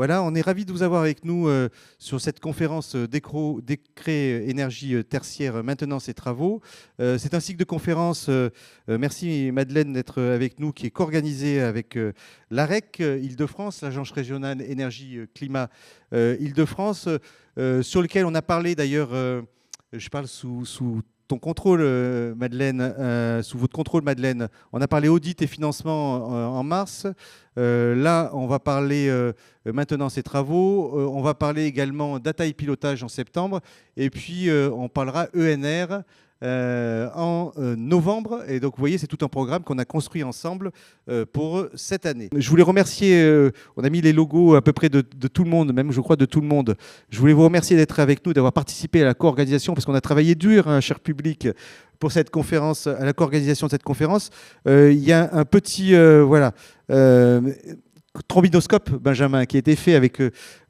Voilà, on est ravis de vous avoir avec nous sur cette conférence décret énergie tertiaire, maintenance et travaux. C'est un cycle de conférences, merci Madeleine d'être avec nous, qui est co-organisé avec l'AREC Île-de-France, l'Agence régionale énergie climat Île-de-France, sur lequel on a parlé d'ailleurs, je parle sous ton contrôle, Madeleine, sous votre contrôle, Madeleine. On a parlé audit et financement en mars. Là, on va parler maintenance et travaux. On va parler également data et pilotage en septembre. Et puis, on parlera ENR en novembre. Et donc, vous voyez, c'est tout un programme qu'on a construit ensemble pour cette année. Je voulais remercier, on a mis les logos à peu près de tout le monde, même je crois de tout le monde. Je voulais vous remercier d'être avec nous, d'avoir participé à la co-organisation, parce qu'on a travaillé dur, hein, cher public, pour cette conférence, à la co-organisation de cette conférence. Il y a un petit, trombinoscope, Benjamin, qui a été fait avec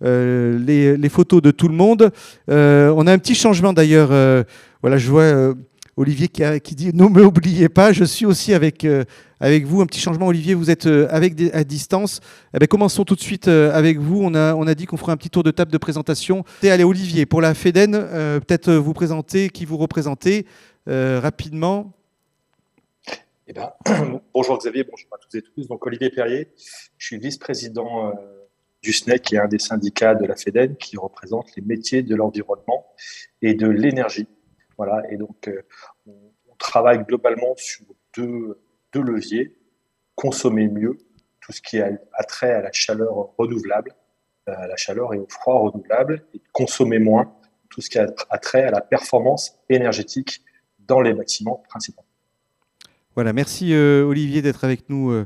les photos de tout le monde. On a un petit changement d'ailleurs. Voilà, je vois Olivier qui dit « Ne m'oubliez pas, je suis aussi avec vous ». Un petit changement, Olivier, vous êtes à distance. Eh bien, commençons tout de suite avec vous. On a dit qu'on ferait un petit tour de table de présentation. Allez, Olivier, pour la FEDEN, peut-être vous présenter, qui vous représentez rapidement. Eh ben, bonjour Xavier, bonjour à toutes et tous. Donc Olivier Perrier, je suis vice-président du SNEC, qui est un des syndicats de la FEDEN, qui représente les métiers de l'environnement et de l'énergie. Voilà, et donc on travaille globalement sur deux leviers: consommer mieux, tout ce qui a trait à la chaleur renouvelable, à la chaleur et au froid renouvelable, et consommer moins, tout ce qui a trait à la performance énergétique dans les bâtiments principaux. Voilà, merci Olivier d'être avec nous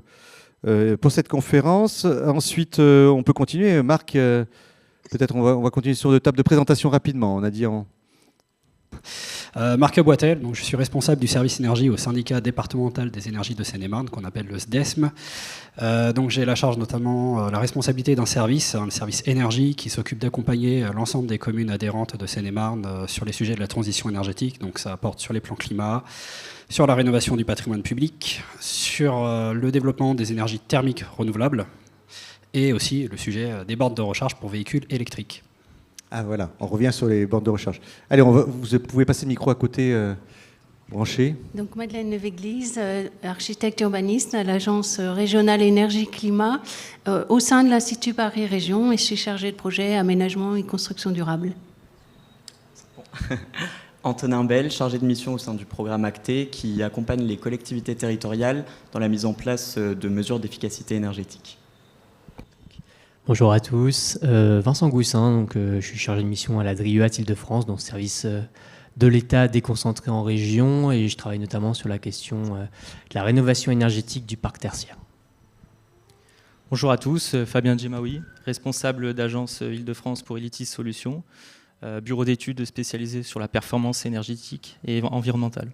pour cette conférence. Ensuite, on peut continuer. Marc, peut-être on va continuer sur le table de présentation rapidement. On a dit Marc Boitel, donc je suis responsable du service énergie au syndicat départemental des énergies de Seine-et-Marne, qu'on appelle le SDESM. Donc j'ai la charge notamment, la responsabilité d'un service, le service énergie, qui s'occupe d'accompagner l'ensemble des communes adhérentes de Seine-et-Marne sur les sujets de la transition énergétique. Donc ça apporte sur les plans climat, sur la rénovation du patrimoine public, sur le développement des énergies thermiques renouvelables et aussi le sujet des bornes de recharge pour véhicules électriques. Ah voilà, on revient sur les bornes de recharge. Allez, vous pouvez passer le micro à côté, branché. Donc Madeleine Levêglise, architecte urbaniste à l'Agence régionale énergie-climat au sein de l'Institut Paris Région, et je suis chargée de projet aménagement et construction durable. Antonin Bell, chargé de mission au sein du programme ACTE, qui accompagne les collectivités territoriales dans la mise en place de mesures d'efficacité énergétique. Bonjour à tous, Vincent Goussin, donc, je suis chargé de mission à la DRIUAT Île-de-France, donc service de l'État déconcentré en région, et je travaille notamment sur la question de la rénovation énergétique du parc tertiaire. Bonjour à tous, Fabien Djemaoui, responsable d'agence Île-de-France pour Elitis Solutions, bureau d'études spécialisé sur la performance énergétique et environnementale.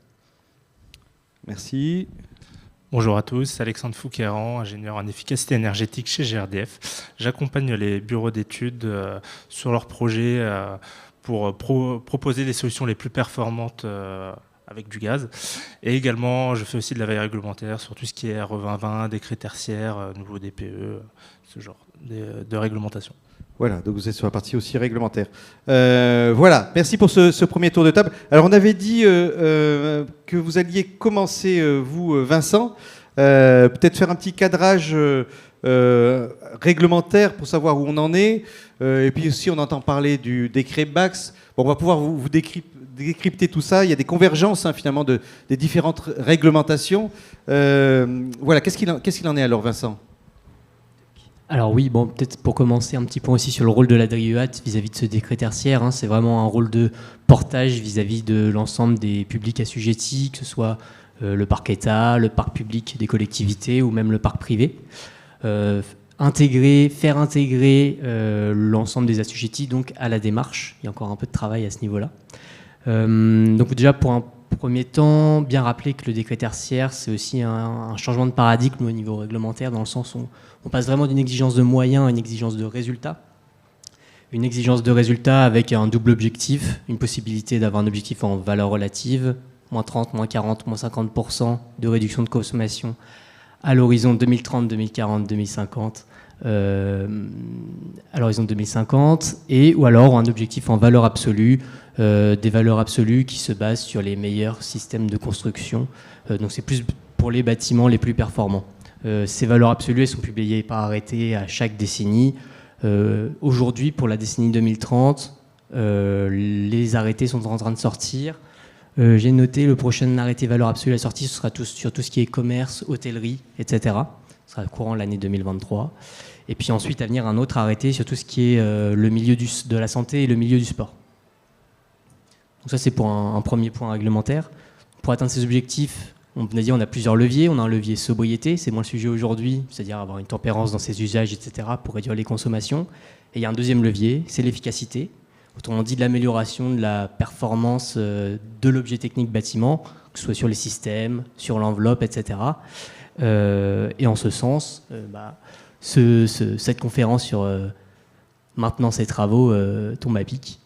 Merci. Bonjour à tous, Alexandre Fouqueran, ingénieur en efficacité énergétique chez GRDF. J'accompagne les bureaux d'études sur leurs projets pour proposer les solutions les plus performantes avec du gaz. Et également, je fais aussi de la veille réglementaire sur tout ce qui est RE 2020, décret tertiaire, nouveau DPE, ce genre de réglementation. Voilà, donc vous êtes sur la partie aussi réglementaire. Voilà, merci pour ce premier tour de table. Alors on avait dit que vous alliez commencer, vous, Vincent, peut-être faire un petit cadrage réglementaire pour savoir où on en est. Et puis aussi, on entend parler du décret BAX. Bon, on va pouvoir vous décrypter tout ça. Il y a des convergences, hein, finalement, des différentes réglementations. Voilà, qu'est-ce qu'il en est alors, Vincent ? Alors oui, bon, peut-être pour commencer un petit point aussi sur le rôle de la DRIUAT vis-à-vis de ce décret tertiaire, hein, c'est vraiment un rôle de portage vis-à-vis de l'ensemble des publics assujettis, que ce soit le parc État, le parc public des collectivités ou même le parc privé. Faire intégrer l'ensemble des assujettis donc à la démarche. Il y a encore un peu de travail à ce niveau-là. Donc déjà pour un premier temps, bien rappeler que le décret tertiaire, c'est aussi un changement de paradigme au niveau réglementaire, dans le sens où on passe vraiment d'une exigence de moyens à une exigence de résultats. Une exigence de résultats avec un double objectif, une possibilité d'avoir un objectif en valeur relative, moins 30, moins 40, moins 50% de réduction de consommation à l'horizon 2030, 2040, 2050 à l'horizon 2050, ou alors un objectif en valeur absolue, des valeurs absolues qui se basent sur les meilleurs systèmes de construction. Donc c'est plus pour les bâtiments les plus performants. Ces valeurs absolues, elles sont publiées par arrêté à chaque décennie. Aujourd'hui, pour la décennie 2030, les arrêtés sont en train de sortir. J'ai noté le prochain arrêté valeur absolue à sortie, ce sera sur tout ce qui est commerce, hôtellerie, etc. Ce sera courant l'année 2023. Et puis ensuite, à venir, un autre arrêté sur tout ce qui est le milieu de la santé et le milieu du sport. Donc ça, c'est pour un premier point réglementaire. Pour atteindre ces objectifs, on a dit on a plusieurs leviers. On a un levier sobriété, c'est moins le sujet aujourd'hui, c'est-à-dire avoir une tempérance dans ses usages, etc., pour réduire les consommations. Et il y a un deuxième levier, c'est l'efficacité. Autrement dit, de l'amélioration de la performance de l'objet technique bâtiment, que ce soit sur les systèmes, sur l'enveloppe, etc. Et en ce sens, cette conférence sur maintenance et travaux tombe à pic.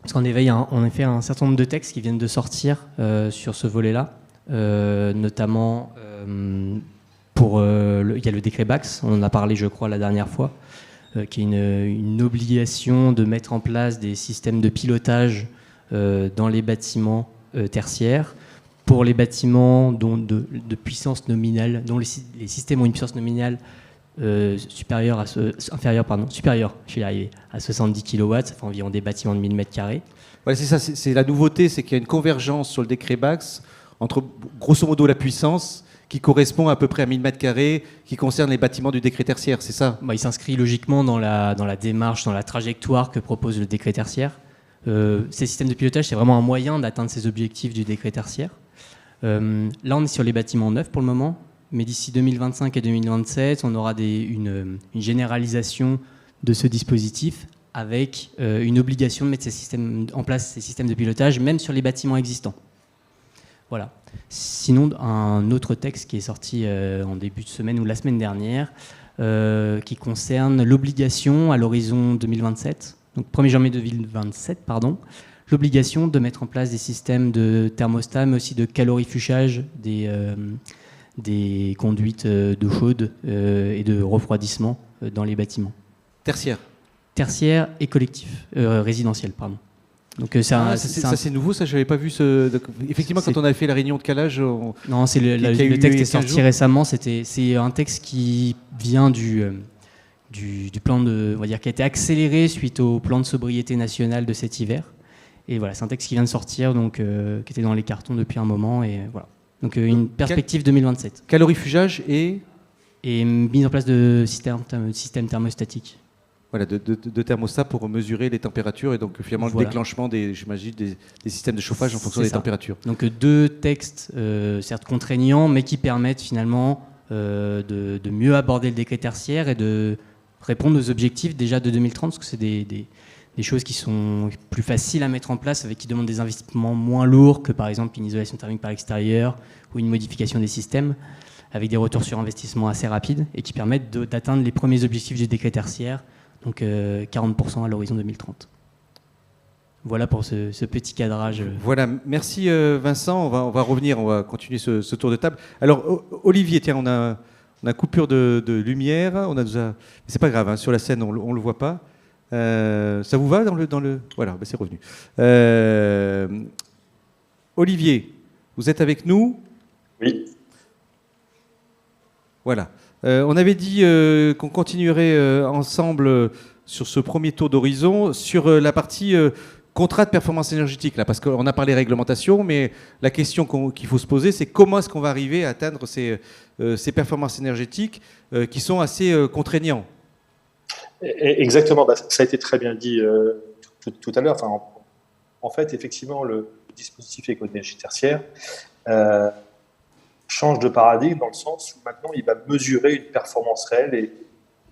Parce qu'en effet, il y a un certain nombre de textes qui viennent de sortir sur ce volet-là, notamment il y a le décret Bax, on en a parlé je crois la dernière fois, qui est une obligation de mettre en place des systèmes de pilotage dans les bâtiments tertiaires, pour les bâtiments de puissance nominale, dont les systèmes ont une puissance nominale supérieure, je vais y arriver, à 70 kW, ça fait environ des bâtiments de 1000 m². Voilà, c'est ça, c'est la nouveauté, c'est qu'il y a une convergence sur le décret Bax entre, grosso modo, la puissance qui correspond à peu près à 1000 m², qui concerne les bâtiments du décret tertiaire, c'est ça? Il s'inscrit logiquement dans la démarche, dans la trajectoire que propose le décret tertiaire. Ces systèmes de pilotage, c'est vraiment un moyen d'atteindre ces objectifs du décret tertiaire. Là, on est sur les bâtiments neufs pour le moment, mais d'ici 2025 et 2027, on aura une généralisation de ce dispositif avec une obligation de mettre en place ces systèmes de pilotage, même sur les bâtiments existants. Voilà. Sinon, un autre texte qui est sorti en début de semaine ou la semaine dernière, qui concerne l'obligation à l'horizon 2027, donc 1er janvier 2027, l'obligation de mettre en place des systèmes de thermostat, mais aussi de calorifugage des conduites d'eau chaude et de refroidissement dans les bâtiments. Tertiaire et collectif, résidentiel, pardon. Donc ça c'est nouveau, ça j'avais pas vu effectivement quand on avait fait la réunion de calage. Non, c'est le texte qui est sorti récemment. C'est un texte qui vient du plan on va dire, qui a été accéléré suite au plan de sobriété national de cet hiver. Et voilà, c'est un texte qui vient de sortir, donc qui était dans les cartons depuis un moment, et voilà. Donc une perspective 2027. Calorifugage et mise en place de système thermostatique. Voilà, de thermostat pour mesurer les températures et donc finalement le déclenchement des systèmes de chauffage en fonction des températures. Donc deux textes certes contraignants, mais qui permettent finalement de mieux aborder le décret tertiaire et de répondre aux objectifs déjà de 2030, parce que c'est des choses qui sont plus faciles à mettre en place, qui demandent des investissements moins lourds que par exemple une isolation thermique par l'extérieur ou une modification des systèmes, avec des retours sur investissement assez rapides et qui permettent d'atteindre les premiers objectifs du décret tertiaire, donc 40% à l'horizon 2030. Voilà pour ce petit cadrage. Voilà, merci Vincent. On va revenir, on va continuer ce tour de table. Alors Olivier, tiens, on a coupure de lumière, c'est pas grave, hein, sur la scène on le voit pas. Ça vous va dans le... Voilà, c'est revenu. Olivier, vous êtes avec nous? Oui. Voilà. On avait dit qu'on continuerait ensemble sur ce premier tour d'horizon, sur la partie contrat de performance énergétique, là, parce qu'on a parlé réglementation, mais la question qu'il faut se poser, c'est comment est-ce qu'on va arriver à atteindre ces performances énergétiques qui sont assez contraignants. Exactement, ça a été très bien dit tout à l'heure. Enfin, en fait, effectivement, le dispositif éco-énergie tertiaire change de paradigme dans le sens où maintenant il va mesurer une performance réelle et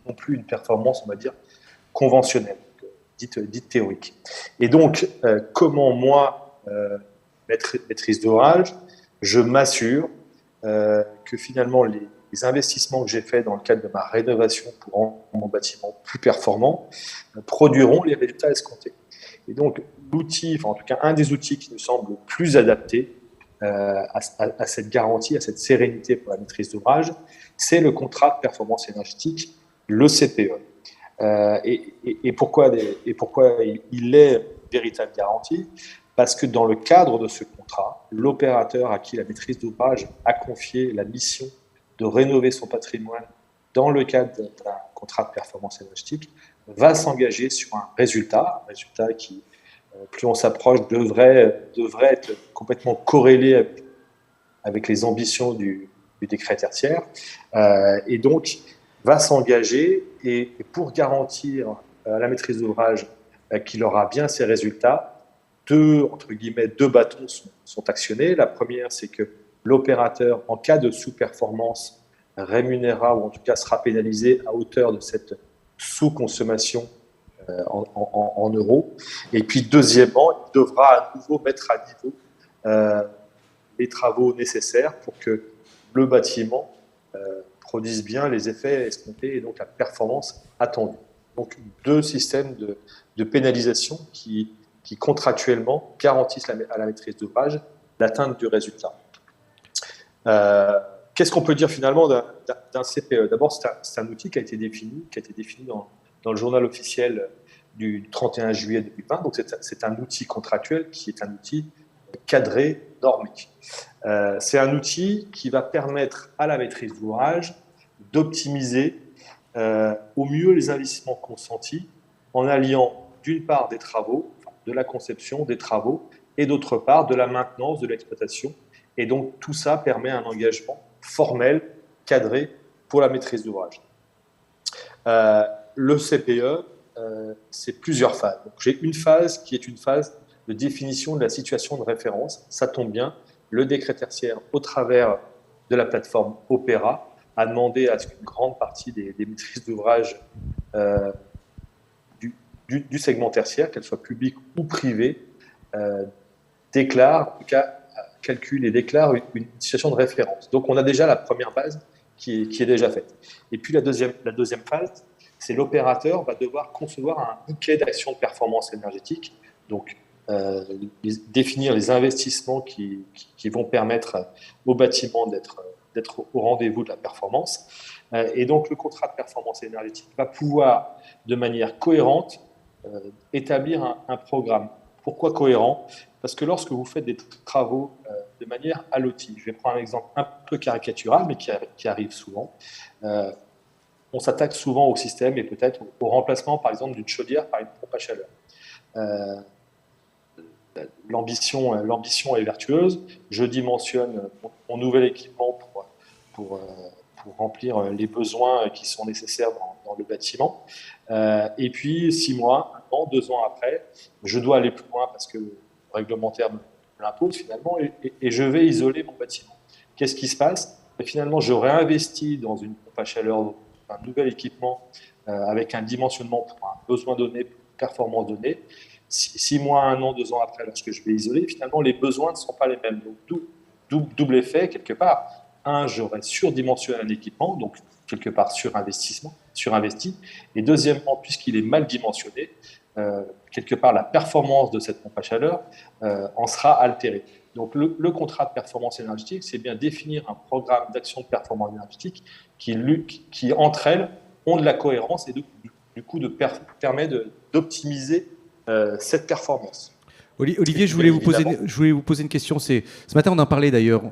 non plus une performance, on va dire, conventionnelle, dite théorique. Et donc, comment moi, maîtrise d'ouvrage, je m'assure que finalement les investissements que j'ai faits dans le cadre de ma rénovation pour rendre mon bâtiment plus performant produiront les résultats escomptés. Et donc, l'outil, enfin en tout cas un des outils qui nous semble plus adapté à cette garantie, à cette sérénité pour la maîtrise d'ouvrage, c'est le contrat de performance énergétique le CPE. Et pourquoi il est une véritable garantie? Parce que dans le cadre de ce contrat, l'opérateur à qui la maîtrise d'ouvrage a confié la mission de rénover son patrimoine dans le cadre d'un contrat de performance énergétique va s'engager sur un résultat qui, plus on s'approche, devrait être complètement corrélé avec les ambitions du décret tertiaire, et donc va s'engager, et pour garantir à la maîtrise d'ouvrage qu'il aura bien ces résultats, deux bâtons sont actionnés. La première, c'est que l'opérateur, en cas de sous-performance, rémunérera, ou en tout cas sera pénalisé à hauteur de cette sous-consommation en euros. Et puis, deuxièmement, il devra à nouveau mettre à niveau les travaux nécessaires pour que le bâtiment produise bien les effets escomptés et donc la performance attendue. Donc, deux systèmes de pénalisation qui contractuellement garantissent à la maîtrise d'ouvrage l'atteinte du résultat. Qu'est-ce qu'on peut dire finalement d'un CPE? D'abord, c'est un outil qui a été défini dans le journal officiel du 31 juillet 2020. Donc, c'est un outil contractuel qui est un outil cadré, normé. C'est un outil qui va permettre à la maîtrise d'ouvrage d'optimiser au mieux les investissements consentis en alliant d'une part des travaux, de la conception des travaux, et d'autre part de la maintenance, de l'exploitation. Et donc tout ça permet un engagement formel, cadré pour la maîtrise d'ouvrage. Le CPE, c'est plusieurs phases. Donc, j'ai une phase qui est une phase de définition de la situation de référence. Ça tombe bien, le décret tertiaire, au travers de la plateforme Opéra, a demandé à ce qu'une grande partie des maîtrises d'ouvrage du segment tertiaire, qu'elles soient publiques ou privées, déclarent, en tout cas, calculent et déclarent une situation de référence. Donc, on a déjà la première phase qui est déjà faite. Et puis, la deuxième phase, c'est l'opérateur va devoir concevoir un bouquet d'actions de performance énergétique, donc définir les investissements qui vont permettre au bâtiment d'être au rendez-vous de la performance. Et donc, le contrat de performance énergétique va pouvoir, de manière cohérente, établir un programme. Pourquoi cohérent? Parce que lorsque vous faites des travaux de manière allotie, je vais prendre un exemple un peu caricatural, mais qui arrive souvent, on s'attaque souvent au système et peut-être au remplacement, par exemple, d'une chaudière par une pompe à chaleur. L'ambition est vertueuse. Je dimensionne mon nouvel équipement pour remplir les besoins qui sont nécessaires dans le bâtiment. Et puis, 6 mois, 1 an, 2 ans après, je dois aller plus loin parce que le réglementaire me l'impose finalement, et je vais isoler mon bâtiment. Qu'est-ce qui se passe? Et finalement, je réinvestis dans une pompe à chaleur, un nouvel équipement avec un dimensionnement pour un besoin donné, pour une performance donnée. 6 mois, 1 an, 2 ans après, lorsque je vais isoler, finalement, les besoins ne sont pas les mêmes. Donc, double effet, quelque part. J'aurais surdimensionné un équipement, donc quelque part surinvesti. Et deuxièmement, puisqu'il est mal dimensionné, quelque part, la performance de cette pompe à chaleur en sera altérée. Donc, le contrat de performance énergétique, c'est bien définir un programme d'action de performance énergétique qui, entre elles, ont de la cohérence et du coup permet d'optimiser cette performance. Olivier, je voulais vous poser une question. Ce matin, on en parlait d'ailleurs.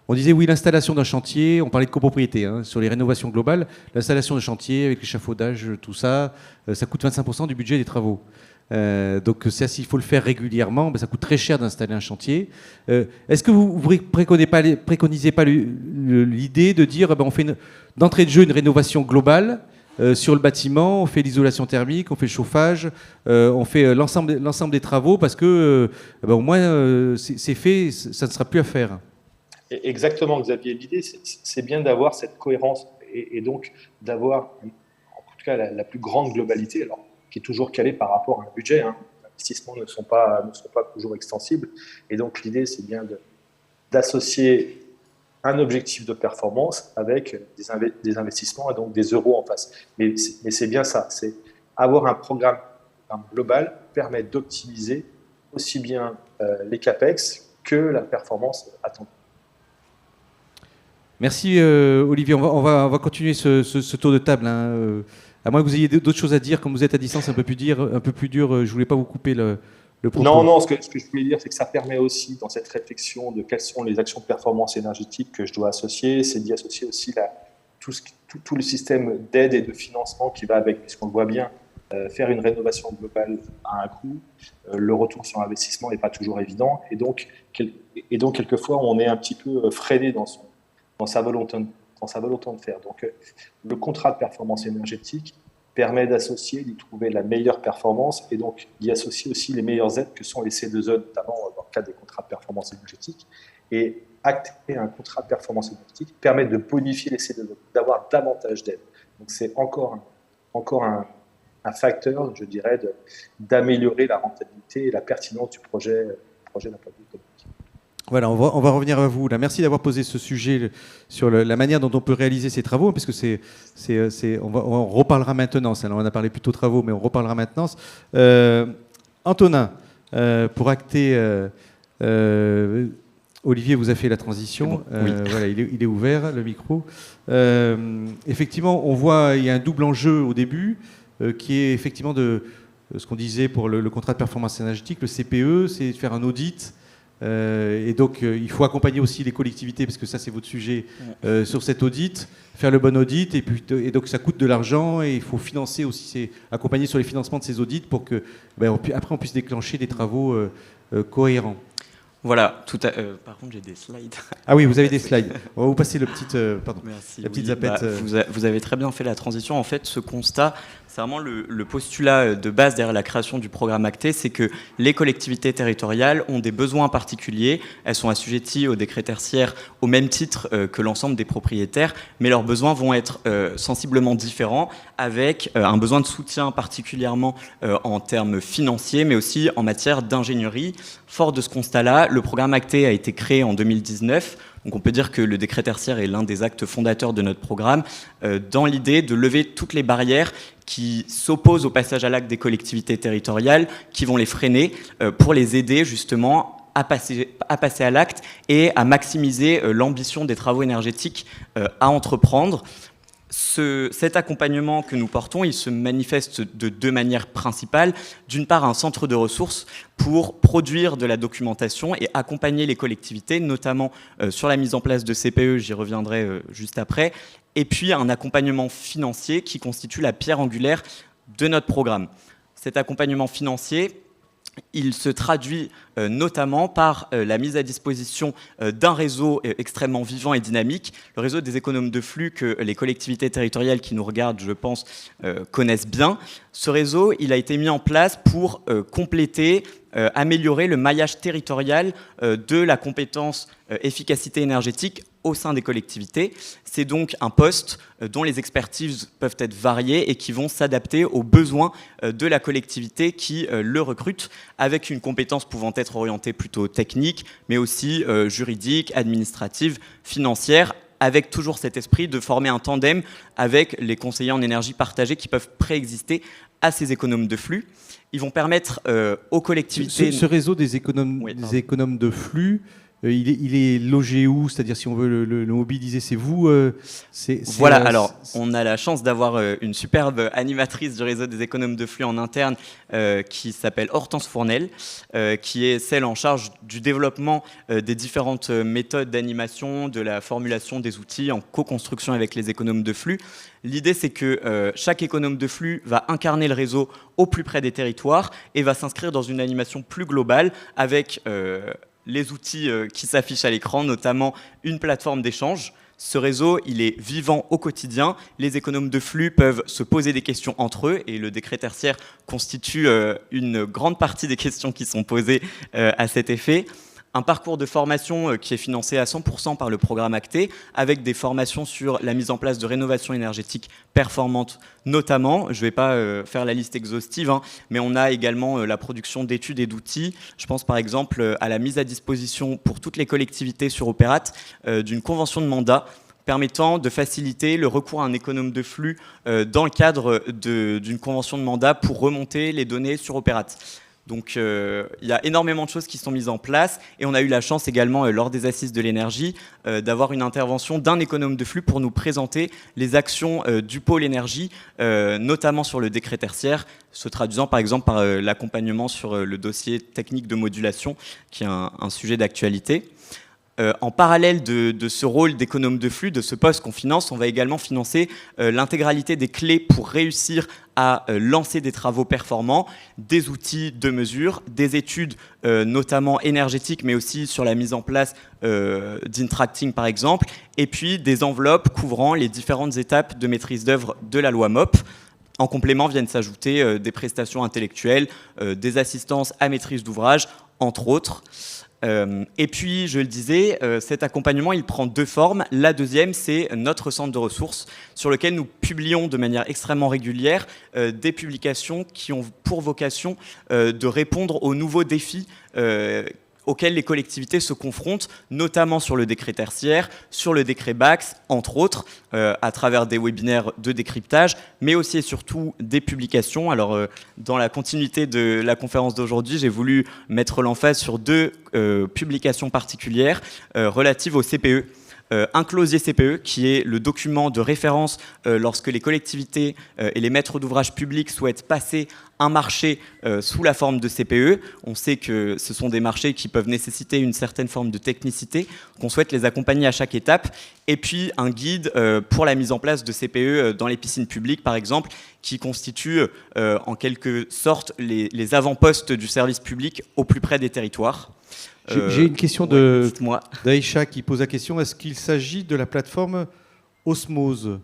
On disait, oui, l'installation d'un chantier, on parlait de copropriété, sur les rénovations globales. L'installation d'un chantier avec l'échafaudage, tout ça, ça coûte 25% du budget des travaux. Donc, s'il faut le faire régulièrement, ça coûte très cher d'installer un chantier. Est-ce que vous ne préconisez pas l'idée de dire, on fait d'entrée de jeu une rénovation globale sur le bâtiment, on fait l'isolation thermique, on fait le chauffage, on fait l'ensemble des travaux parce que au moins c'est fait, ça ne sera plus à faire. Exactement, Xavier. L'idée, c'est bien d'avoir cette cohérence et donc d'avoir, en tout cas, la plus grande globalité, alors qui est toujours calée par rapport à un budget. Les investissements ne sont pas toujours extensibles. Et donc, l'idée, c'est bien d'associer un objectif de performance avec des investissements et donc des euros en face. Mais c'est bien ça, c'est avoir un programme global permet d'optimiser aussi bien les CAPEX que la performance attendue. Merci Olivier. On va continuer ce tour de table. Hein. À moins que vous ayez d'autres choses à dire, comme vous êtes à distance un peu plus dur, je voulais pas vous couper le propos. Non, ce que je voulais dire, c'est que ça permet aussi, dans cette réflexion de quelles sont les actions de performance énergétique que je dois associer, c'est d'y associer aussi tout le système d'aide et de financement qui va avec, puisqu'on le voit bien, faire une rénovation globale a un coût, le retour sur investissement n'est pas toujours évident, et donc quelquefois on est un petit peu freiné dans sa volonté de faire. Donc le contrat de performance énergétique permet d'associer, d'y trouver la meilleure performance et donc d'y associer aussi les meilleures aides que sont les C2E, notamment dans le cadre des contrats de performance énergétique. Et acter un contrat de performance énergétique permet de bonifier les C2E, d'avoir davantage d'aides. Donc c'est encore un facteur, je dirais, d'améliorer la rentabilité et la pertinence du projet d'un point de vue économique. Voilà, on va revenir à vous. Là. Merci d'avoir posé ce sujet sur la manière dont on peut réaliser ces travaux, parce que on reparlera maintenance. Alors, on a parlé plutôt travaux, mais on reparlera maintenance. Antonin, pour acter, Olivier vous a fait la transition. Bon, oui. Voilà, il est ouvert, le micro. Effectivement, on voit il y a un double enjeu au début, qui est effectivement de ce qu'on disait pour le contrat de performance énergétique, le CPE, c'est de faire un audit. Et donc, il faut accompagner aussi les collectivités, parce que ça, c'est votre sujet, sur cet audit, faire le bon audit, et donc ça coûte de l'argent, et il faut financer aussi, accompagner sur les financements de ces audits pour que, après, on puisse déclencher des travaux cohérents. Voilà, par contre j'ai des slides. Ah oui, vous avez des slides. On va vous passer la petite zapette. Vous avez très bien fait la transition. En fait, ce constat, c'est vraiment le postulat de base derrière la création du programme ACTE, c'est que les collectivités territoriales ont des besoins particuliers. Elles sont assujetties au décret tertiaire au même titre que l'ensemble des propriétaires, mais leurs besoins vont être sensiblement différents, avec un besoin de soutien particulièrement en termes financiers, mais aussi en matière d'ingénierie. Fort de ce constat-là, le programme ACTE a été créé en 2019. Donc on peut dire que le décret tertiaire est l'un des actes fondateurs de notre programme, dans l'idée de lever toutes les barrières qui s'opposent au passage à l'acte des collectivités territoriales, qui vont les freiner, pour les aider justement à passer à l'acte et à maximiser l'ambition des travaux énergétiques à entreprendre. Cet accompagnement que nous portons, il se manifeste de deux manières principales. D'une part, un centre de ressources pour produire de la documentation et accompagner les collectivités, notamment sur la mise en place de CPE, j'y reviendrai juste après, et puis un accompagnement financier qui constitue la pierre angulaire de notre programme. Cet accompagnement financier, il se traduit notamment par la mise à disposition d'un réseau extrêmement vivant et dynamique, le réseau des économes de flux que les collectivités territoriales qui nous regardent, je pense, connaissent bien. Ce réseau, il a été mis en place pour compléter, améliorer le maillage territorial de la compétence efficacité énergétique au sein des collectivités. C'est donc un poste dont les expertises peuvent être variées et qui vont s'adapter aux besoins de la collectivité qui le recrute, avec une compétence pouvant être orientée plutôt technique, mais aussi juridique, administrative, financière, avec toujours cet esprit de former un tandem avec les conseillers en énergie partagée qui peuvent préexister à ces économes de flux. Ils vont permettre aux collectivités... Ce réseau des économes de flux, il est logé où? C'est-à-dire, si on veut le mobiliser, c'est vous Voilà, alors, on a la chance d'avoir une superbe animatrice du réseau des économes de flux en interne qui s'appelle Hortense Fournel, qui est celle en charge du développement des différentes méthodes d'animation, de la formulation des outils en co-construction avec les économes de flux. L'idée, c'est que chaque économe de flux va incarner le réseau au plus près des territoires et va s'inscrire dans une animation plus globale avec... les outils qui s'affichent à l'écran, notamment une plateforme d'échange. Ce réseau, il est vivant au quotidien. Les économes de flux peuvent se poser des questions entre eux et le décret tertiaire constitue une grande partie des questions qui sont posées à cet effet. Un parcours de formation qui est financé à 100% par le programme ACTE, avec des formations sur la mise en place de rénovation énergétique performante notamment. Je ne vais pas faire la liste exhaustive, mais on a également la production d'études et d'outils. Je pense par exemple à la mise à disposition pour toutes les collectivités sur Opérate d'une convention de mandat permettant de faciliter le recours à un économe de flux dans le cadre d'une convention de mandat pour remonter les données sur Opérate. Donc il y a énormément de choses qui sont mises en place et on a eu la chance également lors des assises de l'énergie d'avoir une intervention d'un économe de flux pour nous présenter les actions du pôle énergie, notamment sur le décret tertiaire, se traduisant par exemple par l'accompagnement sur le dossier technique de modulation qui est un sujet d'actualité. En parallèle de ce rôle d'économe de flux, de ce poste qu'on finance, on va également financer l'intégralité des clés pour réussir à lancer des travaux performants, des outils de mesure, des études notamment énergétiques, mais aussi sur la mise en place d'intracting par exemple, et puis des enveloppes couvrant les différentes étapes de maîtrise d'œuvre de la loi MOP. En complément viennent s'ajouter des prestations intellectuelles, des assistances à maîtrise d'ouvrage, entre autres. Et puis, je le disais, cet accompagnement, il prend deux formes. La deuxième, c'est notre centre de ressources, sur lequel nous publions de manière extrêmement régulière des publications qui ont pour vocation de répondre aux nouveaux défis auxquels les collectivités se confrontent, notamment sur le décret tertiaire, sur le décret BAX, entre autres, à travers des webinaires de décryptage, mais aussi et surtout des publications. Alors, dans la continuité de la conférence d'aujourd'hui, j'ai voulu mettre l'emphase sur deux publications particulières relatives au CPE. Un closier CPE, qui est le document de référence lorsque les collectivités et les maîtres d'ouvrage publics souhaitent passer un marché sous la forme de CPE. On sait que ce sont des marchés qui peuvent nécessiter une certaine forme de technicité, qu'on souhaite les accompagner à chaque étape. Et puis un guide pour la mise en place de CPE dans les piscines publiques, par exemple, qui constitue en quelque sorte les avant-postes du service public au plus près des territoires. J'ai une question d'Aïcha qui pose la question, est-ce qu'il s'agit de la plateforme Osmose ?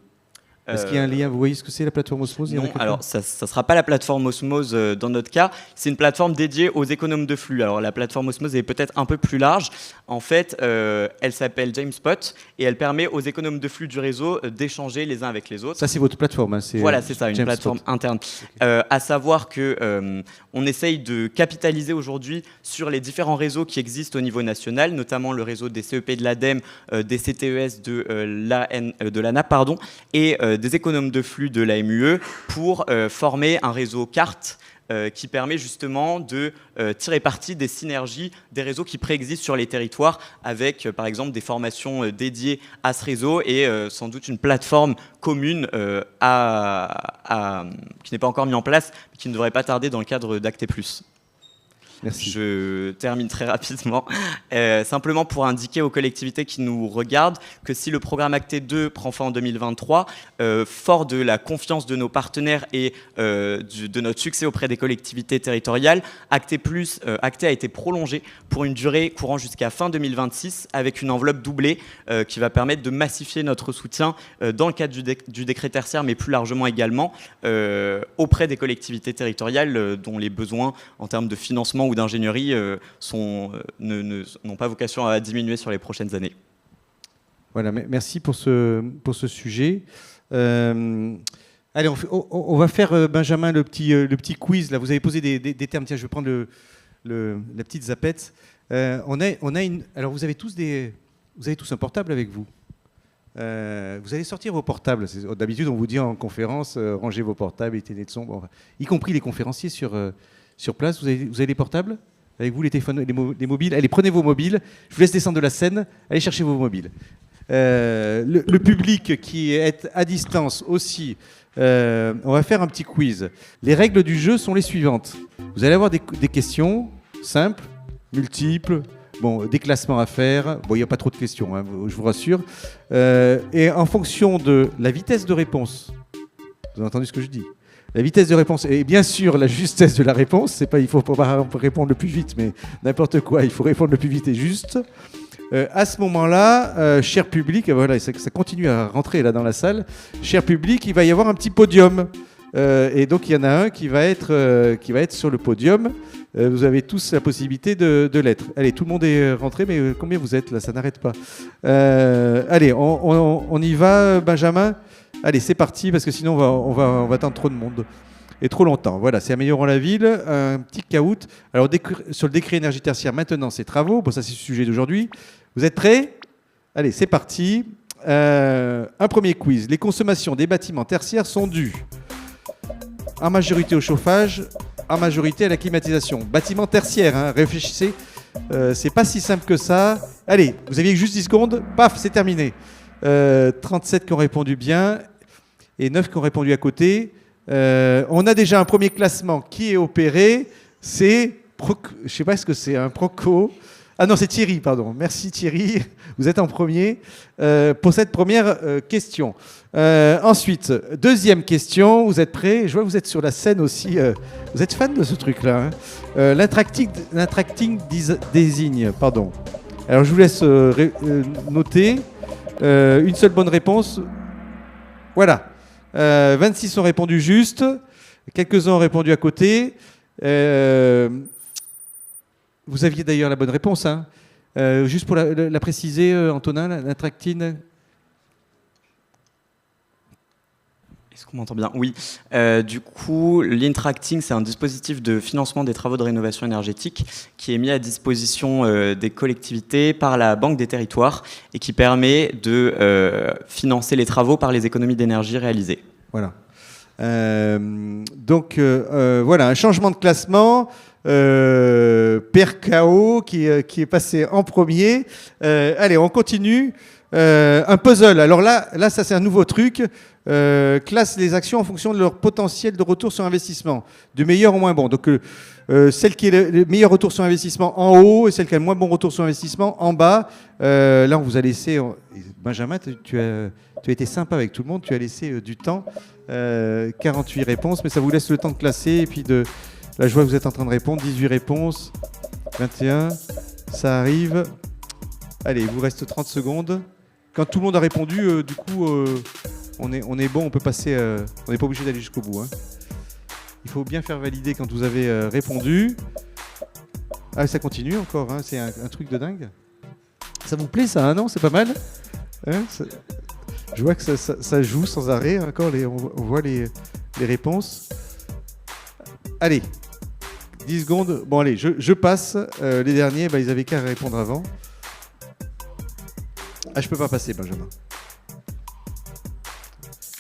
Est-ce qu'il y a un lien ? Vous voyez ce que c'est la plateforme Osmose ? Non, alors ça ne sera pas la plateforme Osmose dans notre cas, c'est une plateforme dédiée aux économes de flux. Alors la plateforme Osmose est peut-être un peu plus large. En fait, elle s'appelle Jamespot et elle permet aux économes de flux du réseau d'échanger les uns avec les autres. Ça, c'est votre plateforme, hein, Voilà, c'est ça, une plateforme interne. Okay. À savoir que on essaye de capitaliser aujourd'hui sur les différents réseaux qui existent au niveau national, notamment le réseau des CEP de l'ADEME, des CTES de l'ANAP, pardon, et des économes de flux de la MUE pour former un réseau carte qui permet justement de tirer parti des synergies des réseaux qui préexistent sur les territoires avec par exemple des formations dédiées à ce réseau et sans doute une plateforme commune qui n'est pas encore mise en place mais qui ne devrait pas tarder dans le cadre d'Acte+. Merci. Je termine très rapidement. Simplement pour indiquer aux collectivités qui nous regardent que si le programme Acte 2 prend fin en 2023, fort de la confiance de nos partenaires et de notre succès auprès des collectivités territoriales, Acte a été prolongé pour une durée courant jusqu'à fin 2026 avec une enveloppe doublée qui va permettre de massifier notre soutien dans le cadre du décret tertiaire, mais plus largement également auprès des collectivités territoriales dont les besoins en termes de financement ou d'ingénierie n'ont pas vocation à diminuer sur les prochaines années. Voilà, merci pour ce sujet. Allez, on va faire, Benjamin, le petit quiz. Là, vous avez posé des termes. Tiens, je vais prendre la petite zapette. Alors, vous avez tous un portable avec vous. Vous allez sortir vos portables. D'habitude, on vous dit en conférence, rangez vos portables, éteignez le son. Bon, y compris les conférenciers sur place. Vous avez les portables avec vous, les téléphones, les mobiles. Allez, prenez vos mobiles. Je vous laisse descendre de la scène. Allez chercher vos mobiles. Le public qui est à distance aussi, on va faire un petit quiz. Les règles du jeu sont les suivantes. Vous allez avoir des questions simples, multiples, des classements à faire. Il n'y a pas trop de questions, hein, je vous rassure. Et en fonction de la vitesse de réponse, vous avez entendu ce que je dis ? La vitesse de réponse et bien sûr la justesse de la réponse. Il ne faut pas répondre le plus vite, mais n'importe quoi, il faut répondre le plus vite et juste. À ce moment-là, cher public, voilà, ça continue à rentrer là dans la salle. Cher public, il va y avoir un petit podium. Et donc il y en a un qui va être sur le podium. Vous avez tous la possibilité de l'être. Allez, tout le monde est rentré, mais combien vous êtes là ? Ça n'arrête pas. Allez, on y va, Benjamin. Allez, c'est parti, parce que sinon on va attendre trop de monde et trop longtemps. Voilà, c'est Améliorant la ville, un petit caout. Alors, sur le décret énergie tertiaire, maintenant, ces travaux. Bon, ça, c'est le sujet d'aujourd'hui. Vous êtes prêts ? Allez, c'est parti. Un premier quiz. Les consommations des bâtiments tertiaires sont dues en majorité au chauffage, en majorité à la climatisation. Bâtiment tertiaire, hein, réfléchissez, c'est pas si simple que ça. Allez, vous aviez juste 10 secondes, paf, c'est terminé. 37 qui ont répondu bien et 9 qui ont répondu à côté. On a déjà un premier classement qui est opéré, c'est, je sais pas ce que c'est, un Proco. Ah non, c'est Thierry, pardon. Merci Thierry, vous êtes en premier pour cette première question. Ensuite, deuxième question, vous êtes prêts? Je vois que vous êtes sur la scène aussi. Vous êtes fan de ce truc-là, hein. L'intracting désigne, pardon. Alors je vous laisse noter. Une seule bonne réponse. Voilà. 26 ont répondu juste. Quelques-uns ont répondu à côté. Vous aviez d'ailleurs la bonne réponse, hein. Juste pour la préciser, Antonin, l'intracting. Est-ce qu'on m'entend bien? Oui. Du coup, l'intracting, c'est un dispositif de financement des travaux de rénovation énergétique qui est mis à disposition des collectivités par la Banque des Territoires et qui permet de financer les travaux par les économies d'énergie réalisées. Voilà. Donc, voilà, un changement de classement. PRKO qui est passé en premier. Allez, on continue. Un puzzle. Alors là, ça c'est un nouveau truc. Classe les actions en fonction de leur potentiel de retour sur investissement, du meilleur au moins bon. Donc celle qui est le meilleur retour sur investissement en haut et celle qui a le moins bon retour sur investissement en bas. Là, on vous a laissé. Benjamin, tu as été sympa avec tout le monde. Tu as laissé du temps. 48 réponses, mais ça vous laisse le temps de classer et puis de. Là, je vois que vous êtes en train de répondre. 18 réponses. 21. Ça arrive. Allez, il vous reste 30 secondes. Quand tout le monde a répondu, du coup, on est bon, on peut passer. On n'est pas obligé d'aller jusqu'au bout, hein. Il faut bien faire valider quand vous avez répondu. Ah, ça continue encore, hein. C'est un truc de dingue. Ça vous plaît, ça, hein, non? C'est pas mal, hein, je vois que ça joue sans arrêt. Encore, on voit les réponses. Allez, 10 secondes. Bon, allez, je passe. Les derniers, ils avaient qu'à répondre avant. Ah, je peux pas passer, Benjamin.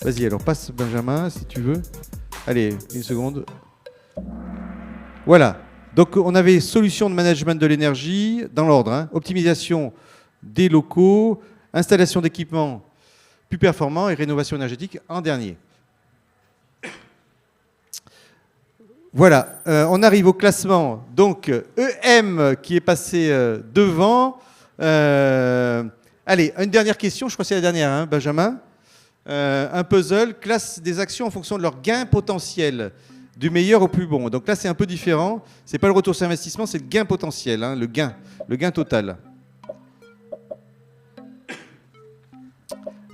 Vas-y, alors passe, Benjamin, si tu veux. Allez, une seconde. Voilà. Donc, on avait solution de management de l'énergie, dans l'ordre, hein. Optimisation des locaux, installation d'équipements plus performants et rénovation énergétique en dernier. Voilà, on arrive au classement. Donc, EM qui est passé devant. Allez, une dernière question, je crois que c'est la dernière, hein, Benjamin. Un puzzle, classe des actions en fonction de leur gain potentiel, du meilleur au plus bon. Donc là, c'est un peu différent. Ce n'est pas le retour sur investissement, c'est le gain potentiel, hein, le gain total.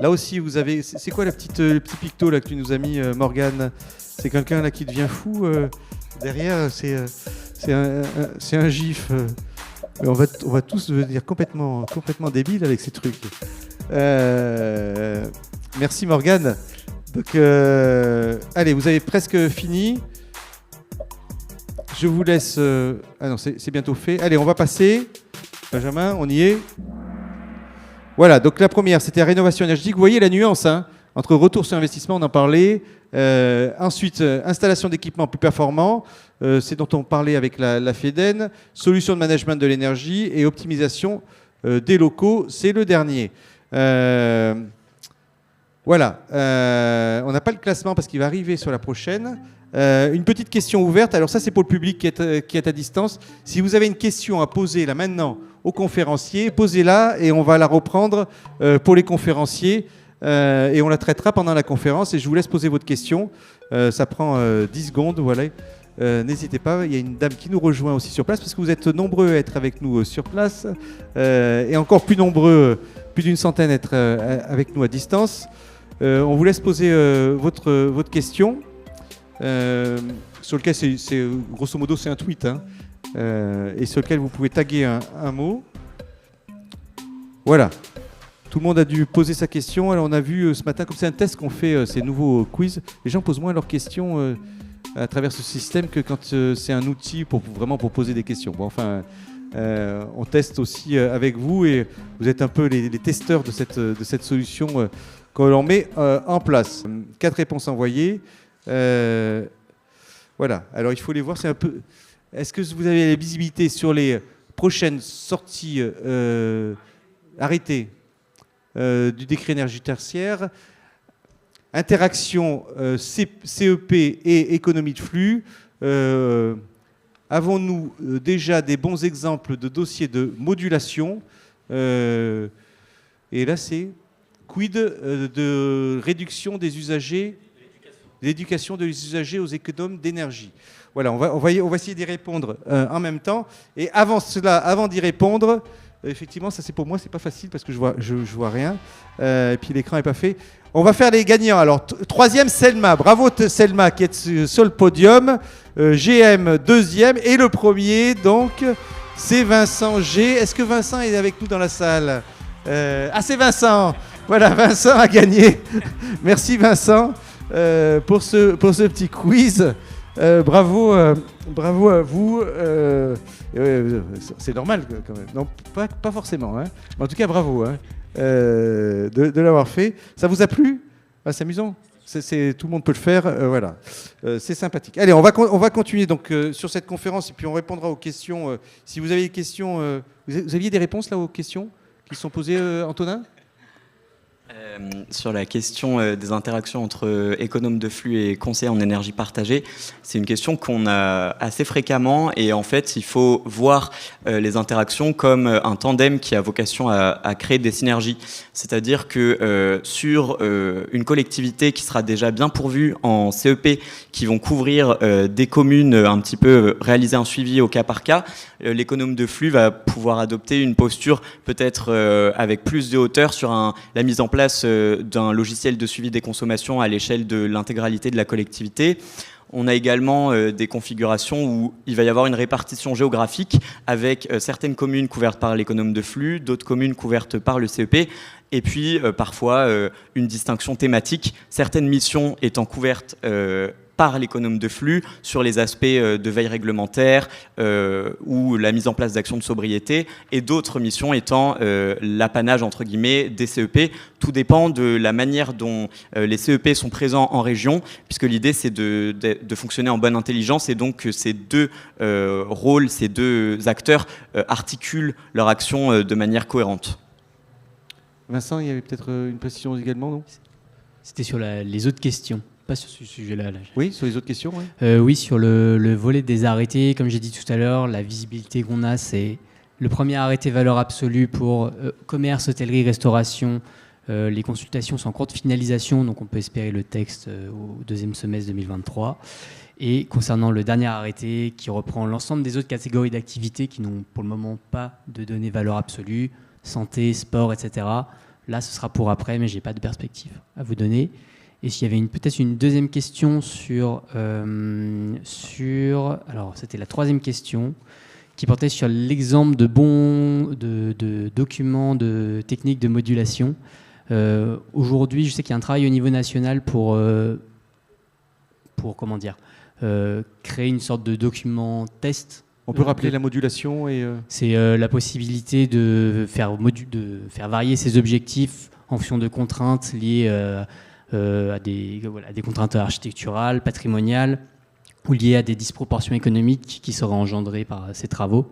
Là aussi, vous avez... C'est quoi le petit picto là, que tu nous as mis, Morgane? C'est quelqu'un là qui devient fou derrière, c'est un gif. On va tous devenir complètement débiles avec ces trucs. Merci Morgane. Donc, allez, vous avez presque fini. Je vous laisse... Ah non, c'est bientôt fait. Allez, on va passer. Benjamin, on y est. Voilà, donc la première, c'était rénovation énergétique. Vous voyez la nuance, hein, entre retour sur investissement, on en parlait. Ensuite, installation d'équipements plus performants, c'est dont on parlait avec la FEDEN. Solution de management de l'énergie et optimisation des locaux, c'est le dernier. Voilà, on n'a pas le classement parce qu'il va arriver sur la prochaine. Une petite question ouverte, alors ça c'est pour le public qui est à distance. Si vous avez une question à poser là maintenant aux conférenciers, posez-la et on va la reprendre pour les conférenciers et on la traitera pendant la conférence et je vous laisse poser votre question. Ça prend 10 secondes, voilà. N'hésitez pas, il y a une dame qui nous rejoint aussi sur place parce que vous êtes nombreux à être avec nous sur place et encore plus nombreux, plus d'une centaine à être avec nous à distance. On vous laisse poser votre question. Sur lequel c'est grosso modo c'est un tweet, hein, et sur lequel vous pouvez taguer un mot. Voilà, tout le monde a dû poser sa question. Alors on a vu ce matin, comme c'est un test qu'on fait, ces nouveaux quiz, les gens posent moins leurs questions à travers ce système que quand c'est un outil pour poser des questions. Bon, enfin, on teste aussi avec vous et vous êtes un peu les testeurs de cette solution qu'on met en place. 4 réponses envoyées. Voilà, alors il faut les voir, c'est un peu... Est-ce que vous avez la visibilité sur les prochaines sorties arrêtées du décret énergie tertiaire, interaction CEP et économie de flux? Avons-nous déjà des bons exemples de dossiers de modulation? Et là, c'est quid de réduction des usagers, l'éducation des usagers aux économes d'énergie? Voilà, on va essayer d'y répondre en même temps. Et avant cela, avant d'y répondre, effectivement, ça c'est pour moi, c'est pas facile parce que je vois rien. Et puis l'écran est pas fait. On va faire les gagnants. Alors, troisième, Selma. Bravo Selma qui est sur le podium. GM, deuxième. Et le premier, donc, c'est Vincent G. Est-ce que Vincent est avec nous dans la salle? C'est Vincent. Voilà, Vincent a gagné. Merci Vincent pour ce petit quiz. Bravo à vous. C'est normal quand même. Non, pas forcément. Hein. Mais en tout cas, bravo de l'avoir fait. Ça vous a plu? C'est amusant. Tout le monde peut le faire. Voilà. C'est sympathique. Allez, on va continuer donc, sur cette conférence et puis on répondra aux questions. Si vous avez des questions, vous aviez des réponses là aux questions qui sont posées, Antonin? Sur la question des interactions entre économes de flux et conseillers en énergie partagée, c'est une question qu'on a assez fréquemment et en fait il faut voir les interactions comme un tandem qui a vocation à créer des synergies. C'est-à-dire que sur une collectivité qui sera déjà bien pourvue en CEP, qui vont couvrir des communes un petit peu, réaliser un suivi au cas par cas, l'économe de flux va pouvoir adopter une posture peut-être avec plus de hauteur sur la mise en place d'un logiciel de suivi des consommations à l'échelle de l'intégralité de la collectivité. On a également des configurations où il va y avoir une répartition géographique avec certaines communes couvertes par l'économe de flux, d'autres communes couvertes par le CEP, et puis parfois une distinction thématique, certaines missions étant couvertes par l'économe de flux sur les aspects de veille réglementaire ou la mise en place d'actions de sobriété, et d'autres missions étant l'apanage entre guillemets des CEP. Tout dépend de la manière dont les CEP sont présents en région, puisque l'idée c'est de fonctionner en bonne intelligence et donc que ces deux rôles, ces deux acteurs articulent leur action de manière cohérente. Vincent, il y avait peut-être une précision également, non? C'était sur les autres questions. Pas sur ce sujet-là. Oui, sur les autres questions. Oui, oui, sur le volet des arrêtés, comme j'ai dit tout à l'heure, la visibilité qu'on a, c'est le premier arrêté valeur absolue pour commerce, hôtellerie, restauration. Les consultations sont en cours de finalisation, donc on peut espérer le texte au deuxième semestre 2023. Et concernant le dernier arrêté qui reprend l'ensemble des autres catégories d'activités qui n'ont pour le moment pas de données valeur absolue, santé, sport, etc. Là, ce sera pour après, mais je n'ai pas de perspective à vous donner. Et s'il y avait peut-être une deuxième question alors c'était la troisième question, qui portait sur l'exemple de documents de techniques de modulation. Aujourd'hui, je sais qu'il y a un travail au niveau national pour créer une sorte de document test. On peut rappeler la modulation C'est la possibilité de faire varier ses objectifs en fonction de contraintes liées à des contraintes architecturales, patrimoniales, ou liées à des disproportions économiques qui seraient engendrées par ces travaux.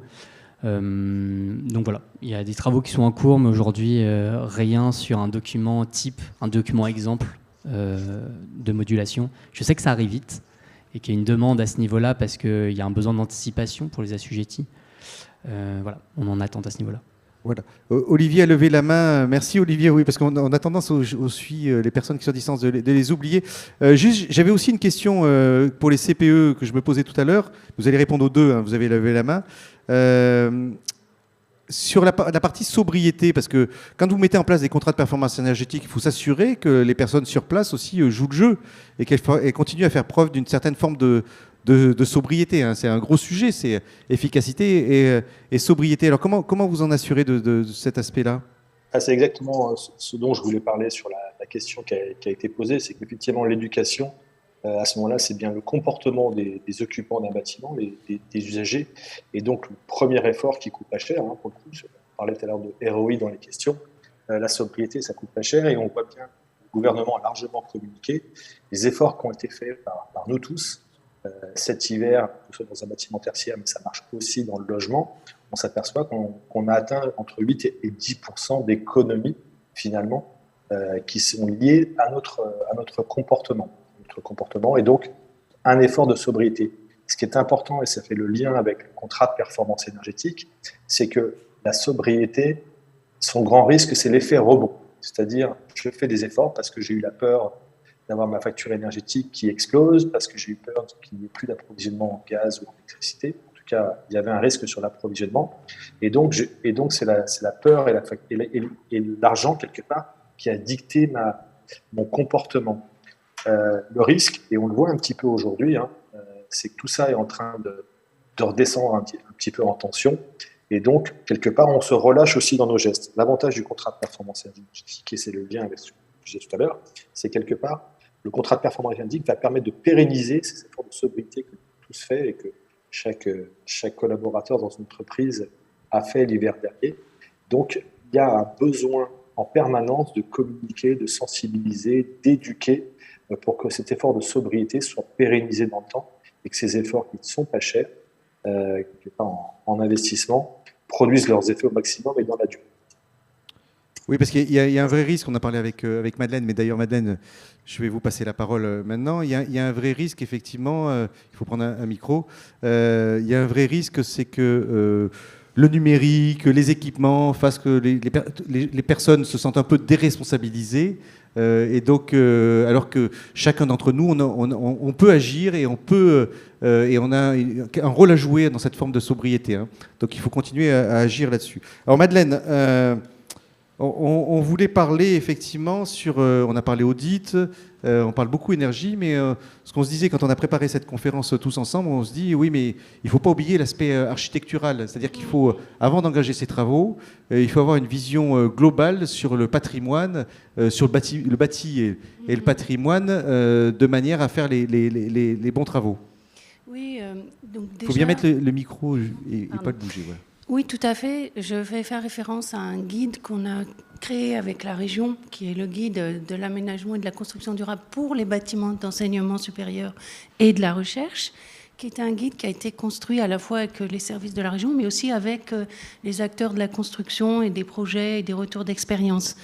Donc voilà, il y a des travaux qui sont en cours, mais aujourd'hui, rien sur un document type, un document exemple de modulation. Je sais que ça arrive vite et qu'il y a une demande à ce niveau-là parce qu'il y a un besoin d'anticipation pour les assujettis. Voilà, on en attend à ce niveau-là. Voilà. Olivier a levé la main. Merci Olivier. Oui, parce qu'on a tendance aussi les personnes qui sont à distance de les oublier. J'avais aussi une question pour les CPE que je me posais tout à l'heure. Vous allez répondre aux deux. Vous avez levé la main. Sur la partie sobriété, parce que quand vous mettez en place des contrats de performance énergétique, il faut s'assurer que les personnes sur place aussi jouent le jeu et qu'elles continuent à faire preuve d'une certaine forme de sobriété. C'est un gros sujet, c'est efficacité et sobriété. Alors comment vous en assurez de cet aspect-là? C'est exactement ce dont je voulais parler sur la question qui a été posée, c'est qu'effectivement l'éducation, à ce moment-là, c'est bien le comportement des occupants d'un bâtiment, des usagers, et donc le premier effort qui coûte pas cher, pour le coup, on parlait tout à l'heure de ROI dans les questions, la sobriété, ça coûte pas cher, et on voit bien que le gouvernement a largement communiqué les efforts qui ont été faits par nous tous cet hiver, que ce soit dans un bâtiment tertiaire, mais ça marche aussi dans le logement, on s'aperçoit qu'on a atteint entre 8 et 10% d'économies, finalement, qui sont liées à notre comportement. Et donc, un effort de sobriété. Ce qui est important, et ça fait le lien avec le contrat de performance énergétique, c'est que la sobriété, son grand risque, c'est l'effet rebond. C'est-à-dire, je fais des efforts parce que j'ai eu la peur d'avoir ma facture énergétique qui explose, parce que j'ai eu peur qu'il n'y ait plus d'approvisionnement en gaz ou en électricité. En tout cas, il y avait un risque sur l'approvisionnement. Et donc c'est la peur et l'argent, quelque part, qui a dicté mon comportement. Le risque, et on le voit un petit peu aujourd'hui, c'est que tout ça est en train de redescendre un petit peu en tension. Et donc, quelque part, on se relâche aussi dans nos gestes. L'avantage du contrat de performance énergétique, et c'est le lien avec ce que je disais tout à l'heure, c'est quelque part, le contrat de performance énergétique va permettre de pérenniser ces efforts de sobriété que tous fait et que chaque collaborateur dans une entreprise a fait l'hiver dernier. Donc, il y a un besoin en permanence de communiquer, de sensibiliser, d'éduquer pour que cet effort de sobriété soit pérennisé dans le temps et que ces efforts qui ne sont pas chers, en investissement, produisent leurs effets au maximum et dans la durée. Oui, parce qu'il y a un vrai risque, on a parlé avec Madeleine, mais d'ailleurs Madeleine, je vais vous passer la parole maintenant. Il y a un vrai risque, effectivement, il faut prendre un micro, il y a un vrai risque, c'est que le numérique, les équipements fassent que les personnes se sentent un peu déresponsabilisées, et donc, alors que chacun d'entre nous, on peut agir et et on a un rôle à jouer dans cette forme de sobriété. Donc il faut continuer à agir là-dessus. Alors Madeleine, on voulait parler effectivement sur, on a parlé audit, on parle beaucoup énergie, mais ce qu'on se disait quand on a préparé cette conférence tous ensemble, on se dit oui, mais il ne faut pas oublier l'aspect architectural, c'est-à-dire qu'il faut, avant d'engager ces travaux, il faut avoir une vision globale sur le patrimoine, sur le bâti et le patrimoine, de manière à faire les bons travaux. Oui, donc déjà... Il faut bien mettre le micro et pas le bouger. Voilà. Oui, tout à fait. Je vais faire référence à un guide qu'on a créé avec la région, qui est le guide de l'aménagement et de la construction durable pour les bâtiments d'enseignement supérieur et de la recherche, qui est un guide qui a été construit à la fois avec les services de la région, mais aussi avec les acteurs de la construction et des projets et des retours d'expérience.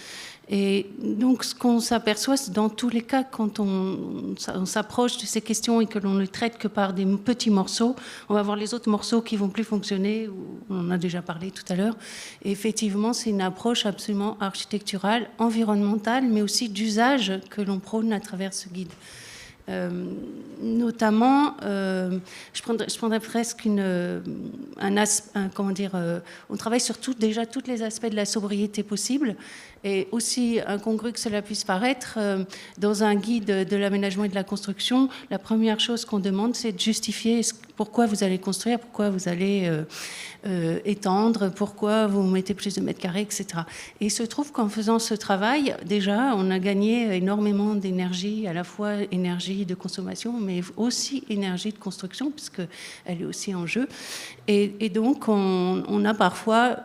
Et donc, ce qu'on s'aperçoit, c'est dans tous les cas, quand on s'approche de ces questions et que l'on ne les traite que par des petits morceaux, on va voir les autres morceaux qui ne vont plus fonctionner, on en a déjà parlé tout à l'heure. Et effectivement, c'est une approche absolument architecturale, environnementale, mais aussi d'usage que l'on prône à travers ce guide. Notamment, je prendrais presque on travaille sur déjà tous les aspects de la sobriété possible, et aussi incongru que cela puisse paraître, dans un guide de l'aménagement et de la construction, la première chose qu'on demande, c'est de justifier pourquoi vous allez construire, pourquoi vous allez étendre, pourquoi vous mettez plus de mètres carrés, etc. Et il se trouve qu'en faisant ce travail, déjà, on a gagné énormément d'énergie, à la fois énergie de consommation, mais aussi énergie de construction, puisqu'elle est aussi en jeu. Et donc, on a parfois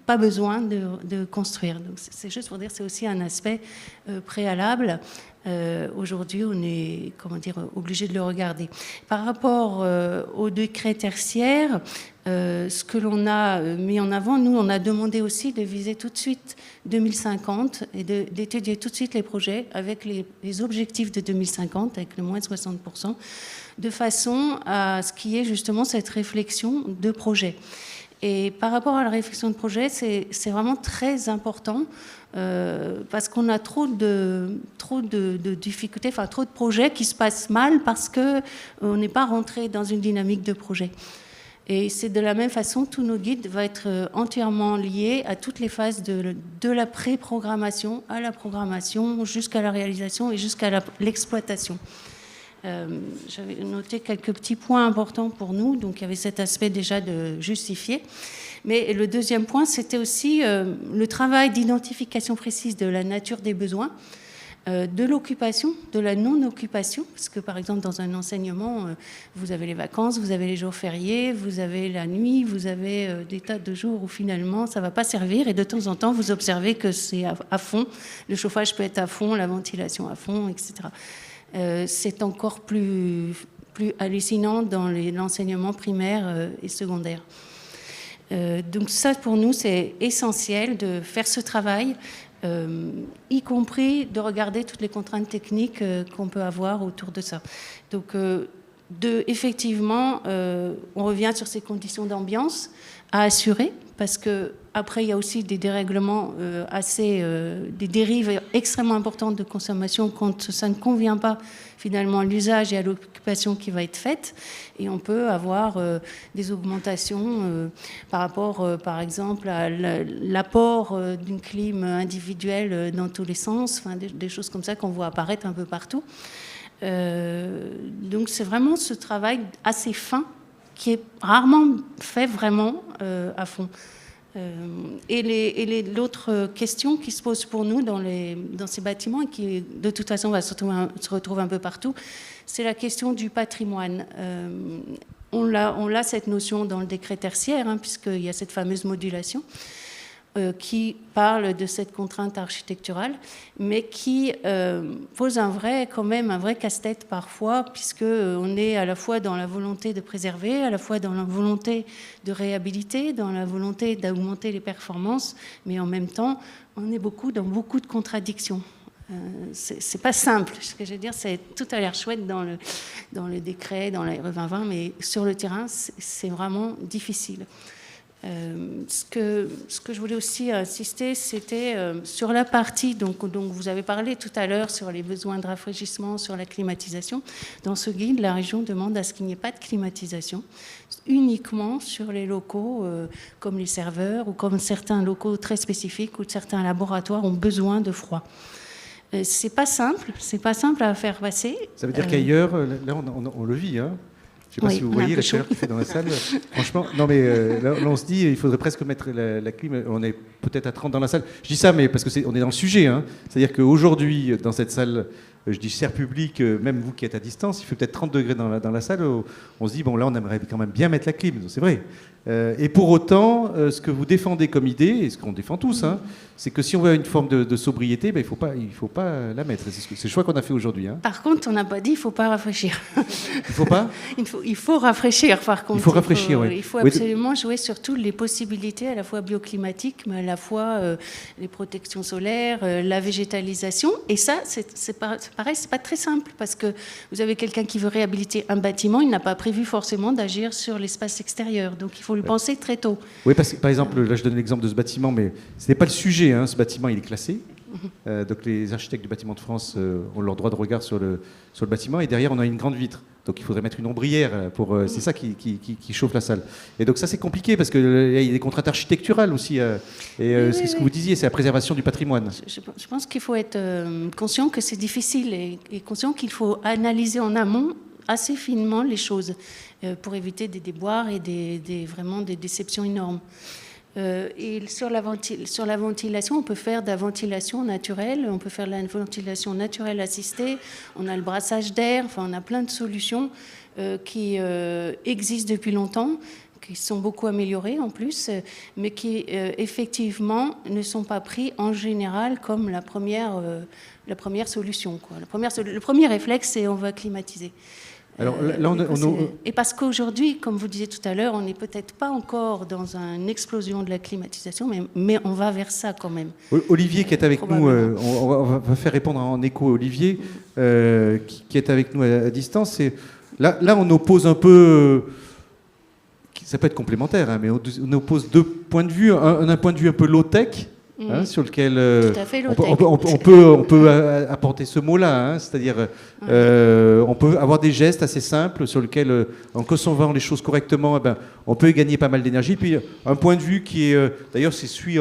pas besoin de construire. Donc, c'est juste pour dire que c'est aussi un aspect préalable. Aujourd'hui, on est obligé de le regarder. Par rapport au décret tertiaire, ce que l'on a mis en avant, nous, on a demandé aussi de viser tout de suite 2050 et d'étudier tout de suite les projets avec les objectifs de 2050, avec le moins de 60%, de façon à ce qu'il y ait justement cette réflexion de projet. Et par rapport à la réflexion de projet, c'est vraiment très important parce qu'on a trop de difficultés, enfin trop de projets qui se passent mal parce qu'on n'est pas rentré dans une dynamique de projet. Et c'est de la même façon, tous nos guides vont être entièrement liés à toutes les phases de la pré-programmation à la programmation, jusqu'à la réalisation et jusqu'à l'exploitation. J'avais noté quelques petits points importants pour nous. Donc, il y avait cet aspect déjà de justifier. Mais le deuxième point, c'était aussi le travail d'identification précise de la nature des besoins, de l'occupation, de la non-occupation. Parce que, par exemple, dans un enseignement, vous avez les vacances, vous avez les jours fériés, vous avez la nuit, vous avez des tas de jours où finalement, ça ne va pas servir. Et de temps en temps, vous observez que c'est à fond. Le chauffage peut être à fond, la ventilation à fond, etc. C'est encore plus plus hallucinant dans l'enseignement primaire et secondaire. Donc ça, pour nous, c'est essentiel de faire ce travail, y compris de regarder toutes les contraintes techniques qu'on peut avoir autour de ça. Donc, effectivement, on revient sur ces conditions d'ambiance à assurer, parce que après, il y a aussi des dérèglements des dérives extrêmement importantes de consommation quand ça ne convient pas finalement à l'usage et à l'occupation qui va être faite. Et on peut avoir des augmentations par rapport, par exemple, à l'apport d'une clim individuelle dans tous les sens, enfin, des choses comme ça qu'on voit apparaître un peu partout. Donc c'est vraiment ce travail assez fin qui est rarement fait vraiment à fond. Et l'autre question qui se pose pour nous dans ces bâtiments et qui de toute façon va se retrouve un peu partout, c'est la question du patrimoine. On a cette notion dans le décret tertiaire, hein, puisqu'il y a cette fameuse modulation qui parle de cette contrainte architecturale, mais qui pose un vrai casse-tête parfois, puisqu'on est à la fois dans la volonté de préserver, à la fois dans la volonté de réhabiliter, dans la volonté d'augmenter les performances, mais en même temps, on est dans beaucoup de contradictions. C'est pas simple. Ce que je veux dire, tout a l'air chouette dans le décret, dans la RE 2020, mais sur le terrain, c'est vraiment difficile. Ce que je voulais aussi insister, c'était sur la partie dont vous avez parlé tout à l'heure sur les besoins de rafraîchissement, sur la climatisation. Dans ce guide, la région demande à ce qu'il n'y ait pas de climatisation, uniquement sur les locaux comme les serveurs ou comme certains locaux très spécifiques où certains laboratoires ont besoin de froid. C'est pas simple à faire passer. Ça veut dire qu'ailleurs, là on le vit, hein. Je ne sais pas si vous voyez la chaleur qu'il fait dans la salle. Franchement, non mais là on se dit, il faudrait presque mettre la clim. On est peut-être à 30 dans la salle. Je dis ça, mais parce que on est dans le sujet. Hein. C'est-à-dire qu'aujourd'hui, dans cette salle, je dis serre publique, même vous qui êtes à distance, il fait peut-être 30 degrés dans la salle. On se dit, bon là, on aimerait quand même bien mettre la clim. C'est vrai. Et pour autant, ce que vous défendez comme idée, et ce qu'on défend tous, hein, c'est que si on veut une forme de sobriété, ben, il faut pas la mettre. C'est le choix qu'on a fait aujourd'hui. Hein. Par contre, on n'a pas dit qu'il ne faut pas rafraîchir. Il faut pas il faut rafraîchir, par contre. Il faut rafraîchir, oui. Il faut absolument jouer sur toutes les possibilités, à la fois bioclimatiques, mais à la fois les protections solaires, la végétalisation. Et ça, c'est pareil, c'est pas très simple, parce que vous avez quelqu'un qui veut réhabiliter un bâtiment, il n'a pas prévu forcément d'agir sur l'espace extérieur. Donc il faut le penser très tôt. Oui, parce que, par exemple, là je donne l'exemple de ce bâtiment, mais ce n'est pas le sujet. Hein. Ce bâtiment, il est classé. Donc les architectes du bâtiment de France ont leur droit de regard sur le bâtiment. Et derrière, on a une grande vitre. Donc il faudrait mettre une ombrière. C'est ça qui chauffe la salle. Et donc ça, c'est compliqué, parce qu'il y a des contraintes architecturales aussi. C'est ce que vous disiez, c'est la préservation du patrimoine. Je pense qu'il faut être conscient que c'est difficile et conscient qu'il faut analyser en amont assez finement les choses pour éviter des déboires et vraiment des déceptions énormes. Et sur la ventilation, on peut faire de la ventilation naturelle, on peut faire de la ventilation naturelle assistée, on a le brassage d'air, enfin on a plein de solutions qui existent depuis longtemps, qui sont beaucoup améliorées en plus, mais qui effectivement ne sont pas pris en général comme la première solution, quoi. Le premier réflexe, c'est on va climatiser. Alors, là, Et parce qu'aujourd'hui, comme vous disiez tout à l'heure, on n'est peut-être pas encore dans une explosion de la climatisation, mais on va vers ça quand même. Olivier qui est avec nous, on va faire répondre en écho à Olivier, qui est avec nous à distance. Là, on oppose un peu, ça peut être complémentaire, hein, mais on oppose deux points de vue. Un point de vue un peu low-tech, hein, sur lequel on peut apporter ce mot-là, hein, c'est-à-dire on peut avoir des gestes assez simples sur lesquels, en conservant les choses correctement, eh ben, on peut gagner pas mal d'énergie. Puis un point de vue qui est, d'ailleurs, c'est celui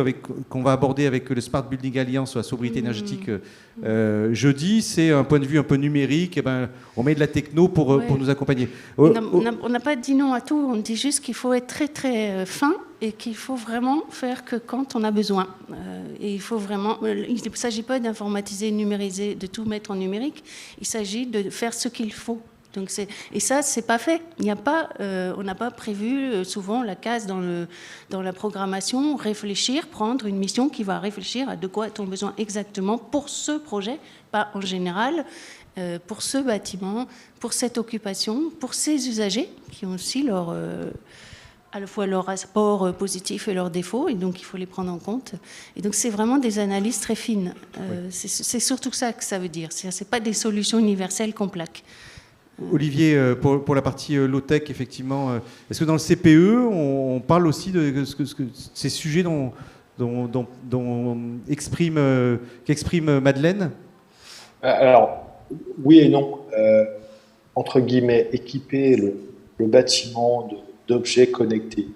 qu'on va aborder avec le Smart Building Alliance sur la sobriété énergétique jeudi, c'est un point de vue un peu numérique. Eh ben, on met de la techno pour nous accompagner. On n'a pas dit non à tout, on dit juste qu'il faut être très très fin et qu'il faut vraiment faire que quand on a besoin. Et il faut vraiment, il ne s'agit pas d'informatiser, numériser, de tout mettre en numérique. Il s'agit de faire ce qu'il faut Donc et ça, c'est pas fait. On n'a pas prévu souvent la case dans la programmation, réfléchir, prendre une mission qui va réfléchir à de quoi a-t-on besoin exactement pour ce projet, pas en général, pour ce bâtiment, pour cette occupation, pour ces usagers qui ont aussi à la fois leur rapport positif et leurs défauts, et donc il faut les prendre en compte. Et donc c'est vraiment des analyses très fines. C'est surtout ça que ça veut dire. C'est pas des solutions universelles qu'on plaque. Olivier, pour la partie low-tech, effectivement, est-ce que dans le CPE, on parle aussi de ces sujets qu'exprime Madeleine? Alors, oui et non. Entre guillemets, équiper le bâtiment d'objets connectés,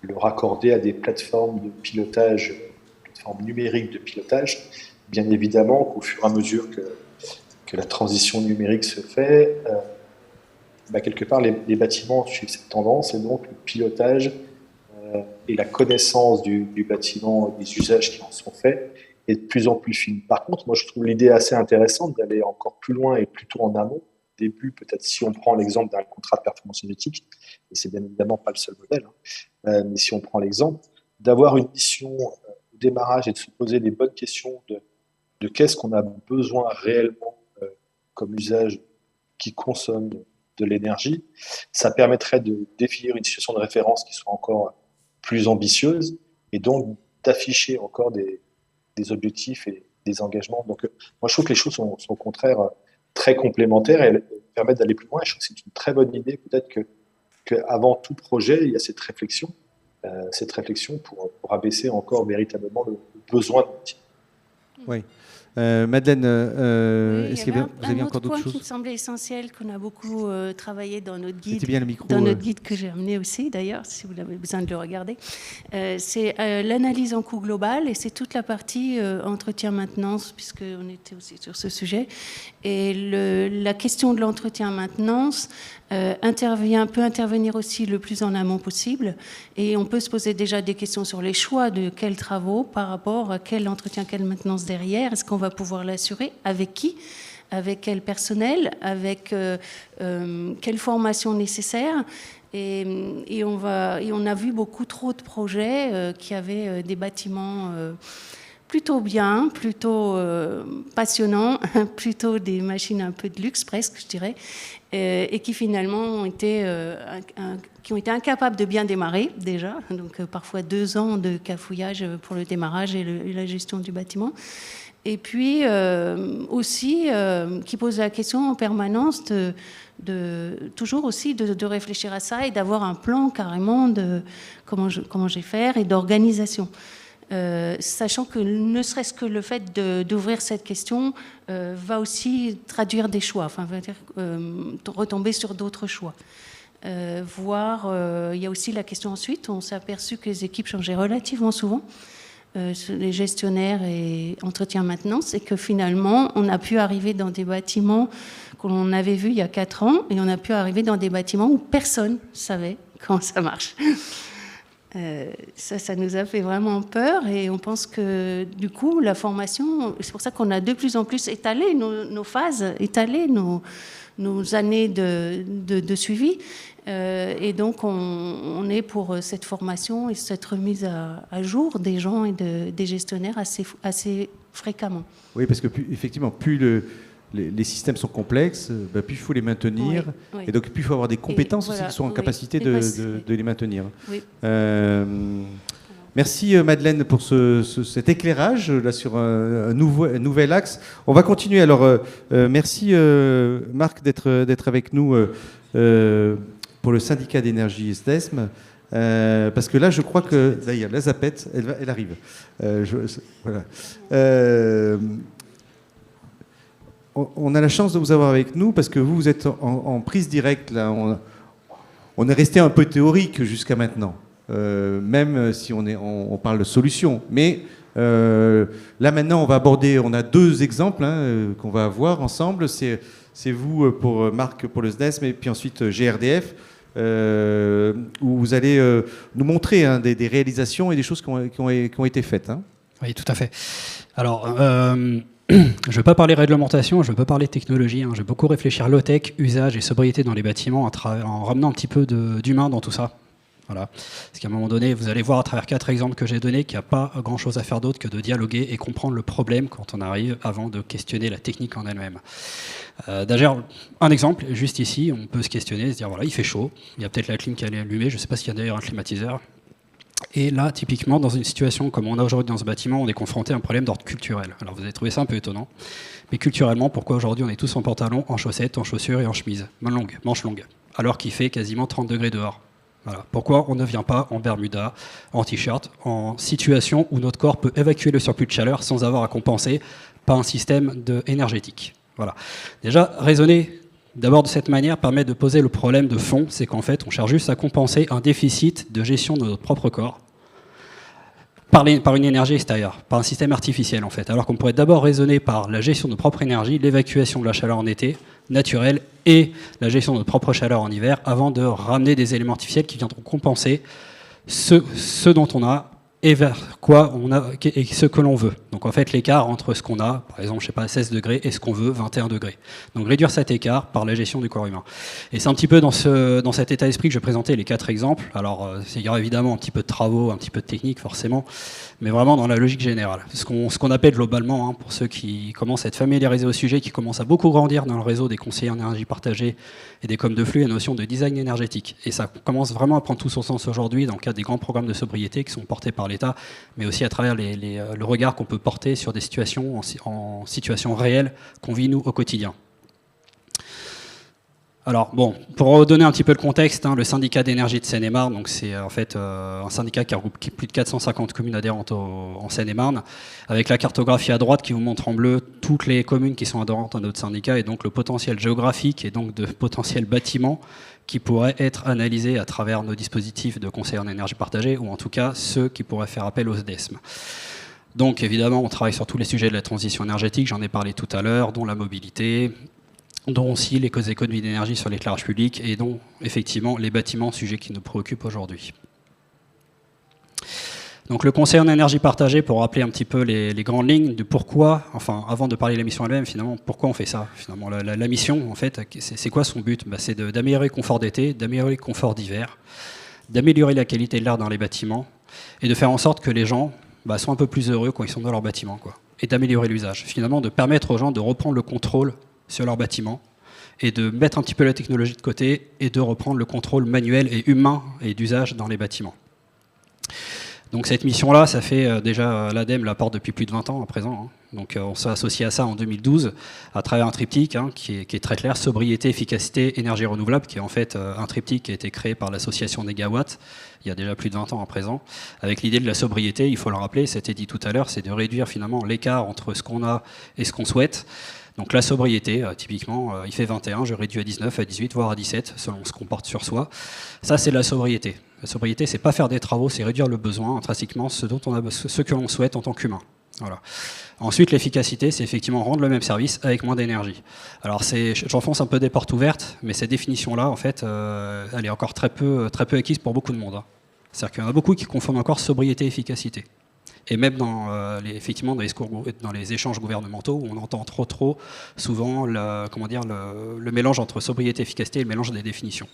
le raccorder à des plateformes de pilotage, plateformes numériques de pilotage, bien évidemment qu'au fur et à mesure que la transition numérique se fait, quelque part, les bâtiments suivent cette tendance, et donc le pilotage et la connaissance du bâtiment, des usages qui en sont faits, est de plus en plus fine. Par contre, moi, je trouve l'idée assez intéressante d'aller encore plus loin et plus tôt en amont. Au début, peut-être si on prend l'exemple d'un contrat de performance énergétique, et c'est bien évidemment pas le seul modèle, mais si on prend l'exemple, d'avoir une mission au démarrage et de se poser les bonnes questions de qu'est-ce qu'on a besoin réellement comme usage qui consomme de l'énergie, ça permettrait de définir une situation de référence qui soit encore plus ambitieuse et donc d'afficher encore des objectifs et des engagements. Donc, moi, je trouve que les choses sont au contraire très complémentaires et elles permettent d'aller plus loin. Et je trouve que c'est une très bonne idée, peut-être qu'avant tout projet, il y a cette réflexion pour abaisser encore véritablement le besoin de l'outil. Oui. Madeleine, oui, est-ce que vous avez encore d'autres choses? Un point qui me semblait essentiel, qu'on a beaucoup travaillé dans notre guide, bien le micro, notre guide que j'ai amené aussi d'ailleurs, si vous avez besoin de le regarder, c'est l'analyse en coût global, et c'est toute la partie entretien-maintenance, puisqu'on était aussi sur ce sujet. Et la question de l'entretien-maintenance peut intervenir aussi le plus en amont possible, et on peut se poser déjà des questions sur les choix de quels travaux par rapport à quel entretien, quelle maintenance derrière. Est-ce qu'on va pouvoir l'assurer? Avec qui? Avec quel personnel? Avec quelle formation nécessaire? Et on a vu beaucoup trop de projets qui avaient des bâtiments plutôt bien, plutôt passionnants, plutôt des machines un peu de luxe presque, je dirais, et qui finalement ont été incapables de bien démarrer déjà, donc parfois 2 ans de cafouillage pour le démarrage et la gestion du bâtiment. Et puis aussi qui pose la question en permanence toujours aussi de réfléchir à ça et d'avoir un plan carrément de comment je vais faire et d'organisation. Sachant que ne serait-ce que le fait d'ouvrir cette question va aussi traduire des choix, enfin va dire retomber sur d'autres choix. Il y a aussi la question ensuite, on s'est aperçu que les équipes changeaient relativement souvent, les gestionnaires et entretien-maintenance, et que finalement on a pu arriver dans des bâtiments qu'on avait vus il y a 4 ans, et on a pu arriver dans des bâtiments où personne ne savait comment ça marche. Ça nous a fait vraiment peur, et on pense que du coup la formation, c'est pour ça qu'on a de plus en plus étalé nos phases, étalé nos années de suivi, et donc on est pour cette formation et cette remise à jour des gens et des gestionnaires assez fréquemment. Oui, parce que effectivement, plus les systèmes sont complexes, plus il faut les maintenir. Oui. Et donc plus il faut avoir des compétences aussi qui sont en capacité de les maintenir. Oui. Merci Madeleine pour cet éclairage là, sur un nouvel axe. On va continuer. Alors, merci Marc d'être avec nous pour le syndicat d'énergie SDESM. Parce que là, je crois que d'ailleurs, la Zapette, elle arrive. Voilà. On a la chance de vous avoir avec nous parce que vous êtes en prise directe. Là, on est resté un peu théorique jusqu'à maintenant, même si on parle de solutions. Mais là maintenant, on a 2 exemples qu'on va voir ensemble. C'est vous pour Marc pour le SDESM, et puis ensuite GRDF, où vous allez nous montrer des réalisations et des choses qui ont été faites. Oui, tout à fait. Alors, je ne veux pas parler réglementation, je ne veux pas parler technologie. Je vais beaucoup réfléchir low-tech, usage et sobriété dans les bâtiments en ramenant un petit peu d'humain dans tout ça. Voilà. Parce qu'à un moment donné, vous allez voir à travers 4 exemples que j'ai donnés qu'il n'y a pas grand-chose à faire d'autre que de dialoguer et comprendre le problème quand on arrive avant de questionner la technique en elle-même. D'ailleurs, un exemple, juste ici, on peut se questionner, se dire voilà, il fait chaud, il y a peut-être la clim qui est allumée, je ne sais pas s'il y a d'ailleurs un climatiseur. Et là, typiquement, dans une situation comme on a aujourd'hui dans ce bâtiment, on est confronté à un problème d'ordre culturel. Alors vous avez trouvé ça un peu étonnant, mais culturellement, pourquoi aujourd'hui on est tous en pantalon, en chaussettes, en chaussures et en chemise, manches longues, alors qu'il fait quasiment 30 degrés dehors? Voilà. Pourquoi on ne vient pas en bermuda, en t-shirt, en situation où notre corps peut évacuer le surplus de chaleur sans avoir à compenser par un système énergétique? Voilà. Déjà, raisonner d'abord de cette manière permet de poser le problème de fond, c'est qu'en fait, on cherche juste à compenser un déficit de gestion de notre propre corps par une énergie extérieure, par un système artificiel en fait. Alors qu'on pourrait d'abord raisonner par la gestion de notre propre énergie, l'évacuation de la chaleur en été, naturelle, et la gestion de notre propre chaleur en hiver, avant de ramener des éléments artificiels qui viendront compenser ce dont on a et vers quoi on a et ce que l'on veut. Donc en fait l'écart entre ce qu'on a, par exemple je sais pas 16 degrés, et ce qu'on veut 21 degrés. Donc réduire cet écart par la gestion du corps humain. Et c'est un petit peu dans cet état d'esprit que je vais présenter les 4 exemples. Alors il y aura évidemment un petit peu de travaux, un petit peu de technique forcément, mais vraiment dans la logique générale. Ce qu'on appelle globalement, pour ceux qui commencent à être familiarisés au sujet, qui commencent à beaucoup grandir dans le réseau des conseillers en énergie partagée et des coms de flux, la notion de design énergétique. Et ça commence vraiment à prendre tout son sens aujourd'hui dans le cadre des grands programmes de sobriété qui sont portés par l'État, mais aussi à travers le regard qu'on peut porter sur des situations en situation réelle qu'on vit nous au quotidien. Alors bon, pour donner un petit peu le contexte, le syndicat d'énergie de Seine-et-Marne, donc c'est en fait un syndicat qui regroupe plus de 450 communes adhérentes en Seine-et-Marne, avec la cartographie à droite qui vous montre en bleu toutes les communes qui sont adhérentes à notre syndicat et donc le potentiel géographique et donc de potentiels bâtiments qui pourraient être analysés à travers nos dispositifs de conseil en énergie partagée, ou en tout cas ceux qui pourraient faire appel au SDESM. Donc évidemment, on travaille sur tous les sujets de la transition énergétique, j'en ai parlé tout à l'heure, dont la mobilité, dont aussi les économies d'énergie sur l'éclairage public, et dont effectivement les bâtiments, sujet qui nous préoccupe aujourd'hui. Donc le conseil en énergie partagée, pour rappeler un petit peu les grandes lignes de pourquoi, enfin avant de parler de la mission elle-même, finalement, pourquoi on fait ça? Finalement, la mission, en fait, c'est quoi son but? C'est d'améliorer le confort d'été, d'améliorer le confort d'hiver, d'améliorer la qualité de l'air dans les bâtiments, et de faire en sorte que les gens sont un peu plus heureux quand ils sont dans leur bâtiment, et d'améliorer l'usage. Finalement, de permettre aux gens de reprendre le contrôle sur leur bâtiment, et de mettre un petit peu la technologie de côté, et de reprendre le contrôle manuel et humain et d'usage dans les bâtiments. Donc cette mission-là, ça fait déjà l'ADEME la porte depuis plus de 20 ans à présent. Donc on s'est associé à ça en 2012 à travers un triptyque qui est très clair, sobriété, efficacité, énergie renouvelable, qui est en fait un triptyque qui a été créé par l'association Negawatt il y a déjà plus de 20 ans à présent, avec l'idée de la sobriété, il faut le rappeler, c'était dit tout à l'heure, c'est de réduire finalement l'écart entre ce qu'on a et ce qu'on souhaite. Donc la sobriété, typiquement, il fait 21, je réduis à 19, à 18, voire à 17, selon ce qu'on porte sur soi. Ça, c'est la sobriété. La sobriété, c'est pas faire des travaux, c'est réduire le besoin, intrinsèquement, ce que l'on souhaite en tant qu'humain. Voilà. Ensuite, l'efficacité, c'est effectivement rendre le même service avec moins d'énergie. Alors, j'enfonce un peu des portes ouvertes, mais cette définition-là, en fait, elle est encore très peu acquise pour beaucoup de monde. C'est-à-dire qu'il y en a beaucoup qui confondent encore sobriété et efficacité. Et même effectivement dans les échanges gouvernementaux, où on entend trop souvent le mélange entre sobriété et efficacité et le mélange des définitions.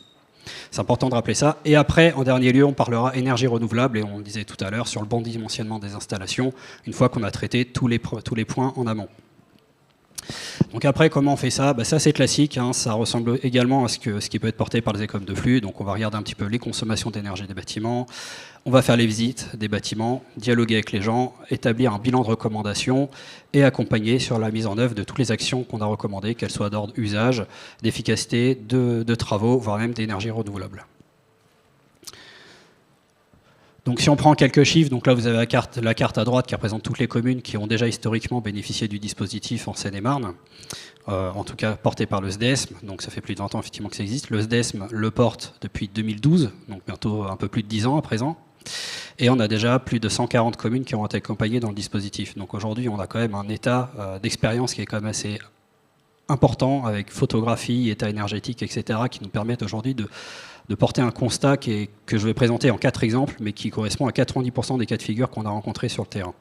C'est important de rappeler ça. Et après, en dernier lieu, on parlera énergie renouvelable, et on le disait tout à l'heure, sur le bon dimensionnement des installations, une fois qu'on a traité tous les points en amont. Donc après, comment on fait ça? Ça, c'est classique, ça ressemble également à ce qui peut être porté par les écoles de flux. Donc on va regarder un petit peu les consommations d'énergie des bâtiments, on va faire les visites des bâtiments, dialoguer avec les gens, établir un bilan de recommandation et accompagner sur la mise en œuvre de toutes les actions qu'on a recommandées, qu'elles soient d'ordre usage, d'efficacité, de travaux, voire même d'énergie renouvelable. Donc si on prend quelques chiffres, donc là vous avez la carte à droite qui représente toutes les communes qui ont déjà historiquement bénéficié du dispositif en Seine-et-Marne, en tout cas porté par le SDESM, donc ça fait plus de 20 ans effectivement que ça existe. Le SDESM le porte depuis 2012, donc bientôt un peu plus de 10 ans à présent. Et on a déjà plus de 140 communes qui ont été accompagnées dans le dispositif. Donc aujourd'hui on a quand même un état d'expérience qui est quand même assez important, avec photographie, état énergétique, etc., qui nous permettent aujourd'hui de porter un constat que je vais présenter en 4 exemples, mais qui correspond à 90% des cas de figure qu'on a rencontrés sur le terrain.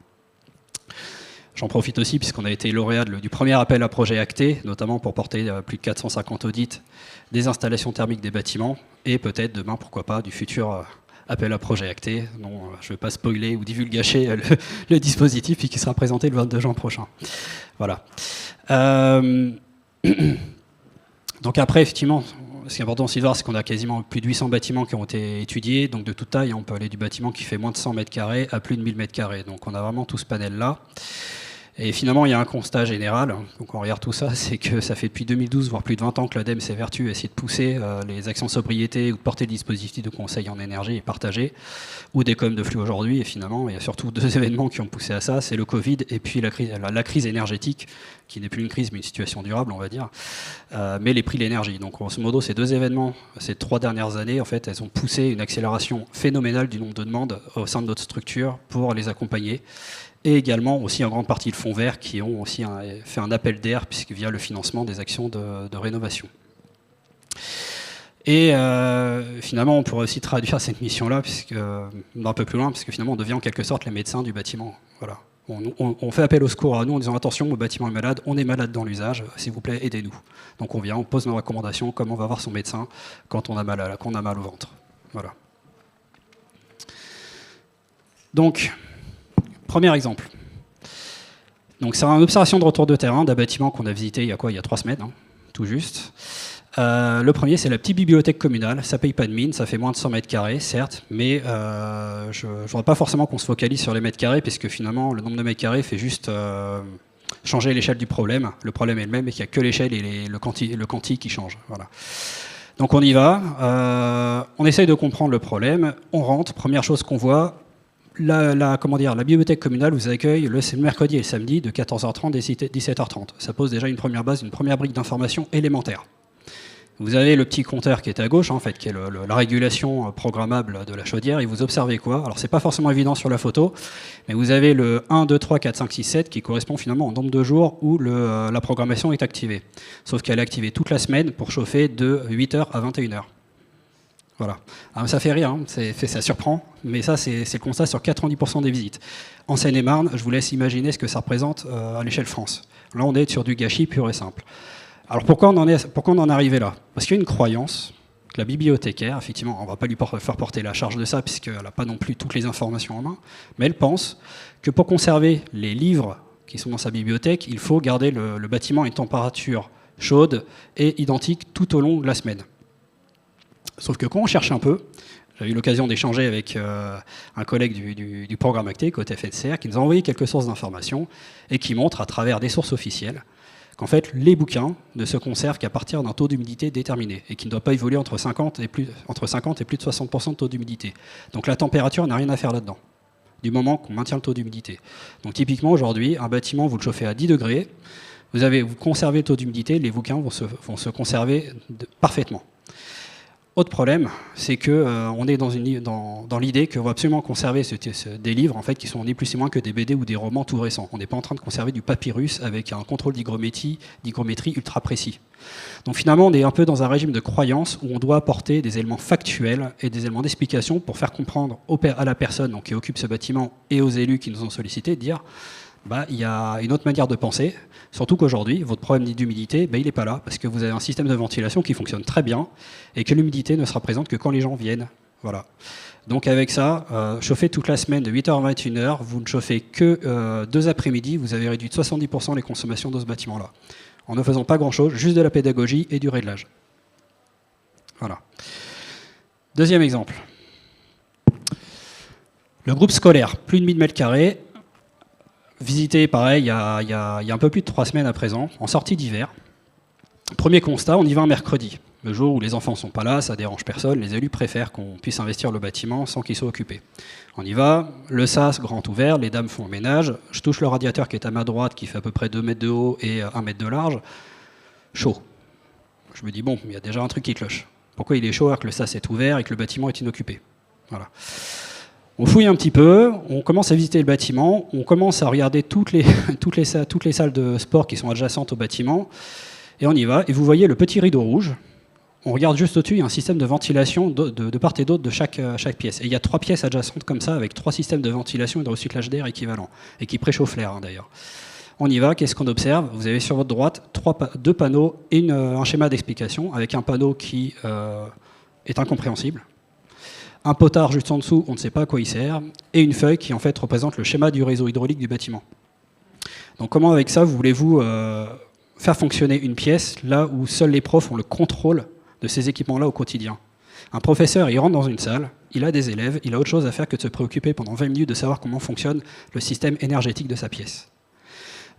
J'en profite aussi puisqu'on a été lauréat du premier appel à projet acté, notamment pour porter plus de 450 audits des installations thermiques des bâtiments et peut-être demain, pourquoi pas, du futur appel à projet acté. Non, je ne vais pas spoiler ou divulgacher le dispositif et qui sera présenté le 22 juin prochain. Voilà. Donc après, effectivement, ce qui est important aussi de voir, c'est qu'on a quasiment plus de 800 bâtiments qui ont été étudiés, donc de toute taille. On peut aller du bâtiment qui fait moins de 100 mètres carrés à plus de 1000 mètres carrés. Donc on a vraiment tout ce panel-là. Et finalement, il y a un constat général, donc on regarde tout ça, c'est que ça fait depuis 2012, voire plus de 20 ans que l'ADEME s'évertue à essayer de pousser les actions de sobriété ou de porter le dispositif de conseil en énergie et partager, ou des coms de flux aujourd'hui. Et finalement, il y a surtout 2 événements qui ont poussé à ça, c'est le Covid et puis la crise énergétique, qui n'est plus une crise mais une situation durable, on va dire, mais les prix de l'énergie. Donc grosso modo, ces 2 événements, ces 3 dernières années, en fait, elles ont poussé une accélération phénoménale du nombre de demandes au sein de notre structure pour les accompagner. Et également aussi en grande partie le fonds vert qui ont aussi fait un appel d'air puisque via le financement des actions de rénovation. Et finalement, on pourrait aussi traduire cette mission-là un peu plus loin, puisque finalement, on devient en quelque sorte les médecins du bâtiment. Voilà. On fait appel au secours à nous en disant attention, le bâtiment est malade, on est malade dans l'usage, s'il vous plaît, aidez-nous. Donc on vient, on pose nos recommandations, comment on va voir son médecin quand on a mal au ventre. Voilà. Donc, premier exemple. Donc c'est une observation de retour de terrain d'un bâtiment qu'on a visité il y a 3 semaines, hein, tout juste. Le premier, c'est la petite bibliothèque communale. Ça ne paye pas de mine, ça fait moins de 100 mètres carrés, certes, mais je ne voudrais pas forcément qu'on se focalise sur les mètres carrés, puisque finalement, le nombre de mètres carrés fait juste changer l'échelle du problème. Le problème est le même, et qu'il n'y a que l'échelle et le quanti qui changent. Voilà. Donc on y va, on essaye de comprendre le problème, on rentre, première chose qu'on voit, la bibliothèque communale vous accueille le mercredi et le samedi de 14h30 et 17h30. Ça pose déjà une première base, une première brique d'information élémentaire. Vous avez le petit compteur qui est à gauche, en fait, qui est la régulation programmable de la chaudière, et vous observez quoi? Alors c'est pas forcément évident sur la photo, mais vous avez le 1, 2, 3, 4, 5, 6, 7 qui correspond finalement au nombre de jours où la programmation est activée. Sauf qu'elle est activée toute la semaine pour chauffer de 8h à 21h. Voilà. Alors, ça fait rire, hein, ça surprend, mais ça c'est le constat sur 90% des visites. En Seine-et-Marne, je vous laisse imaginer ce que ça représente à l'échelle France. Là on est sur du gâchis pur et simple. Alors pourquoi on en est arrivé là? Parce qu'il y a une croyance que la bibliothécaire, effectivement, on ne va pas lui faire porter la charge de ça, puisqu'elle n'a pas non plus toutes les informations en main, mais elle pense que pour conserver les livres qui sont dans sa bibliothèque, il faut garder le bâtiment à une température chaude et identique tout au long de la semaine. Sauf que quand on cherche un peu, j'ai eu l'occasion d'échanger avec un collègue du programme acté, côté FNCR, qui nous a envoyé quelques sources d'informations et qui montrent à travers des sources officielles qu'en fait, les bouquins ne se conservent qu'à partir d'un taux d'humidité déterminé et qui ne doit pas évoluer entre 50 et plus de 60% de taux d'humidité. Donc la température n'a rien à faire là-dedans, du moment qu'on maintient le taux d'humidité. Donc typiquement, aujourd'hui, un bâtiment, vous le chauffez à 10 degrés, vous conservez le taux d'humidité, les bouquins vont se conserver parfaitement. Autre problème, c'est qu'on est dans l'idée qu'on va absolument conserver des livres en fait, qui sont ni plus ni moins que des BD ou des romans tout récents. On n'est pas en train de conserver du papyrus avec un contrôle d'hygrométrie ultra précis. Donc finalement, on est un peu dans un régime de croyance où on doit apporter des éléments factuels et des éléments d'explication pour faire comprendre à la personne donc, qui occupe ce bâtiment et aux élus qui nous ont sollicité de dire il y a une autre manière de penser, surtout qu'aujourd'hui, votre problème d'humidité, il n'est pas là, parce que vous avez un système de ventilation qui fonctionne très bien, et que l'humidité ne sera présente que quand les gens viennent. Voilà. Donc avec ça, chauffer toute la semaine de 8h à 21h, vous ne chauffez que 2 après-midi, vous avez réduit de 70% les consommations de ce bâtiment-là. En ne faisant pas grand-chose, juste de la pédagogie et du réglage. Voilà. Deuxième exemple. Le groupe scolaire, plus de 1000 m², visité, pareil, il y a un peu plus de 3 semaines à présent, en sortie d'hiver. Premier constat, on y va un mercredi. Le jour où les enfants ne sont pas là, ça dérange personne, les élus préfèrent qu'on puisse investir le bâtiment sans qu'il soit occupé. On y va, le sas grand ouvert, les dames font le ménage, je touche le radiateur qui est à ma droite, qui fait à peu près 2 mètres de haut et 1 mètre de large, chaud. Je me dis, bon, il y a déjà un truc qui cloche. Pourquoi il est chaud alors que le sas est ouvert et que le bâtiment est inoccupé? Voilà. On fouille un petit peu, on commence à visiter le bâtiment, on commence à regarder toutes les salles de sport qui sont adjacentes au bâtiment, et on y va, et vous voyez le petit rideau rouge, on regarde juste au-dessus, il y a un système de ventilation de part et d'autre de chaque pièce. Et il y a 3 pièces adjacentes comme ça, avec 3 systèmes de ventilation et de recyclage d'air équivalents, et qui préchauffent l'air d'ailleurs. On y va, qu'est-ce qu'on observe? Vous avez sur votre droite 2 panneaux et un schéma d'explication, avec un panneau qui est incompréhensible, un potard juste en dessous, on ne sait pas à quoi il sert, et une feuille qui en fait représente le schéma du réseau hydraulique du bâtiment. Donc comment avec ça voulez-vous faire fonctionner une pièce là où seuls les profs ont le contrôle de ces équipements-là au quotidien? Un professeur, il rentre dans une salle, il a des élèves, il a autre chose à faire que de se préoccuper pendant 20 minutes de savoir comment fonctionne le système énergétique de sa pièce.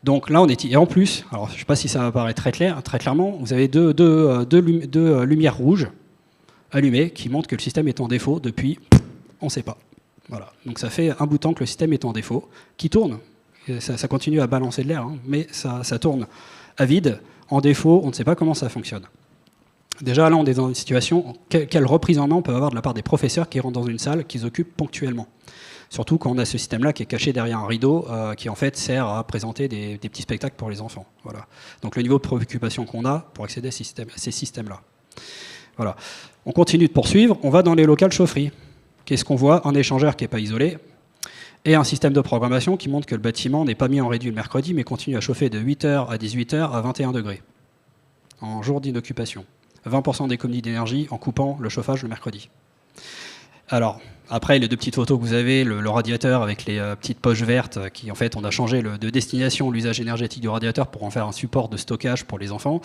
Donc là, on est... Et en plus, alors je ne sais pas si ça apparaît très clairement, vous avez deux lumières rouges allumées qui montrent que le système est en défaut depuis, on ne sait pas. Voilà. Donc ça fait un bout de temps que le système est en défaut, qui tourne. Ça continue à balancer de l'air, hein, mais ça tourne à vide, en défaut, on ne sait pas comment ça fonctionne. Déjà là, on est dans une situation, quelle reprise en main on peut avoir de la part des professeurs qui rentrent dans une salle qu'ils occupent ponctuellement. Surtout quand on a ce système-là qui est caché derrière un rideau, qui en fait sert à présenter des petits spectacles pour les enfants. Voilà. Donc le niveau de préoccupation qu'on a pour accéder à ces systèmes-là. Voilà. On continue de poursuivre, on va dans les locales chaufferie. Qu'est-ce qu'on voit? Un échangeur qui n'est pas isolé, et un système de programmation qui montre que le bâtiment n'est pas mis en réduit le mercredi, mais continue à chauffer de 8h à 18h à 21 degrés, en jour d'inoccupation. 20% d'économie d'énergie en coupant le chauffage le mercredi. Alors, après, les 2 petites photos que vous avez, le radiateur avec les petites poches vertes, qui en fait, on a changé de destination l'usage énergétique du radiateur pour en faire un support de stockage pour les enfants.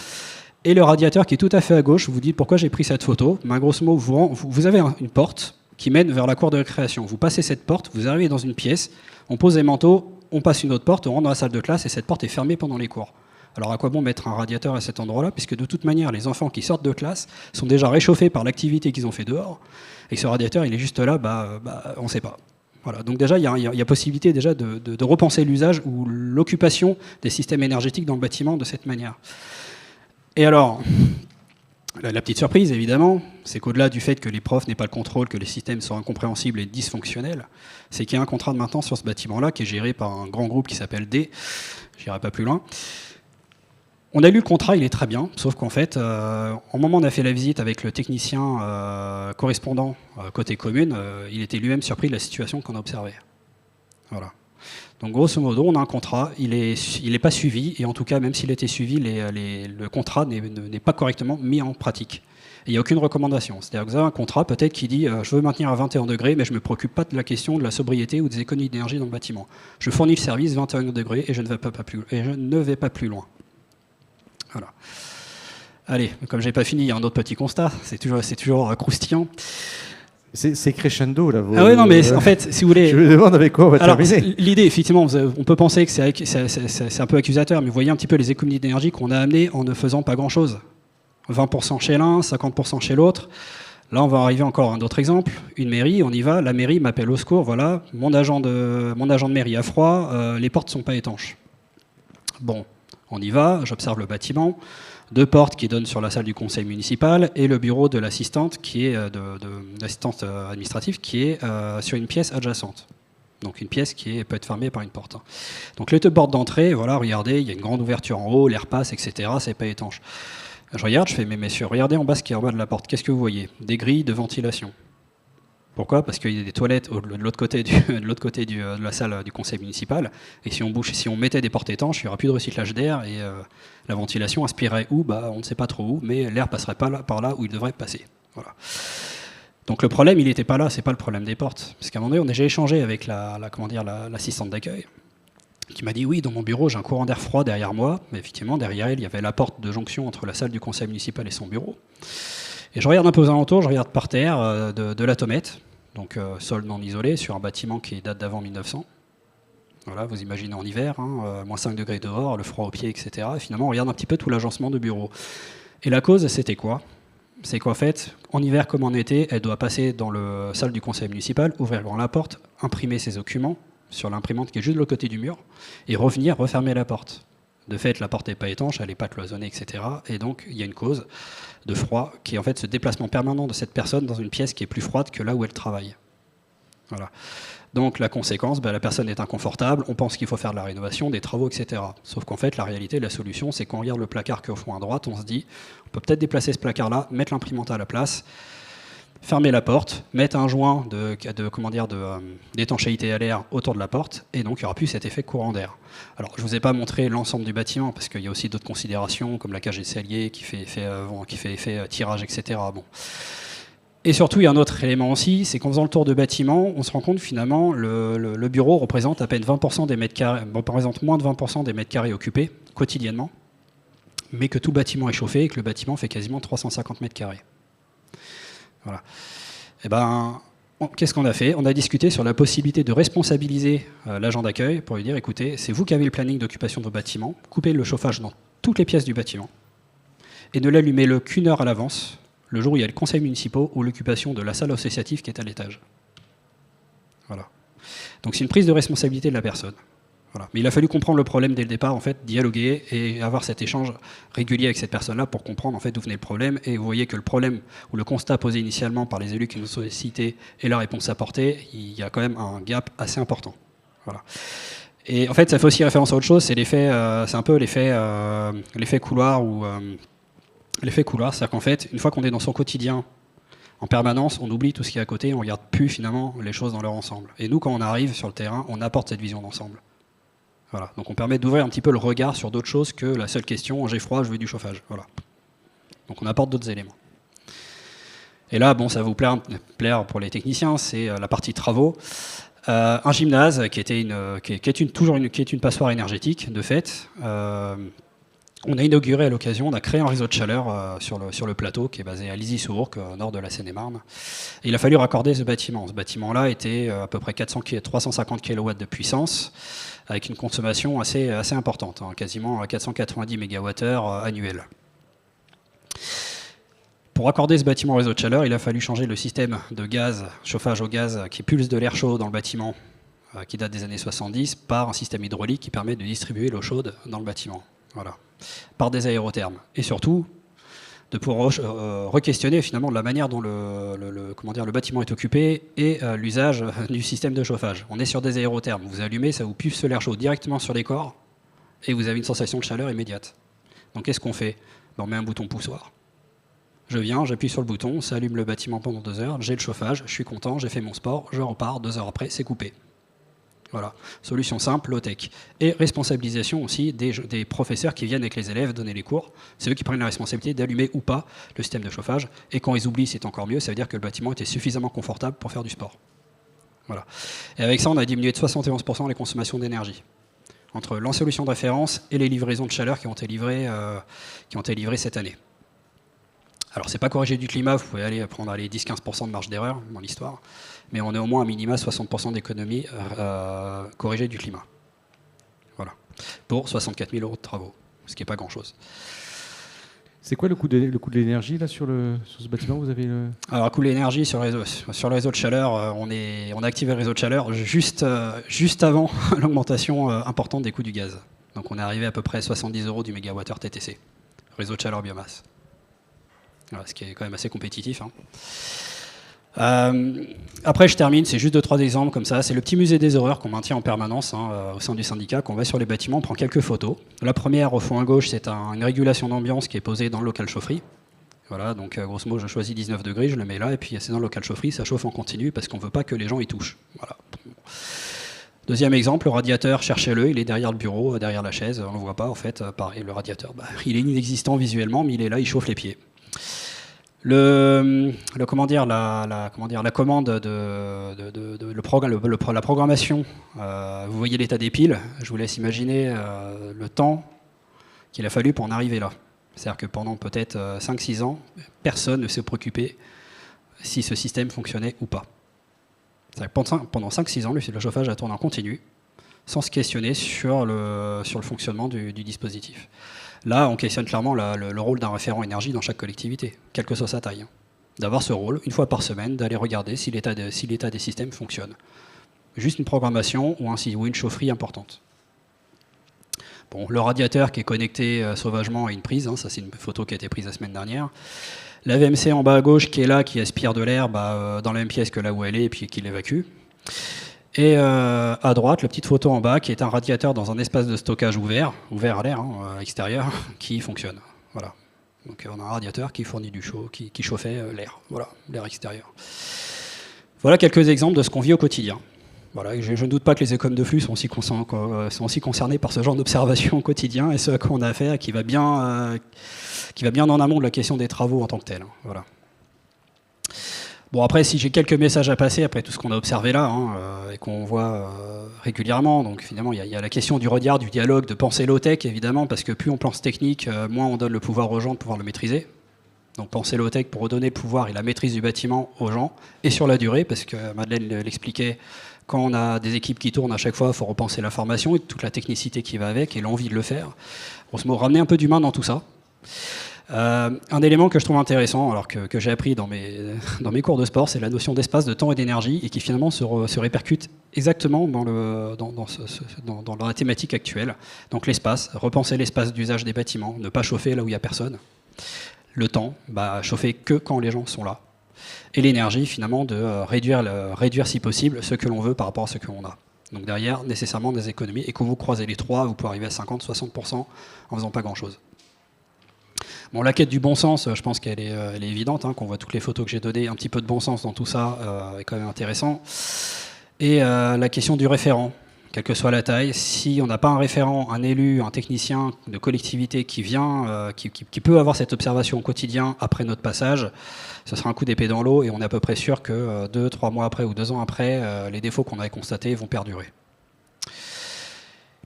Et le radiateur qui est tout à fait à gauche, vous vous dites pourquoi j'ai pris cette photo. Ben, grosso modo, vous avez une porte qui mène vers la cour de récréation. Vous passez cette porte, vous arrivez dans une pièce, on pose les manteaux, on passe une autre porte, on rentre dans la salle de classe et cette porte est fermée pendant les cours. Alors à quoi bon mettre un radiateur à cet endroit-là, puisque de toute manière, les enfants qui sortent de classe sont déjà réchauffés par l'activité qu'ils ont fait dehors, et ce radiateur, il est juste là, on ne sait pas. Voilà. Donc déjà, il y a possibilité déjà de repenser l'usage ou l'occupation des systèmes énergétiques dans le bâtiment de cette manière. Et alors, la petite surprise, évidemment, c'est qu'au-delà du fait que les profs n'aient pas le contrôle, que les systèmes sont incompréhensibles et dysfonctionnels, c'est qu'il y a un contrat de maintenance sur ce bâtiment-là qui est géré par un grand groupe qui s'appelle D. Je n'irai pas plus loin. On a lu le contrat, il est très bien, sauf qu'en fait, au moment où on a fait la visite avec le technicien correspondant côté commune, il était lui-même surpris de la situation qu'on a observée. Voilà. Donc grosso modo, on a un contrat, il n'est pas suivi, et en tout cas, même s'il était suivi, le contrat n'est pas correctement mis en pratique. Et il n'y a aucune recommandation. C'est-à-dire que vous avez un contrat peut-être qui dit je veux maintenir à 21 degrés, mais je ne me préoccupe pas de la question de la sobriété ou des économies d'énergie dans le bâtiment. Je fournis le service 21 degrés et je ne vais pas plus loin. Voilà. Allez, comme je n'ai pas fini, il y a un autre petit constat, c'est toujours croustillant. C'est crescendo là. Ah oui, non, mais en fait, si vous voulez. Je me demande avec quoi on va terminer. L'idée, effectivement, on peut penser que c'est un peu accusateur, mais vous voyez un petit peu les économies d'énergie qu'on a amenées en ne faisant pas grand-chose. 20% chez l'un, 50% chez l'autre. Là, on va arriver encore à un autre exemple. Une mairie, on y va, la mairie m'appelle au secours, voilà, mon agent de mairie a froid, les portes ne sont pas étanches. Bon, on y va, j'observe le bâtiment. 2 portes qui donnent sur la salle du conseil municipal et le bureau de l'assistante l'assistante administrative qui est sur une pièce adjacente. Donc une pièce qui peut être fermée par une porte. Donc les 2 portes d'entrée, voilà, regardez, il y a une grande ouverture en haut, l'air passe, etc. C'est pas étanche. Je regarde, je fais mais messieurs, regardez en bas ce qui est en bas de la porte. Qu'est-ce que vous voyez? Des grilles de ventilation. Pourquoi? Parce qu'il y a des toilettes de l'autre côté de la salle du conseil municipal. Et si on mettait des portes étanches, il n'y aurait plus de recyclage d'air et la ventilation aspirerait où? On ne sait pas trop où, mais l'air passerait pas par là où il devrait passer. Voilà. Donc le problème, il n'était pas là, c'est pas le problème des portes. Parce qu'à un moment donné, j'ai échangé avec l'assistante d'accueil, qui m'a dit oui, dans mon bureau, j'ai un courant d'air froid derrière moi. Mais effectivement, derrière elle, il y avait la porte de jonction entre la salle du conseil municipal et son bureau. Et je regarde un peu aux alentours, je regarde par terre de la tomette, donc sol non isolé, sur un bâtiment qui date d'avant 1900. Voilà, vous imaginez en hiver, moins 5 degrés dehors, le froid aux pieds, etc. Et finalement, on regarde un petit peu tout l'agencement de bureau. Et la cause, c'était quoi? C'est qu'en fait, en hiver comme en été, elle doit passer dans la salle du conseil municipal, ouvrir la porte, imprimer ses documents sur l'imprimante qui est juste de l'autre côté du mur, et revenir refermer la porte. De fait, la porte n'est pas étanche, elle n'est pas cloisonnée, etc. Et donc, il y a une cause de froid qui est en fait ce déplacement permanent de cette personne dans une pièce qui est plus froide que là où elle travaille. Voilà. Donc la conséquence, la personne est inconfortable, on pense qu'il faut faire de la rénovation, des travaux, etc. Sauf qu'en fait, la réalité, la solution, c'est qu'on regarde le placard qui est au fond à droite, on se dit, on peut peut-être déplacer ce placard-là, mettre l'imprimante à la place, fermer la porte, mettre un joint d'étanchéité à l'air autour de la porte, et donc il n'y aura plus cet effet courant d'air. Alors, je ne vous ai pas montré l'ensemble du bâtiment, parce qu'il y a aussi d'autres considérations, comme la cage escalier qui fait effet tirage, etc. Bon. Et surtout, il y a un autre élément aussi, c'est qu'en faisant le tour de bâtiment, on se rend compte finalement le bureau représente à peine 20% des mètres carrés, représente moins de 20% des mètres carrés occupés quotidiennement, mais que tout le bâtiment est chauffé et que le bâtiment fait quasiment 350 mètres carrés. Voilà. Et qu'est-ce qu'on a fait? On a discuté sur la possibilité de responsabiliser l'agent d'accueil pour lui dire, écoutez, c'est vous qui avez le planning d'occupation de vos bâtiments, coupez le chauffage dans toutes les pièces du bâtiment et ne l'allumez-le qu'une heure à l'avance, le jour où il y a le conseil municipal ou l'occupation de la salle associative qui est à l'étage. Voilà. Donc c'est une prise de responsabilité de la personne. Voilà. Mais il a fallu comprendre le problème dès le départ, en fait, dialoguer et avoir cet échange régulier avec cette personne-là pour comprendre en fait d'où venait le problème. Et vous voyez que le problème ou le constat posé initialement par les élus qui nous sollicités et la réponse apportée, il y a quand même un gap assez important. Voilà. Et en fait, ça fait aussi référence à autre chose, c'est un peu l'effet couloir ou l'effet couloir, c'est-à-dire qu'en fait, une fois qu'on est dans son quotidien, en permanence, on oublie tout ce qui est à côté, on ne regarde plus finalement les choses dans leur ensemble. Et nous, quand on arrive sur le terrain, on apporte cette vision d'ensemble. Voilà. Donc on permet d'ouvrir un petit peu le regard sur d'autres choses que la seule question, j'ai froid, je veux du chauffage. Voilà. Donc on apporte d'autres éléments. Et là, ça va vous plaire pour les techniciens, c'est la partie travaux. Un gymnase qui est une passoire énergétique, de fait. On a inauguré à l'occasion, on a créé un réseau de chaleur sur le plateau qui est basé à Lizy-sous-Ourcq, au nord de la Seine-et-Marne. Et il a fallu raccorder ce bâtiment. Ce bâtiment-là était à peu près 350 kW de puissance, avec une consommation assez importante, quasiment 490 MWh annuels. Pour raccorder ce bâtiment au réseau de chaleur, il a fallu changer le système de gaz, chauffage au gaz, qui pulse de l'air chaud dans le bâtiment, qui date des années 70, par un système hydraulique qui permet de distribuer l'eau chaude dans le bâtiment. Voilà. Par des aérothermes. Et surtout, de pouvoir re-questionner finalement la manière dont le bâtiment est occupé et l'usage du système de chauffage. On est sur des aérothermes. Vous allumez, ça vous pulse l'air chaud directement sur les corps et vous avez une sensation de chaleur immédiate. Donc qu'est-ce qu'on fait? On met un bouton poussoir. Je viens, j'appuie sur le bouton, ça allume le bâtiment pendant 2 heures, j'ai le chauffage, je suis content, j'ai fait mon sport, je repars, 2 heures après, c'est coupé. Voilà, solution simple, low-tech. Et responsabilisation aussi des professeurs qui viennent avec les élèves donner les cours. C'est eux qui prennent la responsabilité d'allumer ou pas le système de chauffage. Et quand ils oublient, c'est encore mieux, ça veut dire que le bâtiment était suffisamment confortable pour faire du sport. Voilà. Et avec ça, on a diminué de 71% les consommations d'énergie. Entre l'ancienne de référence et les livraisons de chaleur qui ont été livrées cette année. Alors, c'est pas corrigé du climat, vous pouvez aller prendre les 10-15% de marge d'erreur dans l'histoire, mais on est au moins à minima 60% d'économie corrigée du climat. Voilà. Pour 64 000 € de travaux, ce qui n'est pas grand-chose. C'est quoi le coût de l'énergie là sur ce bâtiment? Vous avez Alors, le coût de l'énergie sur le réseau de chaleur, on a activé le réseau de chaleur juste avant l'augmentation importante des coûts du gaz. Donc, on est arrivé à peu près 70 € du mégawattheure TTC, réseau de chaleur biomasse. Voilà, ce qui est quand même assez compétitif. Après, je termine, c'est juste 2-3 exemples comme ça. C'est le petit musée des horreurs qu'on maintient en permanence au sein du syndicat, qu'on va sur les bâtiments, on prend quelques photos. La première, au fond à gauche, c'est une régulation d'ambiance qui est posée dans le local chaufferie. Voilà, donc grosso modo, je choisis 19 degrés, je le mets là, et puis c'est dans le local chaufferie, ça chauffe en continu parce qu'on ne veut pas que les gens y touchent. Voilà. Deuxième exemple, le radiateur, cherchez-le, il est derrière le bureau, derrière la chaise, on ne le voit pas en fait. Pareil, le radiateur, il est inexistant visuellement, mais il est là, il chauffe les pieds. La commande la programmation, vous voyez l'état des piles, je vous laisse imaginer le temps qu'il a fallu pour en arriver là. C'est-à-dire que pendant peut-être 5-6 ans, personne ne s'est préoccupé si ce système fonctionnait ou pas. C'est-à-dire que pendant 5-6 ans, le chauffage a tourné en continu, sans se questionner sur le fonctionnement du dispositif. Là, on questionne clairement le rôle d'un référent énergie dans chaque collectivité, quelle que soit sa taille. D'avoir ce rôle, une fois par semaine, d'aller regarder si l'état des systèmes fonctionne. Juste une programmation ou une chaufferie importante. Bon, le radiateur qui est connecté sauvagement à une prise, ça c'est une photo qui a été prise la semaine dernière. La VMC en bas à gauche qui est là, qui aspire de l'air dans la même pièce que là où elle est et puis qui l'évacue. Et à droite, la petite photo en bas, qui est un radiateur dans un espace de stockage ouvert à l'air, extérieur, qui fonctionne. Voilà. Donc on a un radiateur qui fournit du chaud, qui chauffait l'air, voilà, l'air extérieur. Voilà quelques exemples de ce qu'on vit au quotidien. Voilà, je ne doute pas que les économes de flux sont aussi concernés par ce genre d'observation au quotidien, et ce à quoi on a affaire, qui va bien en amont de la question des travaux en tant que tel. Voilà. Bon, après, si j'ai quelques messages à passer, après tout ce qu'on a observé là, et qu'on voit régulièrement, donc finalement, il y a la question du regard, du dialogue, de penser low-tech, évidemment, parce que plus on pense technique, moins on donne le pouvoir aux gens de pouvoir le maîtriser. Donc penser low-tech pour redonner le pouvoir et la maîtrise du bâtiment aux gens, et sur la durée, parce que Madeleine l'expliquait, quand on a des équipes qui tournent à chaque fois, il faut repenser la formation et toute la technicité qui va avec, et l'envie de le faire. Grosso modo, ramener un peu d'humain dans tout ça. Un élément que je trouve intéressant, alors que j'ai appris dans mes cours de sport, c'est la notion d'espace, de temps et d'énergie, et qui finalement se répercute exactement dans la thématique actuelle. Donc l'espace, repenser l'espace d'usage des bâtiments, ne pas chauffer là où il n'y a personne. Le temps, chauffer que quand les gens sont là. Et l'énergie, finalement, de réduire si possible ce que l'on veut par rapport à ce que l'on a. Donc derrière, nécessairement des économies, et quand vous croisez les trois, vous pouvez arriver à 50-60% en faisant pas grand-chose. Bon, la quête du bon sens, je pense qu'elle est évidente, qu'on voit toutes les photos que j'ai données, un petit peu de bon sens dans tout ça est quand même intéressant. Et la question du référent, quelle que soit la taille, si on n'a pas un référent, un élu, un technicien de collectivité qui vient, qui peut avoir cette observation au quotidien après notre passage, ce sera un coup d'épée dans l'eau, et on est à peu près sûr que 2-3 mois après ou 2 ans après, les défauts qu'on avait constatés vont perdurer.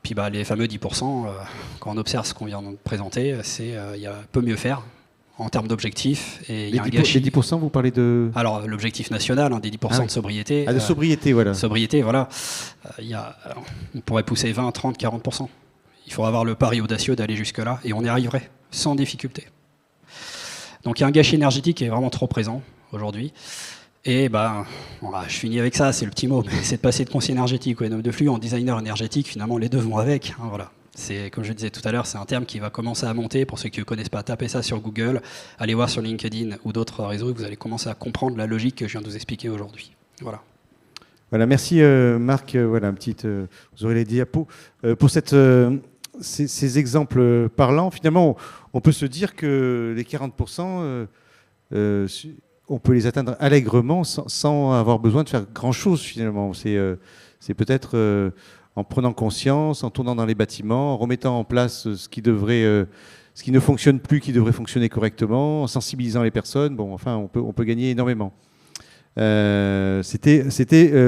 Puis les fameux 10%, quand on observe ce qu'on vient de présenter, il y a peu mieux faire en termes d'objectifs. Et il y a un gâchis. Les 10%, vous parlez de... Alors, l'objectif national, des 10% de sobriété. De sobriété, voilà. Sobriété, voilà. On pourrait pousser 20, 30, 40%. Il faut avoir le pari audacieux d'aller jusque-là, et on y arriverait, sans difficulté. Donc il y a un gâchis énergétique qui est vraiment trop présent aujourd'hui. Et je finis avec ça, c'est le petit mot, mais c'est de passer de conseiller énergétique ou de flux en designer énergétique. Finalement, les deux vont avec. Voilà. C'est, comme je disais tout à l'heure, c'est un terme qui va commencer à monter. Pour ceux qui ne connaissent pas, tapez ça sur Google, allez voir sur LinkedIn ou d'autres réseaux, et vous allez commencer à comprendre la logique que je viens de vous expliquer aujourd'hui. Voilà. Voilà, merci Marc. Voilà, vous aurez les diapos. Pour ces exemples parlants, finalement, on peut se dire que les 40%, on peut les atteindre allègrement sans avoir besoin de faire grand-chose, finalement. C'est peut-être en prenant conscience, en tournant dans les bâtiments, en remettant en place ce qui ne fonctionne plus, qui devrait fonctionner correctement, en sensibilisant les personnes. Bon, enfin, on peut gagner énormément. C'était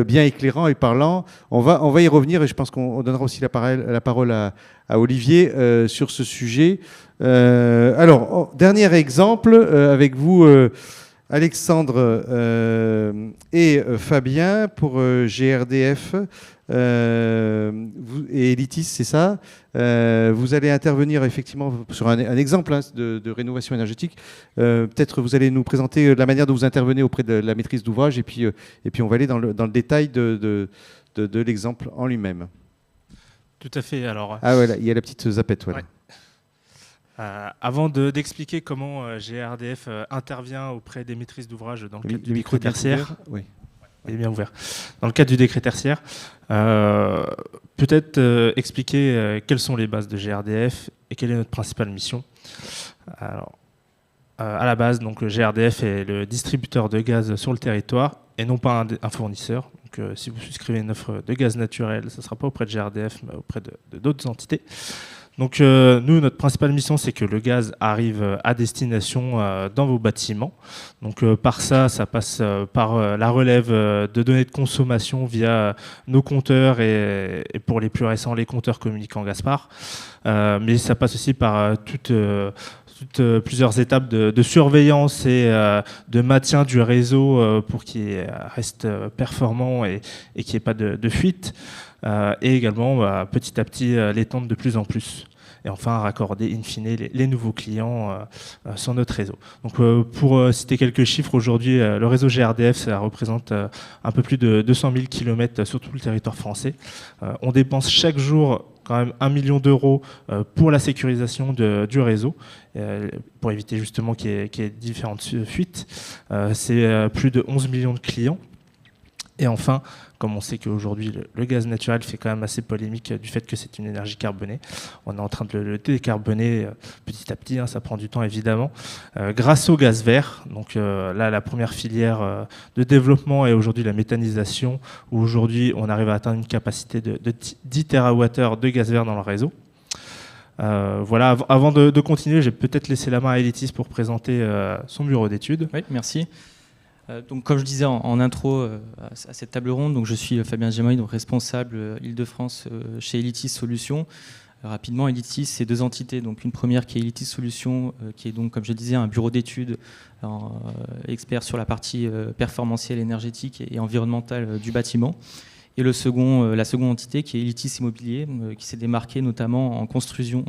bien éclairant et parlant. On va y revenir, et je pense qu'on donnera aussi la parole à Olivier sur ce sujet. Alors, dernier exemple avec vous, Alexandre et Fabien pour GRDF et Elitis, c'est ça. Vous allez intervenir effectivement sur un exemple de rénovation énergétique. Peut-être vous allez nous présenter la manière dont vous intervenez auprès de la maîtrise d'ouvrage, et puis on va aller dans le détail de l'exemple en lui-même. Tout à fait. Alors, voilà, il y a la petite zapette. Voilà. Ouais. Avant d'expliquer comment GRDF intervient auprès des maîtrises d'ouvrage dans le cadre du décret tertiaire, oui. Il est bien ouvert. Dans le cadre du décret tertiaire, peut-être expliquer quelles sont les bases de GRDF et quelle est notre principale mission. Alors, à la base, donc, le GRDF est le distributeur de gaz sur le territoire et non pas un fournisseur. Donc, si vous souscrivez une offre de gaz naturel, ce ne sera pas auprès de GRDF, mais auprès de d'autres entités. Donc nous, notre principale mission, c'est que le gaz arrive à destination dans vos bâtiments. Donc par ça passe par la relève de données de consommation via nos compteurs et pour les plus récents, les compteurs communicants Gaspard. Mais ça passe aussi par plusieurs étapes de surveillance et de maintien du réseau pour qu'il reste performant et qu'il n'y ait pas de fuite. Et également petit à petit l'étendre de plus en plus. Et enfin raccorder in fine les nouveaux clients sur notre réseau. Donc pour citer quelques chiffres, aujourd'hui le réseau GRDF, ça représente un peu plus de 200 000 km sur tout le territoire français. On dépense chaque jour quand même 1 million d'euros pour la sécurisation du réseau, pour éviter justement qu'il y ait différentes fuites. C'est plus de 11 millions de clients. Et enfin, comme on sait qu'aujourd'hui le gaz naturel fait quand même assez polémique du fait que c'est une énergie carbonée, on est en train de le décarboner petit à petit, ça prend du temps évidemment, grâce au gaz vert. Donc là, la première filière de développement est aujourd'hui la méthanisation, où aujourd'hui on arrive à atteindre une capacité de 10 TWh de gaz vert dans le réseau. Voilà, avant de continuer, j'ai peut-être laissé la main à Elitis pour présenter son bureau d'études. Oui, merci. Donc, comme je disais en intro à cette table ronde, donc je suis Fabien Gemaoui, donc responsable Île-de-France chez Elitis Solutions. Rapidement, Elitis, c'est deux entités. Donc, une première qui est Elitis Solutions, qui est donc, comme je le disais, un bureau d'études expert sur la partie performantielle, énergétique et environnementale du bâtiment. Et la seconde entité qui est Elitis Immobilier, qui s'est démarquée notamment en construisant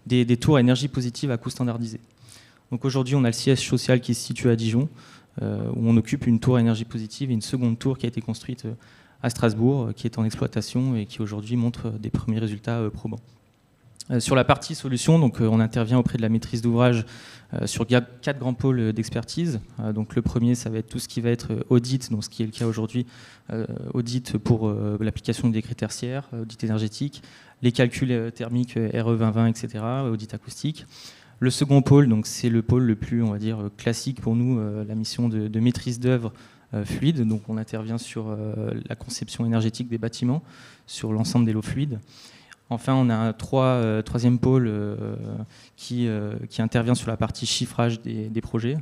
des tours à énergie positive à coût standardisé. Donc aujourd'hui, on a le siège social qui se situe à Dijon, où on occupe une tour à énergie positive et une seconde tour qui a été construite à Strasbourg, qui est en exploitation et qui aujourd'hui montre des premiers résultats probants. Sur la partie solution, donc, on intervient auprès de la maîtrise d'ouvrage sur 4 grands pôles d'expertise. Donc le premier, ça va être tout ce qui va être audit, donc ce qui est le cas aujourd'hui, audit pour l'application du décret tertiaire, audit énergétique, les calculs thermiques RE 2020, etc., audit acoustique. Le second pôle, donc c'est le pôle le plus, on va dire, classique pour nous, la mission de maîtrise d'œuvre fluide. Donc on intervient sur la conception énergétique des bâtiments, sur l'ensemble des lots fluides. Enfin, on a un troisième pôle qui intervient sur la partie chiffrage des projets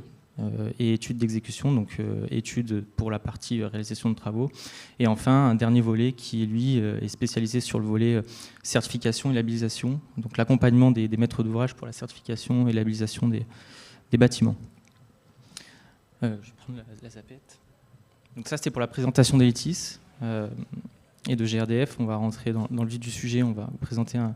et études d'exécution, donc études pour la partie réalisation de travaux. Et enfin, un dernier volet qui, lui, est spécialisé sur le volet certification et labellisation, donc l'accompagnement des maîtres d'ouvrage pour la certification et labellisation des bâtiments. Je vais prendre la zapette. Donc ça, c'était pour la présentation d'Elitis et de GRDF. On va rentrer dans le vif du sujet, on va vous présenter un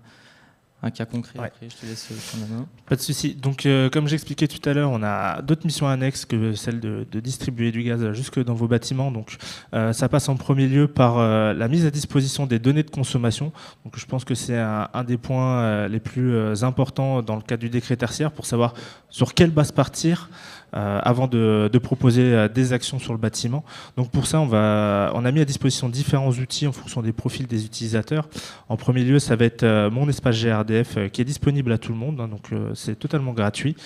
cas concret. Ouais. Après, je te laisse prendre la main. Pas de souci. Donc, comme j'expliquais tout à l'heure, on a d'autres missions annexes que celle de distribuer du gaz jusque dans vos bâtiments. Donc, ça passe en premier lieu par la mise à disposition des données de consommation. Donc, je pense que c'est un des points les plus importants dans le cadre du décret tertiaire pour savoir sur quelle base partir avant de proposer des actions sur le bâtiment. Donc pour ça, on a mis à disposition différents outils en fonction des profils des utilisateurs. En premier lieu, ça va être mon espace GRDF qui est disponible à tout le monde, donc c'est totalement gratuit.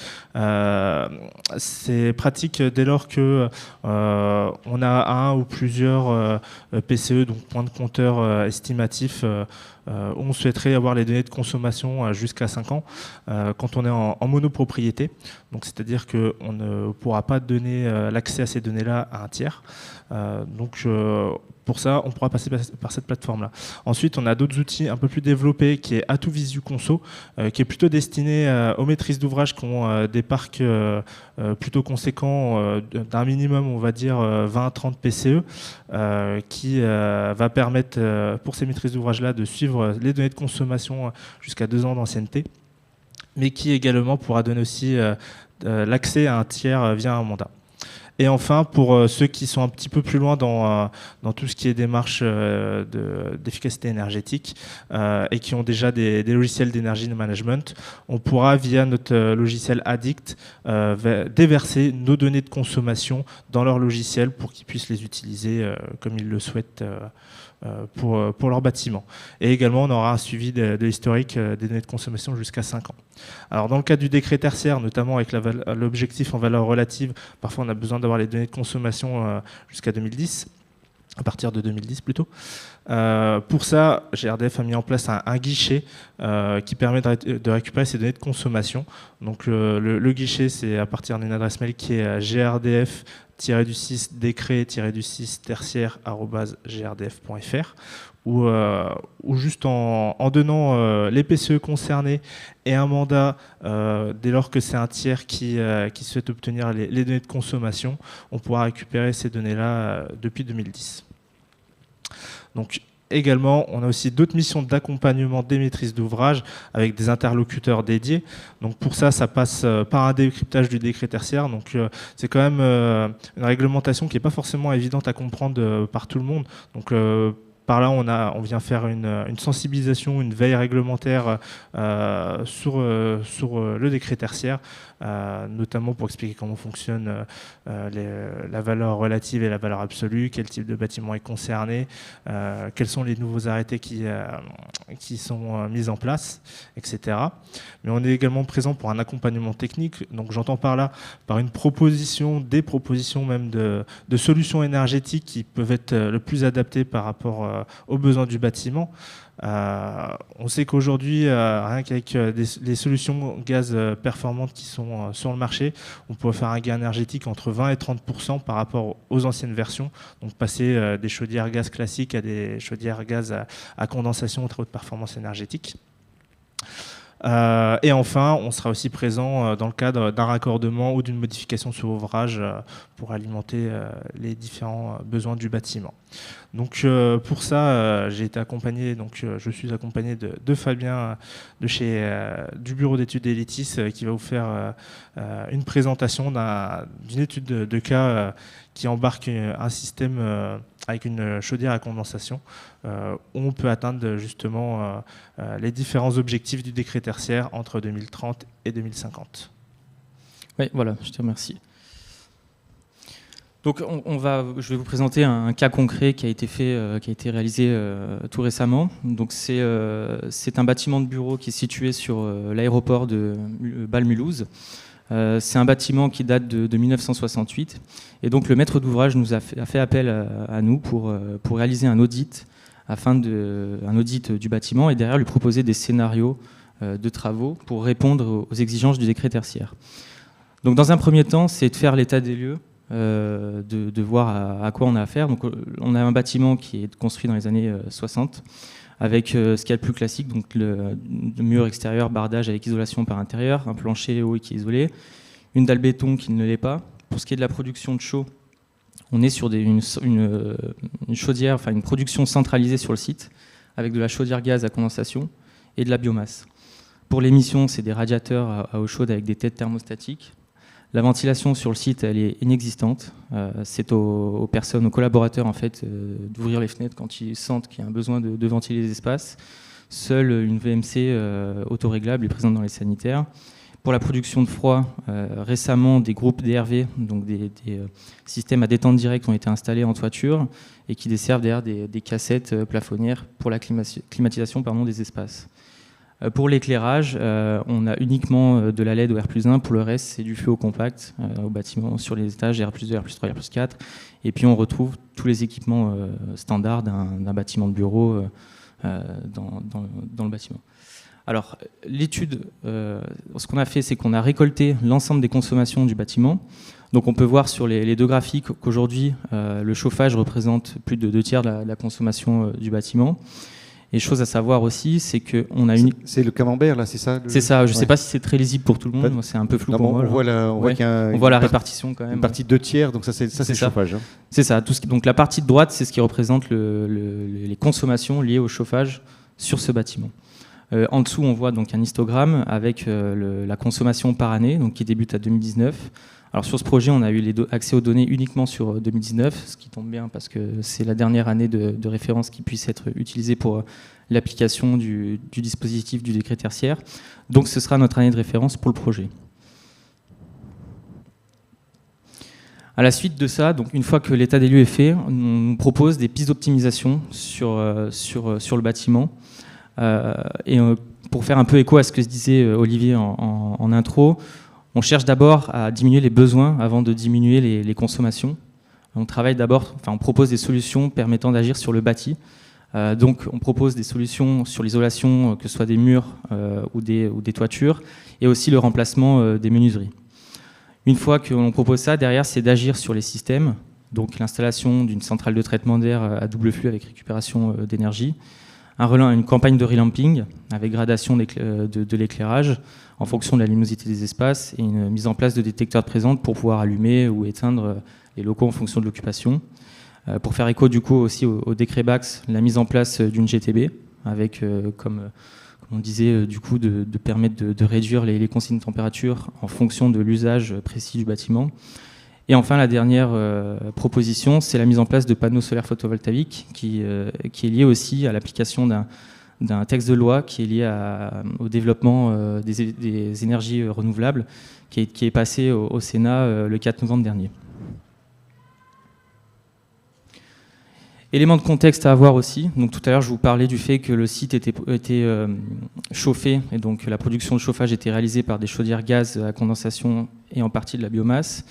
C'est pratique dès lors que on a un ou plusieurs PCE, donc points de compteur estimatifs, où on souhaiterait avoir les données de consommation jusqu'à 5 ans quand on est en monopropriété. Donc c'est-à-dire qu'on ne pourra pas donner l'accès à ces données-là à un tiers. Donc pour ça, on pourra passer par cette plateforme-là. Ensuite, on a d'autres outils un peu plus développés qui est Atout Visu Conso, qui est plutôt destiné aux maîtrises d'ouvrage qui ont des parcs plutôt conséquents, d'un minimum, on va dire 20-30 PCE, qui va permettre pour ces maîtrises d'ouvrage-là de suivre les données de consommation jusqu'à 2 ans d'ancienneté, mais qui également pourra donner aussi l'accès à un tiers via un mandat. Et enfin, pour ceux qui sont un petit peu plus loin dans tout ce qui est démarche d'efficacité énergétique et qui ont déjà des logiciels d'énergie management, on pourra, via notre logiciel Addict, déverser nos données de consommation dans leur logiciel pour qu'ils puissent les utiliser comme ils le souhaitent pour leur bâtiment. Et également, on aura un suivi de l'historique des données de consommation jusqu'à 5 ans. Alors, dans le cadre du décret tertiaire, notamment avec l'objectif en valeur relative, parfois on a besoin d'avoir les données de consommation jusqu'à 2010, à partir de 2010 plutôt. Pour ça, GRDF a mis en place un guichet qui permet de récupérer ces données de consommation. Donc le guichet, c'est à partir d'une adresse mail qui est grdf-6 décret-6 tertiaire@grdf.fr, ou juste en donnant les PCE concernés et un mandat, dès lors que c'est un tiers qui souhaite obtenir les données de consommation, on pourra récupérer ces données-là depuis 2010. Donc également, on a aussi d'autres missions d'accompagnement des maîtrises d'ouvrage avec des interlocuteurs dédiés. Donc pour ça, ça passe par un décryptage du décret tertiaire. Donc c'est quand même une réglementation qui n'est pas forcément évidente à comprendre par tout le monde. Donc par là, on vient faire une sensibilisation, une veille réglementaire sur le décret tertiaire notamment pour expliquer comment fonctionne la valeur relative et la valeur absolue, quel type de bâtiment est concerné, quels sont les nouveaux arrêtés qui sont mis en place, etc. Mais on est également présent pour un accompagnement technique. Donc j'entends par là, par une proposition, des propositions même de solutions énergétiques qui peuvent être le plus adaptées par rapport aux besoins du bâtiment. On sait qu'aujourd'hui, rien qu'avec les solutions gaz performantes qui sont sur le marché, on peut faire un gain énergétique entre 20 et 30% par rapport aux anciennes versions. Donc passer des chaudières gaz classiques à des chaudières gaz à condensation à très haute performance énergétique. Et enfin, on sera aussi présent dans le cadre d'un raccordement ou d'une modification sur ouvrage pour alimenter les différents besoins du bâtiment. Donc pour ça, j'ai été accompagné, je suis accompagné de Fabien du bureau d'études d'Elitis qui va vous faire une présentation d'une étude de cas qui embarque un système avec une chaudière à condensation où on peut atteindre justement les différents objectifs du décret tertiaire entre 2030 et 2050. Oui, voilà, je te remercie. Donc je vais vous présenter un cas concret qui a été réalisé tout récemment. Donc c'est un bâtiment de bureau qui est situé sur l'aéroport de Bâle-Mulhouse. C'est un bâtiment qui date de 1968 et donc le maître d'ouvrage a fait appel à nous pour réaliser un audit du bâtiment et derrière lui proposer des scénarios de travaux pour répondre aux exigences du décret tertiaire. Donc dans un premier temps, c'est de faire l'état des lieux, de voir à quoi on a affaire. Donc on a un bâtiment qui est construit dans les années 60 avec ce qu'il y a de plus classique, donc le mur extérieur, bardage avec isolation par intérieur, un plancher haut et qui est isolé, une dalle béton qui ne l'est pas. Pour ce qui est de la production de chaud, on est sur une chaudière, enfin une production centralisée sur le site, avec de la chaudière gaz à condensation et de la biomasse. Pour l'émission, c'est des radiateurs à eau chaude avec des têtes thermostatiques. La ventilation sur le site, elle est inexistante. C'est aux personnes, aux collaborateurs en fait, d'ouvrir les fenêtres quand ils sentent qu'il y a un besoin de ventiler les espaces. Seule une VMC autoréglable est présente dans les sanitaires. Pour la production de froid, récemment, des groupes DRV, donc des systèmes à détente directe, ont été installés en toiture et qui desservent derrière des cassettes plafonnières pour la climatisation des espaces. Pour l'éclairage, on a uniquement de la LED au R+1. Pour le reste, c'est du feu au compact au bâtiment sur les étages, R+2, R+3, R+4. Et puis on retrouve tous les équipements standards d'un bâtiment de bureau dans le bâtiment. Alors, l'étude, ce qu'on a fait, c'est qu'on a récolté l'ensemble des consommations du bâtiment. Donc on peut voir sur les deux graphiques qu'aujourd'hui, le chauffage représente plus de 2/3 de la consommation du bâtiment. Et chose à savoir aussi, c'est qu'on a une... C'est le camembert, là, c'est ça C'est ça, je ne sais pas si c'est très lisible pour tout le monde, c'est un peu flou pour moi. On voit la répartition quand même. Une partie de 2/3, donc ça c'est le chauffage. Hein. C'est ça, donc la partie de droite, c'est ce qui représente les consommations liées au chauffage sur ce bâtiment. En dessous, on voit donc un histogramme avec la consommation par année, donc qui débute à 2019. Alors sur ce projet, on a eu accès aux données uniquement sur 2019, ce qui tombe bien parce que c'est la dernière année de référence qui puisse être utilisée pour l'application du dispositif du décret tertiaire. Donc ce sera notre année de référence pour le projet. À la suite de ça, donc une fois que l'état des lieux est fait, on propose des pistes d'optimisation sur le bâtiment. Pour faire un peu écho à ce que se disait Olivier en intro, on cherche d'abord à diminuer les besoins avant de diminuer les consommations. On travaille d'abord, on propose des solutions permettant d'agir sur le bâti. Donc on propose des solutions sur l'isolation, que ce soit des murs ou des toitures, et aussi le remplacement des menuiseries. Une fois que l'on propose ça, derrière, c'est d'agir sur les systèmes, donc l'installation d'une centrale de traitement d'air à double flux avec récupération d'énergie, une campagne de relamping avec gradation de l'éclairage en fonction de la luminosité des espaces et une mise en place de détecteurs de présence pour pouvoir allumer ou éteindre les locaux en fonction de l'occupation. Pour faire écho du coup aussi au décret Bax, la mise en place d'une GTB avec, comme on disait, du coup de permettre de réduire les consignes de température en fonction de l'usage précis du bâtiment. Et enfin, la dernière proposition, c'est la mise en place de panneaux solaires photovoltaïques qui est liée aussi à l'application d'un texte de loi qui est lié au développement des énergies renouvelables, qui est passé au Sénat le 4 novembre dernier. Élément de contexte à avoir aussi. Donc, tout à l'heure, je vous parlais du fait que le site était chauffé, et donc la production de chauffage était réalisée par des chaudières gaz à condensation et en partie de la biomasse.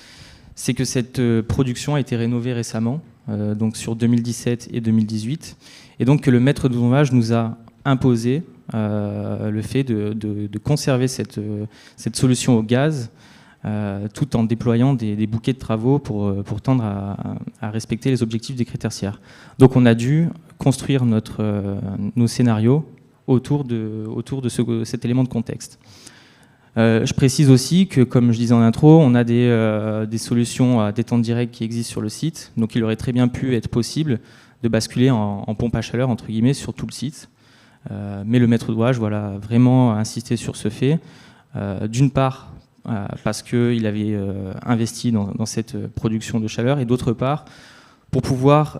C'est que cette production a été rénovée récemment, donc sur 2017 et 2018, et donc que le maître d'ouvrage nous a imposé le fait de conserver cette solution au gaz, tout en déployant des bouquets de travaux pour tendre à respecter les objectifs des critères tertiaires. Donc on a dû construire nos scénarios autour de cet élément de contexte. Je précise aussi que, comme je disais en intro, on a des solutions à détente directe qui existent sur le site, donc il aurait très bien pu être possible de basculer en pompe à chaleur, entre guillemets, sur tout le site. Mais le maître d'ouvrage, voilà, vraiment insisté sur ce fait. D'une part, parce qu'il avait investi dans cette production de chaleur, et d'autre part, pour pouvoir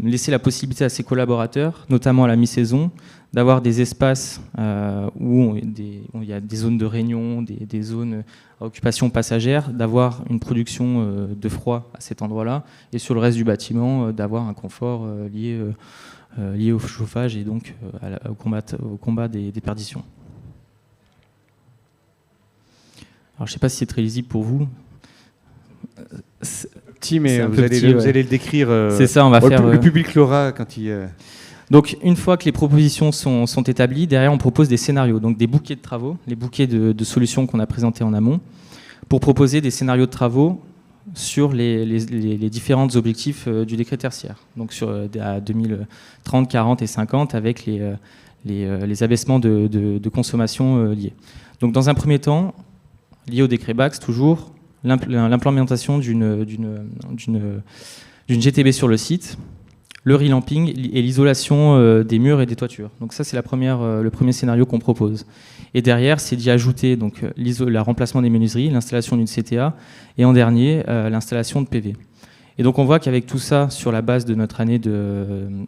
laisser la possibilité à ses collaborateurs, notamment à la mi-saison, d'avoir des espaces où il y a des zones de réunion, des zones à occupation passagère, d'avoir une production de froid à cet endroit-là, et sur le reste du bâtiment, d'avoir un confort lié au chauffage et donc au combat des perditions. Alors, je ne sais pas si c'est très lisible pour vous. Petit, mais vous allez le décrire. C'est ça, on va faire. Le public l'aura quand il. Donc, une fois que les propositions sont établies, derrière, on propose des scénarios, donc des bouquets de travaux, les bouquets de solutions qu'on a présentés en amont, pour proposer des scénarios de travaux sur les différents objectifs du décret tertiaire, donc à 2030, 40 et 50, avec les abaissements de consommation liés. Donc, dans un premier temps, lié au décret BAX, toujours, l'implémentation d'une GTB sur le site, le relamping et l'isolation des murs et des toitures. Donc ça, c'est le premier scénario qu'on propose. Et derrière, c'est d'y ajouter donc, le remplacement des menuiseries, l'installation d'une CTA, et en dernier, l'installation de PV. Et donc on voit qu'avec tout ça, sur la base de notre année de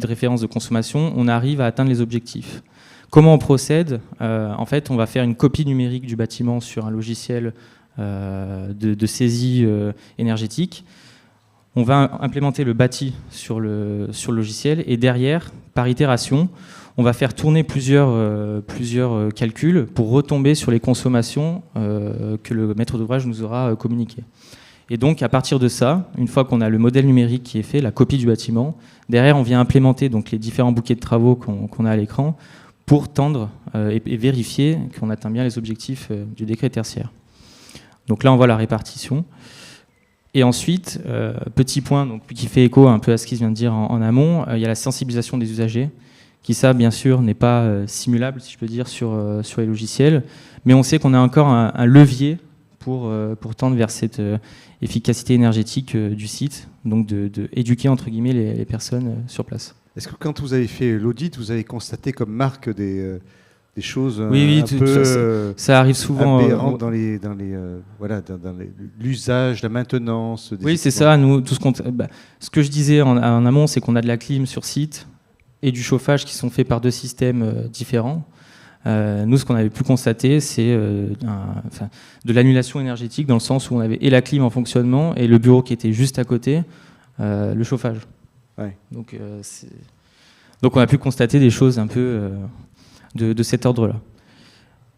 référence de consommation, on arrive à atteindre les objectifs. Comment on procède ? En fait, on va faire une copie numérique du bâtiment sur un logiciel de saisie énergétique. On va implémenter le bâti sur le logiciel et derrière, par itération, on va faire tourner plusieurs calculs pour retomber sur les consommations que le maître d'ouvrage nous aura communiquées. Et donc, à partir de ça, une fois qu'on a le modèle numérique qui est fait, la copie du bâtiment, derrière, on vient implémenter donc, les différents bouquets de travaux qu'on a à l'écran pour tendre et vérifier qu'on atteint bien les objectifs du décret tertiaire. Donc là, on voit la répartition. Et ensuite, petit point donc, qui fait écho un peu à ce qu'il vient de dire en amont, il y a la sensibilisation des usagers, qui ça, bien sûr, n'est pas simulable, si je peux dire, sur les logiciels, mais on sait qu'on a encore un levier pour tendre vers cette efficacité énergétique du site, donc de éduquer, entre guillemets, les personnes sur place. Est-ce que quand vous avez fait l'audit, vous avez constaté comme marque des choses oui, un peu ça arrive souvent aberrantes dans l'usage, la maintenance Oui, c'est ça. Nous, ce que je disais en amont, c'est qu'on a de la clim sur site et du chauffage qui sont faits par deux systèmes différents. Nous, ce qu'on avait pu constater, c'est de l'annulation énergétique dans le sens où on avait et la clim en fonctionnement et le bureau qui était juste à côté, le chauffage. Ouais. Donc on a pu constater des choses un peu de cet ordre-là.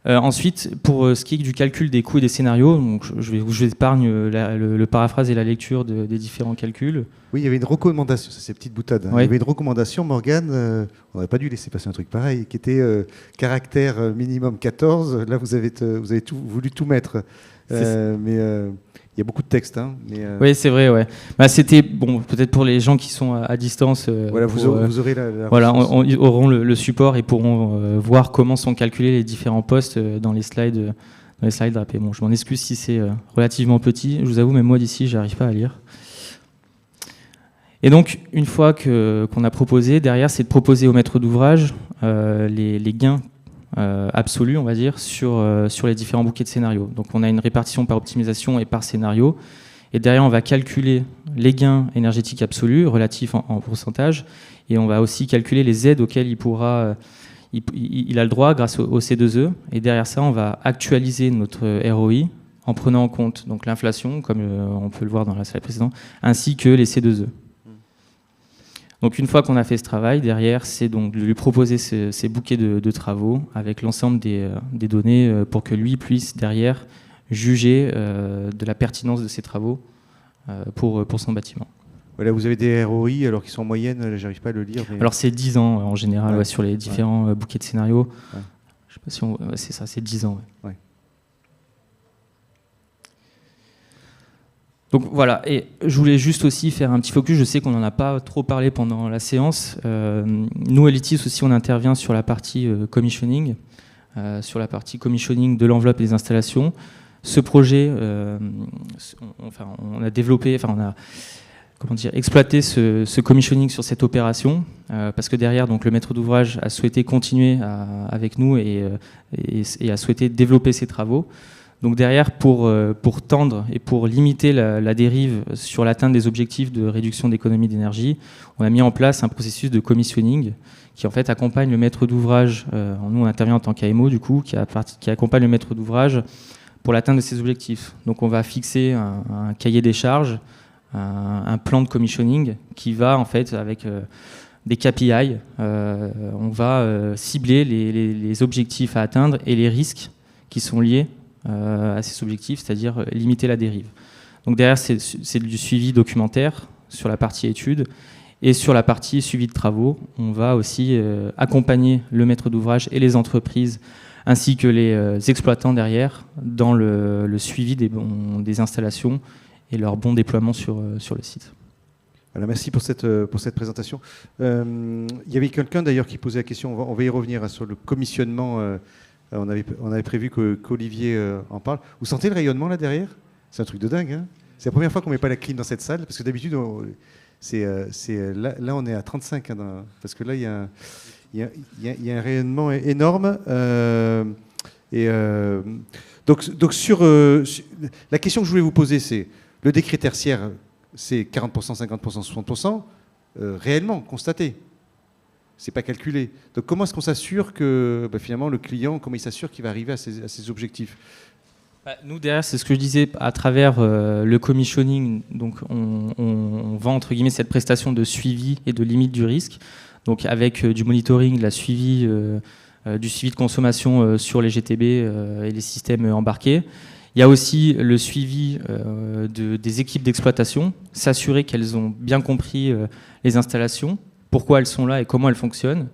Ensuite, pour ce qui est du calcul des coûts et des scénarios, donc je vous épargne le paraphrase et la lecture des différents calculs. Oui, il y avait une recommandation, c'est ces petites boutades. Hein. Oui. Il y avait une recommandation, Morgane, on n'aurait pas dû laisser passer un truc pareil, qui était caractère minimum 14. Là, vous avez voulu tout mettre. Mais il y a beaucoup de textes. Hein, Oui, c'est vrai. Ouais. C'était peut-être pour les gens qui sont à distance. Voilà, vous aurez la voilà, ils auront le support et pourront voir comment sont calculés les différents postes dans les slides drapés. Bon, je m'en excuse si c'est relativement petit. Je vous avoue, même moi d'ici, j'arrive pas à lire. Et donc, une fois qu'on a proposé, derrière, c'est de proposer au maître d'ouvrage les gains absolu, on va dire, sur les différents bouquets de scénarios. Donc on a une répartition par optimisation et par scénario. Et derrière, on va calculer les gains énergétiques absolus, relatifs en pourcentage, et on va aussi calculer les aides auxquelles il a le droit grâce au C2E. Et derrière ça, on va actualiser notre ROI en prenant en compte donc l'inflation, comme on peut le voir dans la slide précédente, ainsi que les C2E. Donc une fois qu'on a fait ce travail, derrière, c'est donc de lui proposer ces bouquets de travaux avec l'ensemble des données pour que lui puisse derrière juger de la pertinence de ces travaux pour son bâtiment. Voilà, vous avez des ROI alors qu'ils sont en moyenne, j'arrive pas à le lire. Mais... Alors c'est 10 ans en général sur les différents bouquets de scénarios. Ouais. Je sais pas si c'est ça, c'est 10 ans. Ouais. Donc voilà, et je voulais juste aussi faire un petit focus, je sais qu'on n'en a pas trop parlé pendant la séance. Nous, à Elitis aussi, on intervient sur la partie commissioning, de l'enveloppe et des installations. Ce projet, on a développé, on a exploité ce commissioning sur cette opération, parce que derrière, donc, le maître d'ouvrage a souhaité continuer avec nous et a souhaité développer ses travaux. Donc derrière, pour tendre et pour limiter la dérive sur l'atteinte des objectifs de réduction d'économie d'énergie, on a mis en place un processus de commissioning qui en fait accompagne le maître d'ouvrage. Nous, on intervient en tant qu'AMO du coup, qui accompagne le maître d'ouvrage pour l'atteinte de ses objectifs. Donc on va fixer un cahier des charges, un plan de commissioning qui va en fait avec des KPI. On va cibler les objectifs à atteindre et les risques qui sont liés à ces objectifs, c'est-à-dire limiter la dérive. Donc derrière, c'est du suivi documentaire sur la partie études, et sur la partie suivi de travaux, on va aussi accompagner le maître d'ouvrage et les entreprises, ainsi que les exploitants derrière, dans le suivi des installations et leur bon déploiement sur le site. Voilà, merci pour cette présentation. Il y avait quelqu'un d'ailleurs qui posait la question, on va y revenir sur le commissionnement. On avait prévu qu'Olivier en parle. Vous sentez le rayonnement là derrière? C'est un truc de dingue. Hein, c'est la première fois qu'on ne met pas la clim dans cette salle, parce que d'habitude, là on est à 35. Hein, parce que là, il y a un rayonnement énorme. Donc sur la question que je voulais vous poser, c'est le décret tertiaire, c'est 40%, 50%, 60%, réellement constaté. C'est pas calculé. Donc comment est-ce qu'on s'assure que finalement le client, comment il s'assure qu'il va arriver à ses objectifs? Nous derrière, c'est ce que je disais, à travers le commissioning, donc on vend entre guillemets cette prestation de suivi et de limite du risque, donc avec du monitoring, du suivi de consommation sur les GTB et les systèmes embarqués. Il y a aussi le suivi des équipes d'exploitation, s'assurer qu'elles ont bien compris les installations, pourquoi elles sont là et comment elles fonctionnent.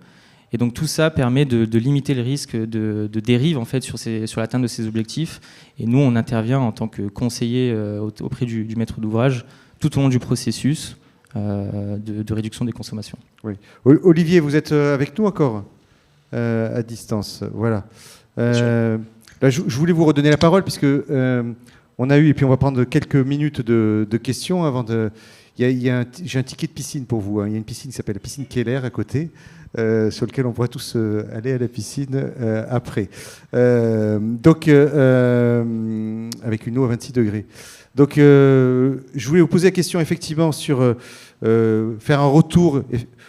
Et donc tout ça permet de limiter le risque de dérive en fait, sur l'atteinte de ces objectifs. Et nous, on intervient en tant que conseiller auprès du maître d'ouvrage tout au long du processus de réduction des consommations. Oui. Olivier, vous êtes avec nous encore à distance. Voilà. Là, je voulais vous redonner la parole puisque on a eu, et puis on va prendre quelques minutes de questions avant de... J'ai un ticket de piscine pour vous. Hein. Il y a une piscine qui s'appelle la piscine Keller à côté, sur laquelle on pourra tous aller à la piscine après. Donc, avec une eau à 26 degrés. Donc, je voulais vous poser la question effectivement sur faire un retour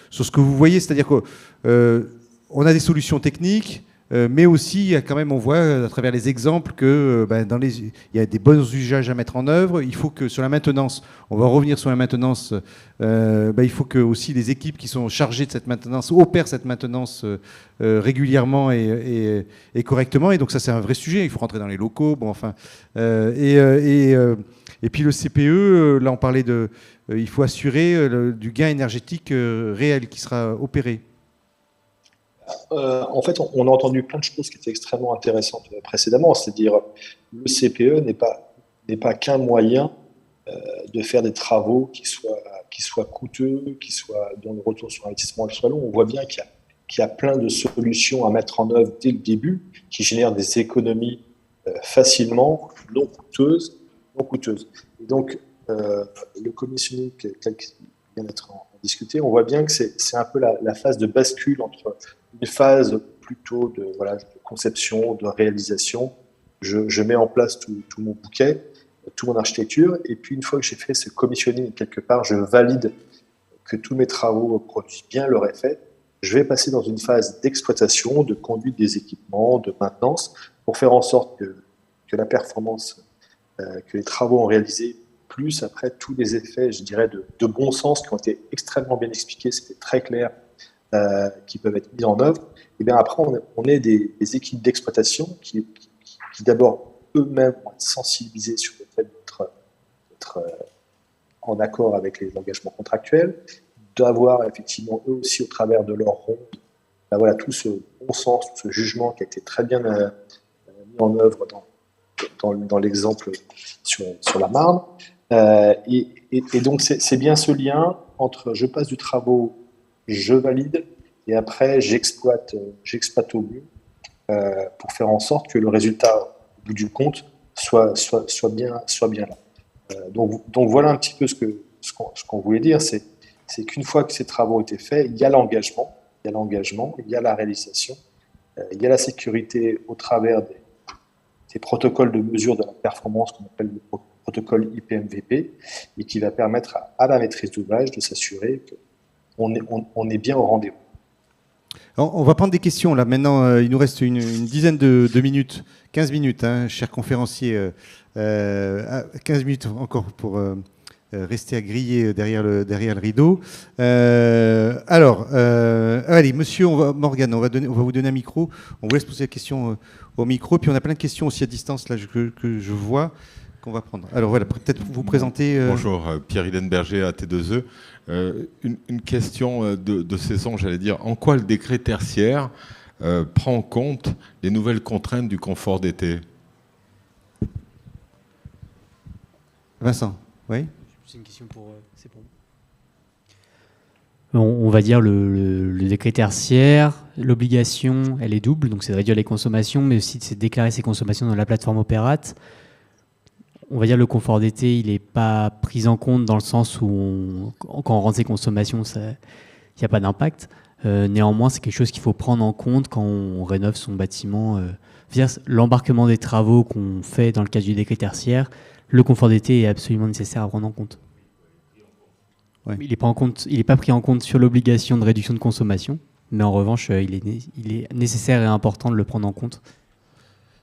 sur ce que vous voyez, c'est-à-dire qu'on a des solutions techniques. Mais aussi, quand même, on voit à travers les exemples que il y a des bons usages à mettre en œuvre. Il faut que sur la maintenance, on va revenir sur la maintenance, il faut que aussi les équipes qui sont chargées de cette maintenance opèrent cette maintenance régulièrement et correctement. Et donc ça, c'est un vrai sujet. Il faut rentrer dans les locaux. Bon, enfin, et puis le CPE, là, on parlait il faut assurer du gain énergétique réel qui sera opéré. En fait, on a entendu plein de choses qui étaient extrêmement intéressantes précédemment, c'est-à-dire le CPE n'est pas qu'un moyen de faire des travaux qui soient coûteux, dont le retour sur investissement soit long. On voit bien qu'il y a plein de solutions à mettre en œuvre dès le début qui génèrent des économies facilement, non coûteuses. Et donc, le commissioning tel qu'il vient d'être discuté, on voit bien que c'est un peu la phase de bascule entre une phase plutôt de conception, de réalisation. Je mets en place tout mon bouquet. tout mon architecture. Et puis, une fois que j'ai fait ce commissioning quelque part, je valide que tous mes travaux produisent bien leur effet. Je vais passer dans une phase d'exploitation, de conduite des équipements, de maintenance, pour faire en sorte que la performance que les travaux ont réalisé, plus après tous les effets, je dirais, de bon sens qui ont été extrêmement bien expliqués, c'était très clair, qui peuvent être mis en œuvre. Et bien après, on est des équipes d'exploitation qui d'abord eux-mêmes vont être sensibilisés sur le fait d'être en accord avec les engagements contractuels, d'avoir effectivement eux aussi au travers de leur ronde, voilà, tout ce bon sens, tout ce jugement qui a été très bien mis en œuvre dans l'exemple sur la Marne. Et donc c'est bien ce lien entre je passe du travaux, je valide, et après j'exploite au mieux pour faire en sorte que le résultat au bout du compte soit bien là. Donc voilà un petit peu ce qu'on voulait dire, c'est qu'une fois que ces travaux ont été faits, il y a l'engagement, il y a la réalisation, il y a la sécurité au travers des protocoles de mesure de la performance qu'on appelle le protocole IPMVP, et qui va permettre à la maîtrise d'ouvrage de s'assurer qu'on est bien au rendez-vous. On va prendre des questions là maintenant. Il nous reste une dizaine de minutes, 15 minutes, hein, cher conférencier. 15 minutes encore pour rester à griller derrière le rideau. Allez, monsieur Morgan, on va vous donner un micro. On vous laisse poser la question au micro. Puis on a plein de questions aussi à distance là que je vois qu'on va prendre. Alors voilà, peut-être vous présenter. Bonjour, Pierre Hidenberger, AT2E. Une question de saison, j'allais dire. En quoi le décret tertiaire prend en compte les nouvelles contraintes du confort d'été ? Vincent, oui. C'est une question pour... c'est pour... On va dire le décret tertiaire, l'obligation, elle est double, donc c'est de réduire les consommations, mais aussi de déclarer ses consommations dans la plateforme Opérate. On va dire le confort d'été, il n'est pas pris en compte dans le sens où quand on rentre ses consommations, il n'y a pas d'impact. Néanmoins, c'est quelque chose qu'il faut prendre en compte quand on rénove son bâtiment. L'embarquement des travaux qu'on fait dans le cadre du décret tertiaire, le confort d'été est absolument nécessaire à prendre en compte. Ouais. Il n'est pas pris en compte sur l'obligation de réduction de consommation, mais en revanche, il est nécessaire et important de le prendre en compte.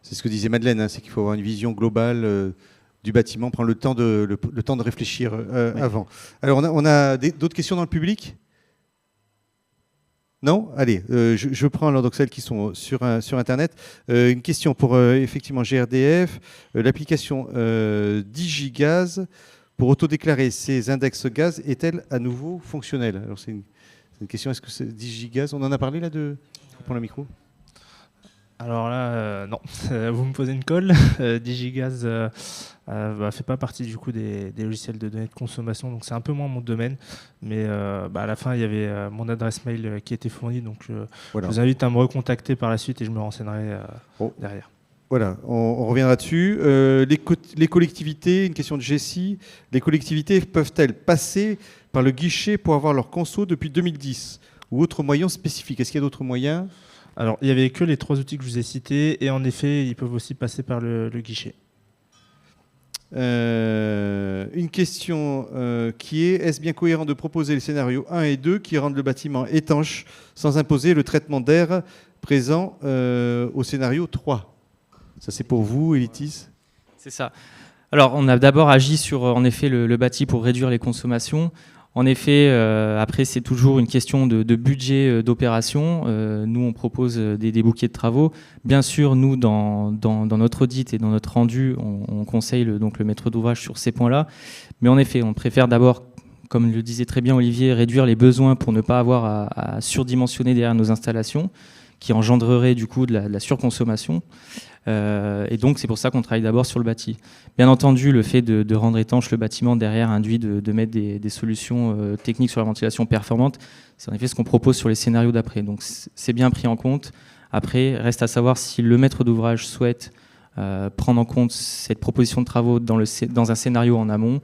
C'est ce que disait Madeleine, hein, c'est qu'il faut avoir une vision globale du bâtiment, prendre le temps de réfléchir avant. Alors, on a d'autres questions dans le public ? Non ? Allez, je prends alors donc celles qui sont sur Internet. Une question pour effectivement GRDF. L'application Digigaz pour autodéclarer ses index gaz est-elle à nouveau fonctionnelle ? Alors c'est une question, est-ce que c'est Digigaz ? On en a parlé là de... Je prends le micro. Alors là, non. Vous me posez une colle. Digigaz fait pas partie du coup des logiciels de données de consommation, donc c'est un peu moins mon domaine. Mais à la fin, il y avait mon adresse mail qui était fournie, donc voilà. Je vous invite à me recontacter par la suite et je me renseignerai derrière. Voilà, on reviendra dessus. Les collectivités, une question de Jessie, les collectivités peuvent-elles passer par le guichet pour avoir leur conso depuis 2010 ou autre moyen spécifique ? Est-ce qu'il y a d'autres moyens ? Alors, il n'y avait que les 3 outils que je vous ai cités, et en effet, ils peuvent aussi passer par le guichet. Une question qui est, est-ce bien cohérent de proposer les scénarios 1 et 2 qui rendent le bâtiment étanche sans imposer le traitement d'air présent au scénario 3 ? Ça, c'est pour vous, Elitis ? C'est ça. Alors, on a d'abord agi sur, en effet, le bâti pour réduire les consommations. En effet, après, c'est toujours une question de budget d'opération. Nous, on propose des bouquets de travaux. Bien sûr, nous, dans notre audit et dans notre rendu, on conseille le maître d'ouvrage sur ces points-là. Mais en effet, on préfère d'abord, comme le disait très bien Olivier, réduire les besoins pour ne pas avoir à surdimensionner derrière nos installations, qui engendrerait du coup de la surconsommation. Et donc, c'est pour ça qu'on travaille d'abord sur le bâti. Bien entendu, le fait de rendre étanche le bâtiment derrière induit de mettre des solutions techniques sur la ventilation performante. C'est en effet ce qu'on propose sur les scénarios d'après. Donc, c'est bien pris en compte. Après, reste à savoir si le maître d'ouvrage souhaite prendre en compte cette proposition de travaux dans un scénario en amont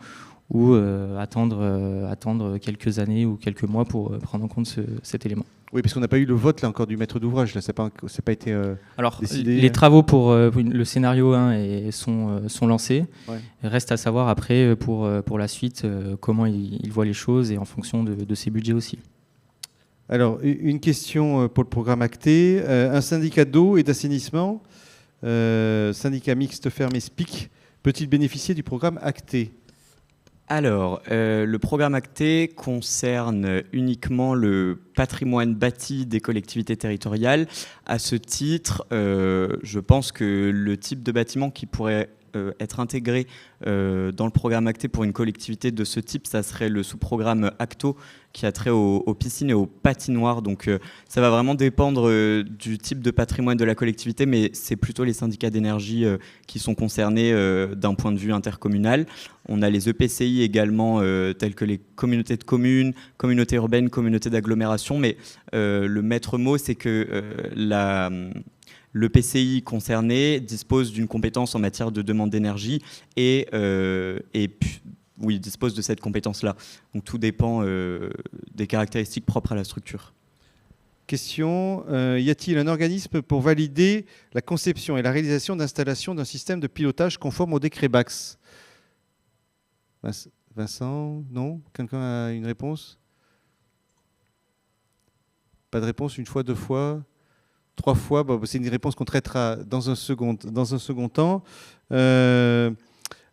ou attendre quelques années ou quelques mois pour prendre en compte cet élément. Oui, parce qu'on n'a pas eu le vote là encore du maître d'ouvrage. Là, c'est pas été Alors, décidé. les travaux pour le scénario 1 sont lancés. Ouais. Il reste à savoir après pour la suite comment il voit les choses et en fonction de ses budgets aussi. Alors, une question pour le programme acté. Un syndicat d'eau et d'assainissement, syndicat mixte fermé SPIC, peut-il bénéficier du programme acté ? Alors, le programme acté concerne uniquement le patrimoine bâti des collectivités territoriales. À ce titre, je pense que le type de bâtiment qui pourrait être intégré dans le programme acté pour une collectivité de ce type, ça serait le sous-programme ACTO qui a trait aux piscines et aux patinoires. Donc ça va vraiment dépendre du type de patrimoine de la collectivité, mais c'est plutôt les syndicats d'énergie qui sont concernés d'un point de vue intercommunal. On a les EPCI également, tels que les communautés de communes, communautés urbaines, communautés d'agglomération, mais le maître mot, c'est que le PCI concerné dispose d'une compétence en matière de demande d'énergie et dispose de cette compétence-là. Donc tout dépend des caractéristiques propres à la structure. Question, y a-t-il un organisme pour valider la conception et la réalisation d'installation d'un système de pilotage conforme au décret BAX ? Vincent, non ? Quelqu'un a une réponse ? Pas de réponse, une fois, 2 fois ? 3 fois, c'est une réponse qu'on traitera dans un second temps. Alors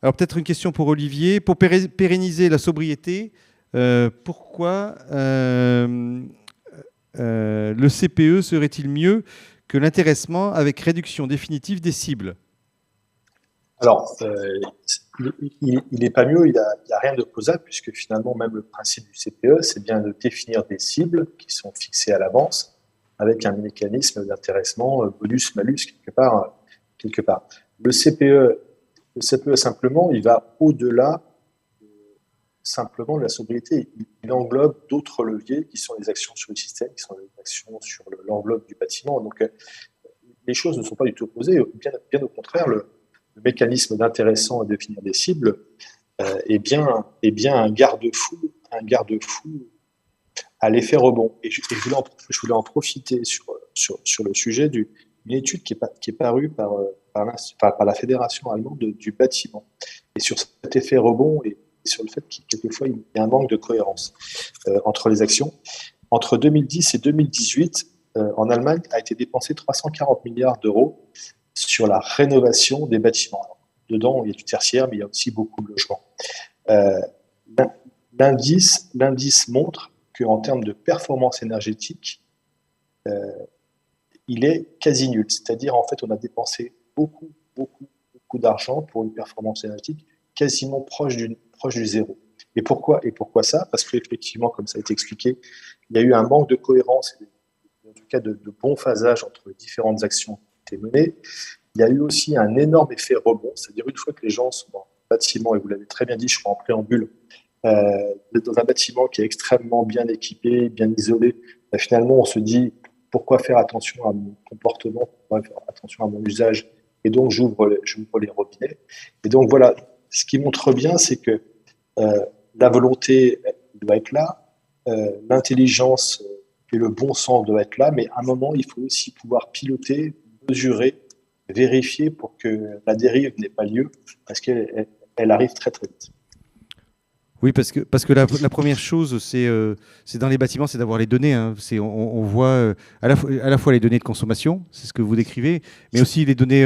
peut-être une question pour Olivier. Pour pérenniser la sobriété, pourquoi le CPE serait-il mieux que l'intéressement avec réduction définitive des cibles ? Alors, il n'est pas mieux, il n'y a rien d'opposable, puisque finalement, même le principe du CPE, c'est bien de définir des cibles qui sont fixées à l'avance, avec un mécanisme d'intéressement bonus-malus quelque part. Le CPE simplement, il va au-delà simplement de la sobriété. Il englobe d'autres leviers qui sont les actions sur le système, qui sont les actions sur l'enveloppe du bâtiment. Donc, les choses ne sont pas du tout opposées. Bien au contraire, le mécanisme d'intéressant à définir des cibles est bien un garde-fou à l'effet rebond. Et je voulais en profiter sur le sujet d'une étude qui est parue par la Fédération allemande du bâtiment. Et sur cet effet rebond et sur le fait qu'il quelquefois il y a un manque de cohérence entre les actions. Entre 2010 et 2018, en Allemagne, a été dépensé 340 milliards d'euros sur la rénovation des bâtiments. Alors, dedans, il y a du tertiaire, mais il y a aussi beaucoup de logements. L'indice montre qu'en termes de performance énergétique, il est quasi nul. C'est-à-dire, en fait, on a dépensé beaucoup d'argent pour une performance énergétique quasiment proche du zéro. Et pourquoi ça ? Parce qu'effectivement, comme ça a été expliqué, il y a eu un manque de cohérence, en tout cas de bon phasage entre les différentes actions qui étaient menées. Il y a eu aussi un énorme effet rebond, c'est-à-dire une fois que les gens sont dans le bâtiment, et vous l'avez très bien dit, je crois en préambule, dans un bâtiment qui est extrêmement bien équipé, bien isolé, finalement on se dit pourquoi faire attention à mon comportement, pourquoi faire attention à mon usage, et donc j'ouvre les robinets. Et donc voilà, ce qui montre bien, c'est que la volonté doit être là, l'intelligence et le bon sens doivent être là, mais à un moment il faut aussi pouvoir piloter, mesurer, vérifier pour que la dérive n'ait pas lieu, parce qu'elle arrive très très vite. Oui, parce que la première chose, c'est dans les bâtiments, c'est d'avoir les données. Hein. On voit à la fois les données de consommation, c'est ce que vous décrivez, mais aussi les données.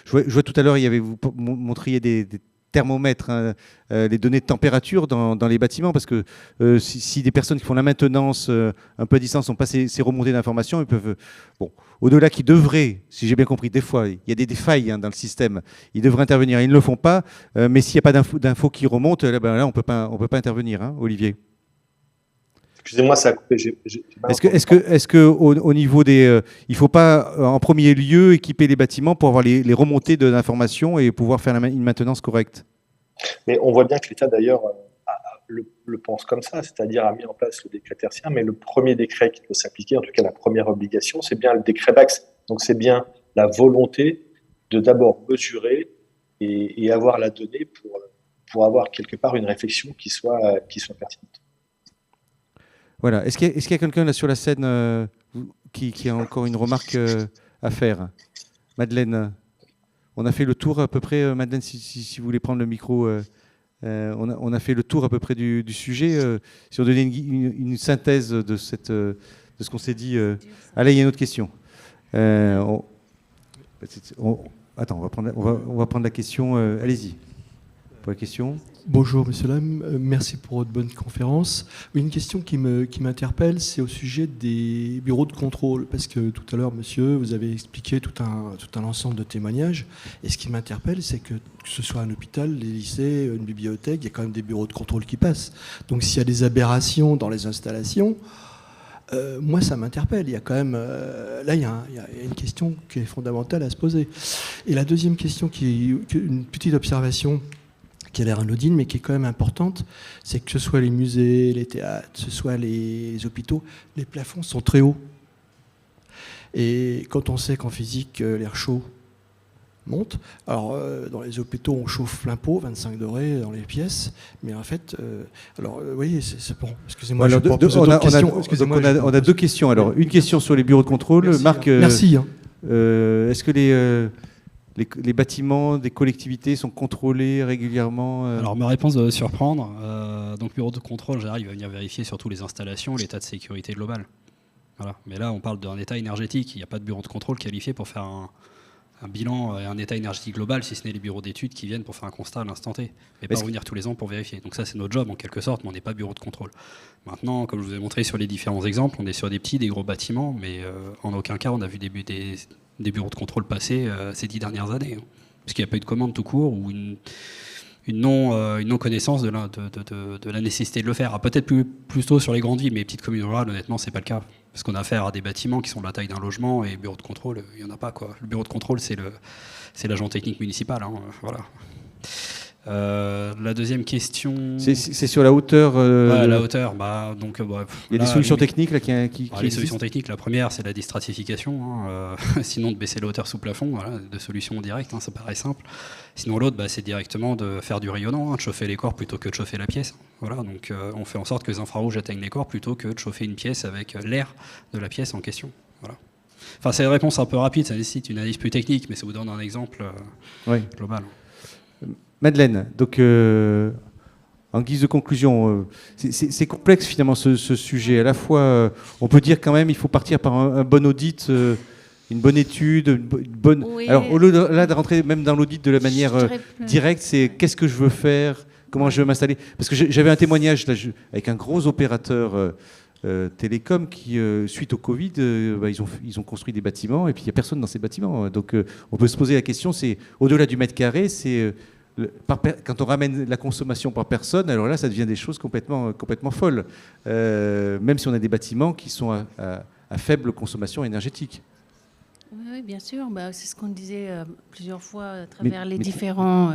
Je vois tout à l'heure, vous montriez des thermomètres, hein, les données de température dans les bâtiments, parce que si des personnes qui font la maintenance un peu à distance n'ont pas ces remontées d'informations, ils peuvent, au-delà qu'ils devraient, si j'ai bien compris, des fois, il y a des failles dans le système, ils devraient intervenir, ils ne le font pas, mais s'il n'y a pas d'infos qui remontent, là on peut pas intervenir, hein, Olivier. Excusez-moi, ça a coupé. Est-ce que au niveau des, il ne faut pas en premier lieu équiper les bâtiments pour avoir les remontées d'informations et pouvoir faire une maintenance correcte ? Mais on voit bien que l'État d'ailleurs le pense comme ça, c'est-à-dire a mis en place le décret tertiaire, mais le premier décret qui doit s'appliquer, en tout cas la première obligation, c'est bien le décret BAX. Donc c'est bien la volonté de d'abord mesurer et avoir la donnée pour avoir quelque part une réflexion qui soit pertinente. Voilà. Est-ce qu'il y a quelqu'un là sur la scène qui a encore une remarque à faire? Madeleine, on a fait le tour à peu près. Madeleine, si vous voulez prendre le micro, on a fait le tour à peu près du sujet. Si on donnait une synthèse de ce qu'on s'est dit. Allez, il y a une autre question. Attends, on va prendre la question. Allez-y. Pour la question. Bonjour Monsieur Lam, merci pour votre bonne conférence. Une question qui m'interpelle, c'est au sujet des bureaux de contrôle, parce que tout à l'heure, monsieur, vous avez expliqué tout un ensemble de témoignages, et ce qui m'interpelle, c'est que ce soit un hôpital, les lycées, une bibliothèque, il y a quand même des bureaux de contrôle qui passent. Donc s'il y a des aberrations dans les installations, moi ça m'interpelle. Il y a quand même là il y a une question qui est fondamentale à se poser. Et la deuxième question, une petite observation qui a l'air anodine, mais qui est quand même importante, c'est que ce soit les musées, les théâtres, ce soit les hôpitaux, les plafonds sont très hauts. Et quand on sait qu'en physique, l'air chaud monte, alors dans les hôpitaux, on chauffe plein pot, 25 degrés dans les pièces, mais en fait, vous voyez, c'est bon. Excusez-moi, on a deux questions. Alors, une question sur les bureaux de contrôle. Merci, Marc, merci. Est-ce que les bâtiments des collectivités sont contrôlés régulièrement Alors ma réponse doit surprendre. Donc bureau de contrôle, il va venir vérifier surtout les installations, l'état de sécurité global. Voilà. Mais là, on parle d'un état énergétique. Il n'y a pas de bureau de contrôle qualifié pour faire un bilan et un état énergétique global, si ce n'est les bureaux d'études qui viennent pour faire un constat à l'instant T. Mais pas revenir tous les ans pour vérifier. Donc ça, c'est notre job en quelque sorte, mais on n'est pas bureau de contrôle. Maintenant, comme je vous ai montré sur les différents exemples, on est sur des petits, des gros bâtiments, mais en aucun cas on a vu des bureaux de contrôle passer ces 10 dernières années. Parce qu'il n'y a pas eu de commande tout court ou une non-connaissance de la nécessité de le faire. Peut-être plutôt sur les grandes villes, mais les petites communes rurales, honnêtement, c'est pas le cas. Parce qu'on a affaire à des bâtiments qui sont de la taille d'un logement et bureau de contrôle, il n'y en a pas, quoi. Le bureau de contrôle, c'est l'agent technique municipal. Voilà. La deuxième question... C'est sur la hauteur... la hauteur. Il y a des solutions techniques là, qui les solutions techniques, la première, c'est la déstratification. Sinon, de baisser la hauteur sous plafond, voilà, de solutions directes, ça paraît simple. Sinon, l'autre, c'est directement de faire du rayonnant, de chauffer les corps plutôt que de chauffer la pièce. Voilà, donc on fait en sorte que les infrarouges atteignent les corps plutôt que de chauffer une pièce avec l'air de la pièce en question. Voilà. Enfin, c'est une réponse un peu rapide, ça nécessite une analyse plus technique, mais ça vous donne un exemple global. Madeleine, donc en guise de conclusion, c'est complexe finalement ce sujet. À la fois, on peut dire quand même il faut partir par un bon audit, une bonne étude, une bonne... Oui. Alors au lieu de rentrer même dans l'audit de la manière directe, c'est qu'est-ce que je veux faire, comment je veux m'installer. Parce que j'avais un témoignage là, avec un gros opérateur télécom qui, suite au Covid, ils ont construit des bâtiments et puis il n'y a personne dans ces bâtiments. Donc on peut se poser la question, c'est au-delà du mètre carré, c'est... Quand on ramène la consommation par personne, alors là, ça devient des choses complètement folles. Même si on a des bâtiments qui sont à faible consommation énergétique. Oui, bien sûr. C'est ce qu'on disait plusieurs fois à travers les différentes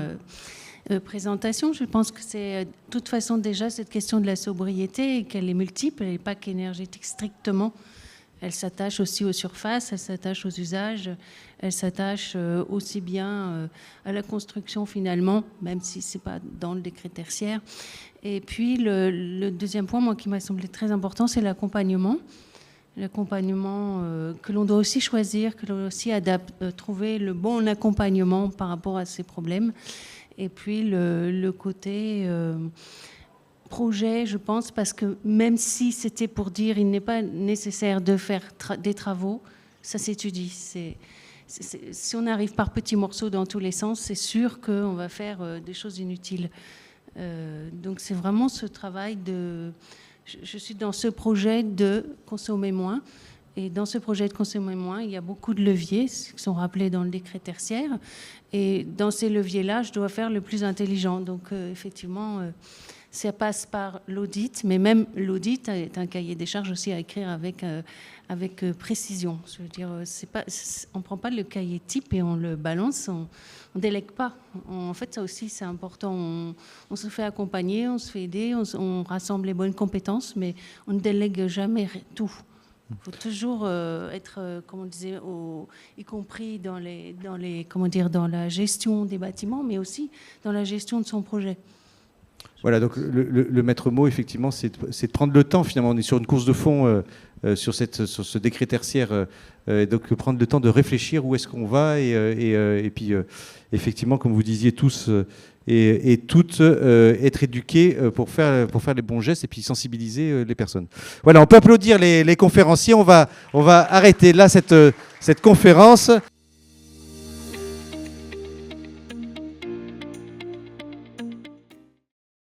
présentations. Je pense que c'est de toute façon déjà cette question de la sobriété, qu'elle est multiple, elle n'est pas qu'énergétique strictement. Elle s'attache aussi aux surfaces, elle s'attache aux usages, elle s'attache aussi bien à la construction finalement, même si ce n'est pas dans le décret tertiaire. Et puis le deuxième point, moi, qui m'a semblé très important, c'est l'accompagnement. L'accompagnement que l'on doit aussi choisir, que l'on doit aussi trouver le bon accompagnement par rapport à ces problèmes. Et puis le côté... projet, je pense, parce que même si c'était pour dire il n'est pas nécessaire de faire des travaux, ça s'étudie. Si on arrive par petits morceaux dans tous les sens, c'est sûr qu'on va faire des choses inutiles. Donc c'est vraiment ce travail de... Je suis dans ce projet de consommer moins. Et dans ce projet de consommer moins, il y a beaucoup de leviers qui sont rappelés dans le décret tertiaire. Et dans ces leviers-là, je dois faire le plus intelligent. Donc effectivement... ça passe par l'audit, mais même l'audit est un cahier des charges aussi à écrire avec précision. Je veux dire, on ne prend pas le cahier type et on le balance, on ne délègue pas. En fait, ça aussi, c'est important. On se fait accompagner, on se fait aider, on rassemble les bonnes compétences, mais on ne délègue jamais tout. Il faut toujours être, comme on disait, y compris dans la gestion des bâtiments, mais aussi dans la gestion de son projet. Voilà, donc le maître mot, effectivement, c'est de prendre le temps, finalement. On est sur une course de fond sur ce décret tertiaire, donc prendre le temps de réfléchir où est-ce qu'on va, et puis, effectivement, comme vous disiez tous, et toutes, être éduqués pour faire les bons gestes et puis sensibiliser les personnes. Voilà, on peut applaudir les conférenciers. On va arrêter là cette conférence.